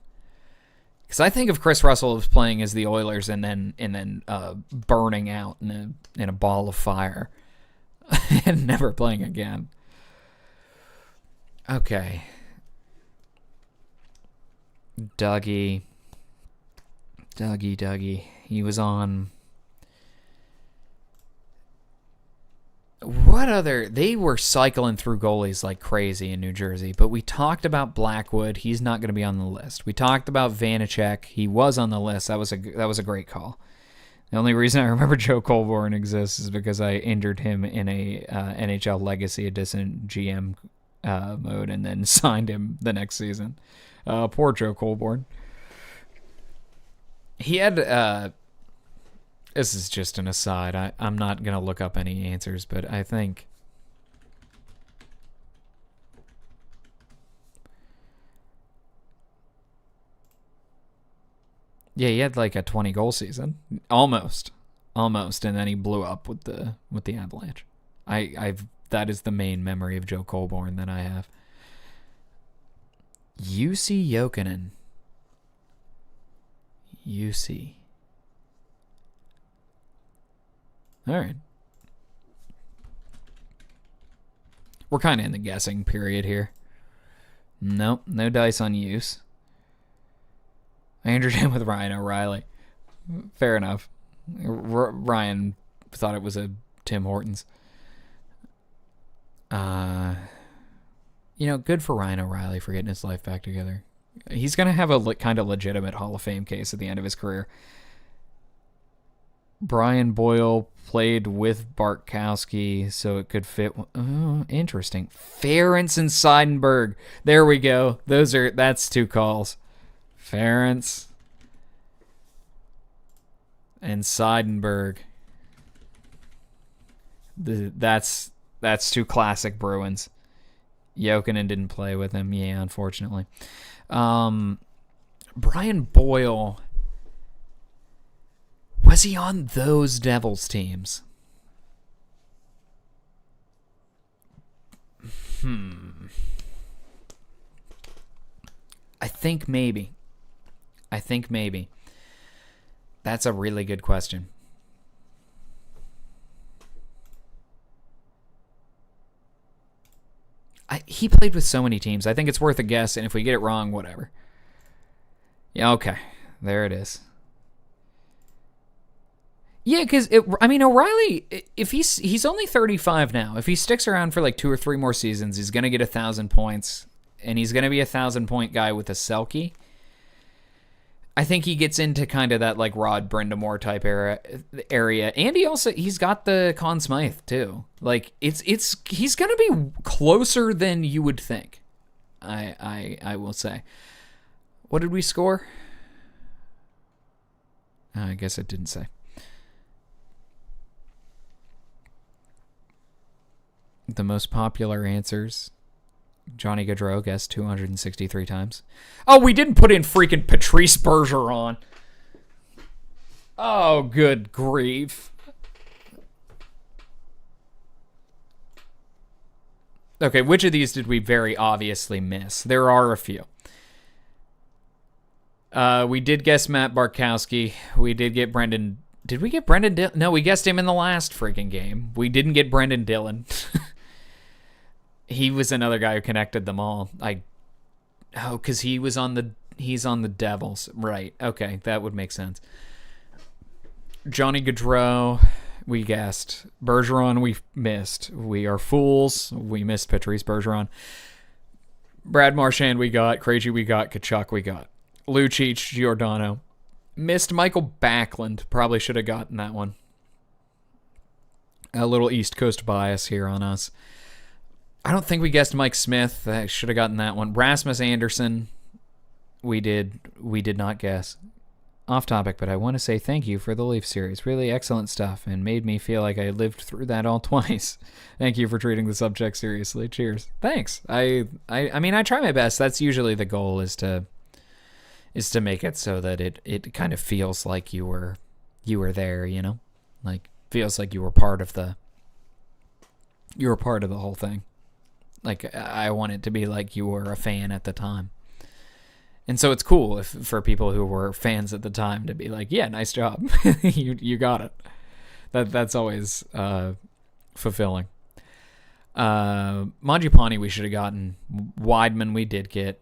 Because I think of Chris Russell as playing as the Oilers and then burning out in a ball of fire and never playing again. Okay. Dougie. He was on... What other... They were cycling through goalies like crazy in New Jersey, but we talked about Blackwood. He's not going to be on the list. We talked about Vanacek. He was on the list. That was a great call. The only reason I remember Joe Colborne exists is because I injured him in a NHL Legacy Edition GM mode and then signed him the next season. Poor Joe Colborne. He had... This is just an aside. I'm not going to look up any answers, but I think... Yeah, he had like a 20-goal season. Almost. And then he blew up with the Avalanche. That is the main memory of Joe Colborne that I have. UC Jokinen. UC. All right. We're kind of in the guessing period here. Nope, no dice on use. I injured him with Ryan O'Reilly. Fair enough. Ryan thought it was a Tim Hortons. Good for Ryan O'Reilly for getting his life back together. He's going to have a kind of legitimate Hall of Fame case at the end of his career. Brian Boyle played with Bartkowski, so it could fit. Oh, interesting. Ferentz and Seidenberg. There we go. That's two calls. Ferentz and Seidenberg. That's two classic Bruins. Jokinen didn't play with him, yeah, unfortunately. Brian Boyle, was he on those Devils teams? I think maybe. That's a really good question. He played with so many teams. I think it's worth a guess, and if we get it wrong, whatever. Yeah, okay. There it is. Yeah, because, O'Reilly, if he's only 35 now. If he sticks around for like 2 or 3 more seasons, he's going to get 1,000 points, and he's going to be a 1,000-point guy with a Selke. I think he gets into kind of that like Rod Brindamore type area, and he's got the Conn Smythe too. Like he's gonna be closer than you would think. I will say. What did we score? I guess it didn't say. The most popular answers. Johnny Gaudreau guessed 263 times. Oh, we didn't put in freaking Patrice Bergeron. Oh, good grief. Okay, which of these did we very obviously miss? There are a few. We did guess Matt Barkowski. We did get Brendan. Did we get Brendan Dillon? No, we guessed him in the last freaking game. We didn't get Brendan Dillon. He was another guy who connected them all. Because he's on the Devils. Right. Okay, that would make sense. Johnny Gaudreau, we guessed. Bergeron, we missed. We are fools. We missed Patrice Bergeron. Brad Marchand, we got. Krejci, we got. Kachuk, we got. Lucic, Giordano. Missed Michael Backlund. Probably should have gotten that one. A little East Coast bias here on us. I don't think we guessed Mike Smith. I should have gotten that one. Rasmus Anderson, we did not guess. Off topic, but I want to say thank you for the Leaf series. Really excellent stuff, and made me feel like I lived through that all twice. Thank you for treating the subject seriously. Cheers. Thanks. I try my best. That's usually the goal, is to make it so that it kind of feels like you were there, you know? Like feels like you were part of the whole thing. Like, I want it to be like you were a fan at the time. And so it's cool for people who were fans at the time to be like, yeah, nice job. you got it. That's always fulfilling. Mangiapane we should have gotten. Weidman we did get.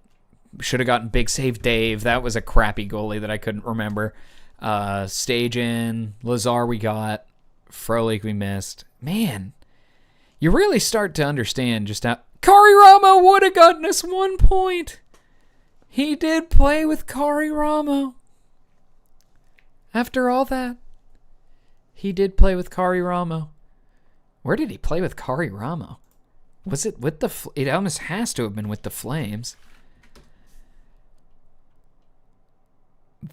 Should have gotten Big Save Dave. That was a crappy goalie that I couldn't remember. Stajan. Lazar we got. Frolik we missed. Man, you really start to understand just how... Kari Ramo would have gotten us 1 point. He did play with Kari Ramo. After all that, he did play with Kari Ramo. Where did he play with Kari Ramo? Was it with the... It almost has to have been with the Flames.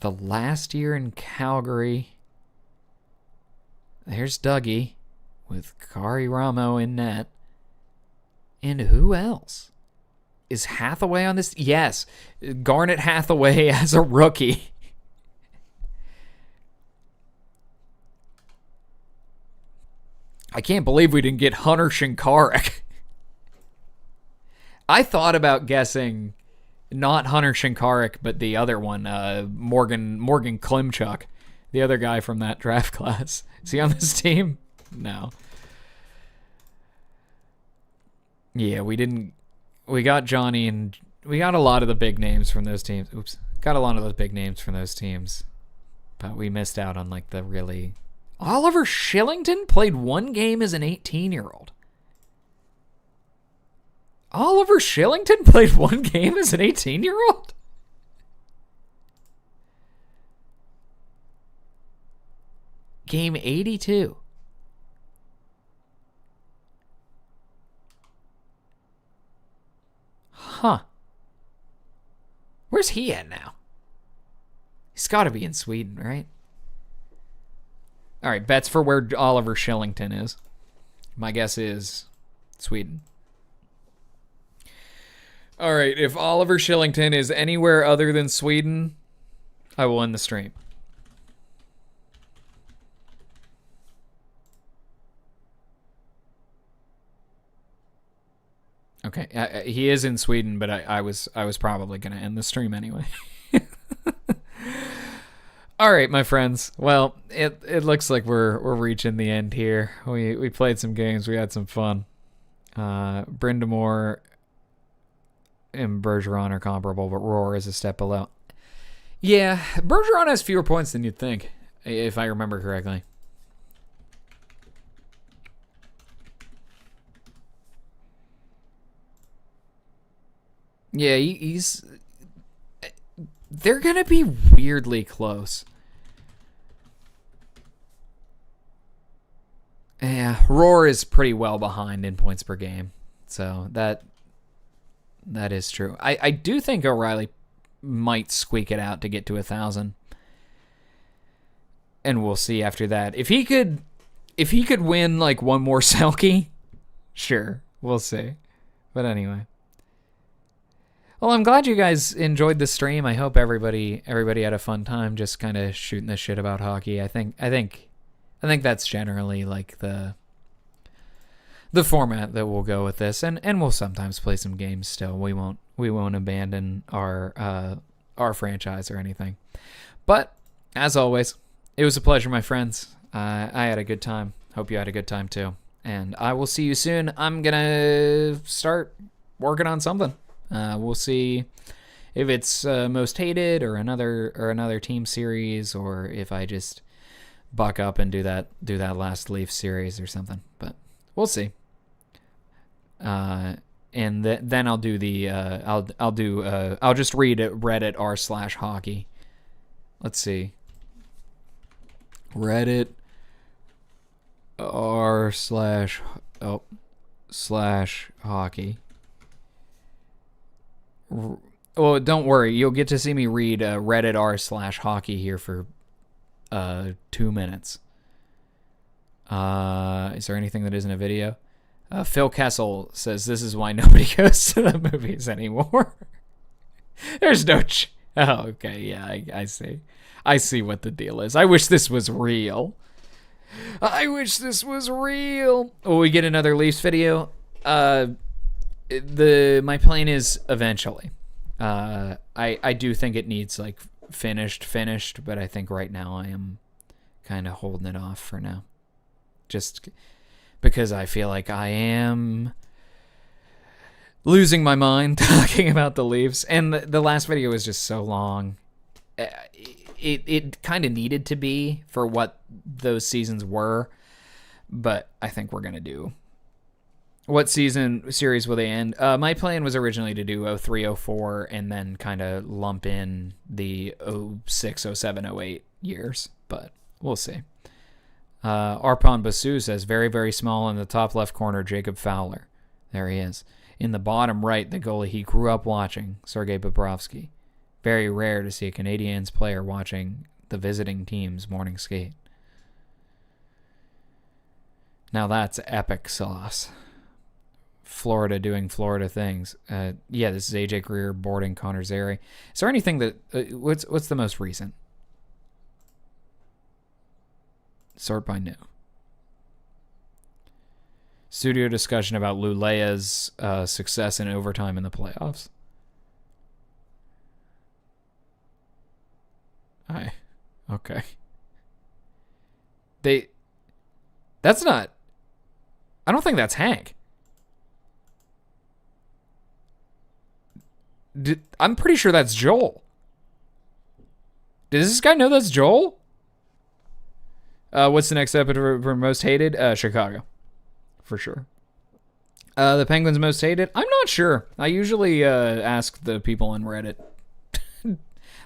The last year in Calgary. There's Dougie with Kari Ramo in net. And who else? Is Hathaway on this? Yes. Garnet Hathaway as a rookie. I can't believe we didn't get Hunter Shinkaruk. I thought about guessing not Hunter Shinkaruk, but the other one, Morgan Klimchuk, the other guy from that draft class. Is he on this team? No. Yeah, we didn't. We got Johnny, and we got a lot of the big names from those teams. Oops. Got a lot of those big names from those teams. But we missed out on, like, the really... Oliver Shillington played 1 game as an 18-year-old. Oliver Shillington played 1 game as an 18-year-old? Game 82. Huh. Where's he at now? He's got to be in Sweden, right? All right, bets for where Oliver Shillington is. My guess is Sweden. All right, if Oliver Shillington is anywhere other than Sweden, I will end the stream. Okay, he is in Sweden, but I was probably gonna end the stream anyway. All right, my friends. Well, it looks like we're reaching the end here. We played some games. We had some fun. Brindamore and Bergeron are comparable, but Roar is a step below. Yeah, Bergeron has fewer points than you'd think, if I remember correctly. Yeah, he's... They're going to be weirdly close. Yeah, Roar is pretty well behind in points per game. So that is true. I do think O'Reilly might squeak it out to get to 1,000. And we'll see after that. If he could win like one more Selkie, sure, we'll see. But anyway. Well, I'm glad you guys enjoyed the stream. I hope everybody had a fun time just kind of shooting the shit about hockey. I think that's generally like the format that we'll go with this, and we'll sometimes play some games still. We won't abandon our franchise or anything. But as always, it was a pleasure, my friends. I had a good time. Hope you had a good time too. And I will see you soon. I'm gonna start working on something. We'll see if it's most hated or another team series, or if I just buck up and do that last Leaf series or something. But we'll see. And then I'll do the I'll just read Reddit r/hockey. Let's see. Reddit r//hockey. Well, don't worry. You'll get to see me read Reddit r/hockey here for 2 minutes. Is there anything that isn't a video? Phil Kessel says this is why nobody goes to the movies anymore. There's no... Oh, okay. Yeah, I see. I see what the deal is. I wish this was real. Oh, we get another Leafs video? My plan is eventually. I do think it needs like finished, but I think right now I am kind of holding it off for now. Just because I feel like I am losing my mind talking about the Leafs, and the last video was just so long. It kind of needed to be for what those seasons were, but I think we're gonna do. What series will they end? My plan was originally to do 03, 04, and then kind of lump in the 06, 07, 08 years, but we'll see. Arpon Basu says, very, very small in the top left corner, Jacob Fowler. There he is. In the bottom right, the goalie he grew up watching, Sergei Bobrovsky. Very rare to see a Canadiens player watching the visiting team's morning skate. Now that's epic sauce. Florida doing Florida things. Yeah, this is AJ Greer boarding Connor Zary. Is there anything that... what's the most recent? Sort by new. Studio discussion about Lulea's success in overtime in the playoffs. Okay. That's not... I don't think that's Hank. I'm pretty sure that's Joel. Does this guy know that's Joel? What's the next episode for most hated? Chicago. For sure. The Penguins most hated? I'm not sure. I usually ask the people on Reddit.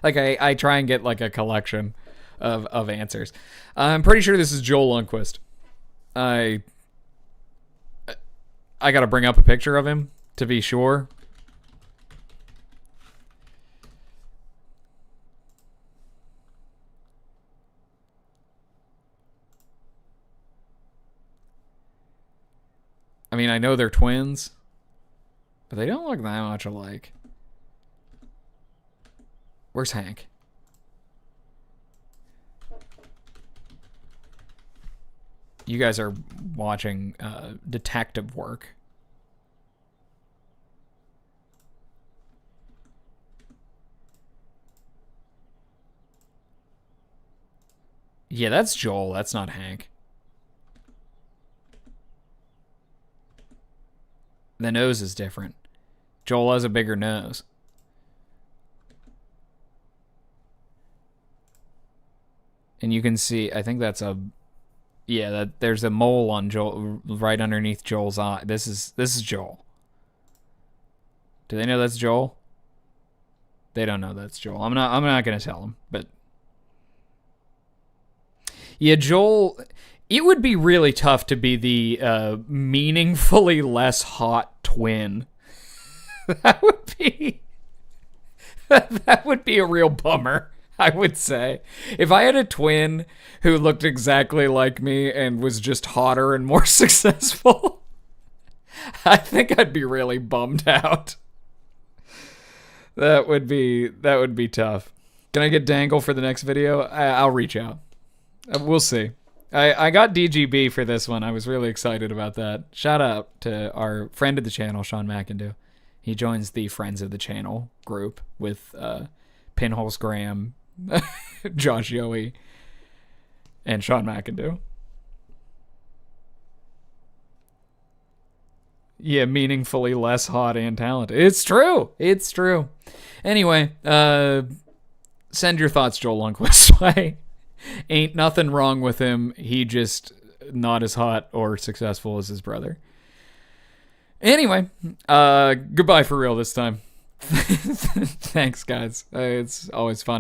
Like, I try and get, like, a collection of answers. I'm pretty sure this is Joel Lundqvist. I got to bring up a picture of him to be sure. I mean, I know they're twins, but they don't look that much alike. Where's Hank? You guys are watching detective work. Yeah, that's Joel. That's not Hank. The nose is different. Joel has a bigger nose. And you can see, I think that's a, yeah, that there's a mole on Joel right underneath Joel's eye. This is Joel. Do they know that's Joel? They don't know that's Joel. I'm not gonna tell them, but yeah, Joel. It would be really tough to be the meaningfully less hot twin. That would be a real bummer, I would say. If I had a twin who looked exactly like me and was just hotter and more successful, I think I'd be really bummed out. That would be tough. Can I get Dangle for the next video? I'll reach out. We'll see. I got DGB for this one. I was really excited about that. Shout out to our friend of the channel, Sean McIndoe. He joins the Friends of the Channel group with Pinholes Graham, Josh Yohe, and Sean McIndoe. Yeah, meaningfully less hot and talented. It's true. It's true. Anyway, send your thoughts Joel Lundquist's way. Ain't nothing wrong with him. He just not as hot or successful as his brother. Anyway, goodbye for real this time. Thanks, guys. It's always fun.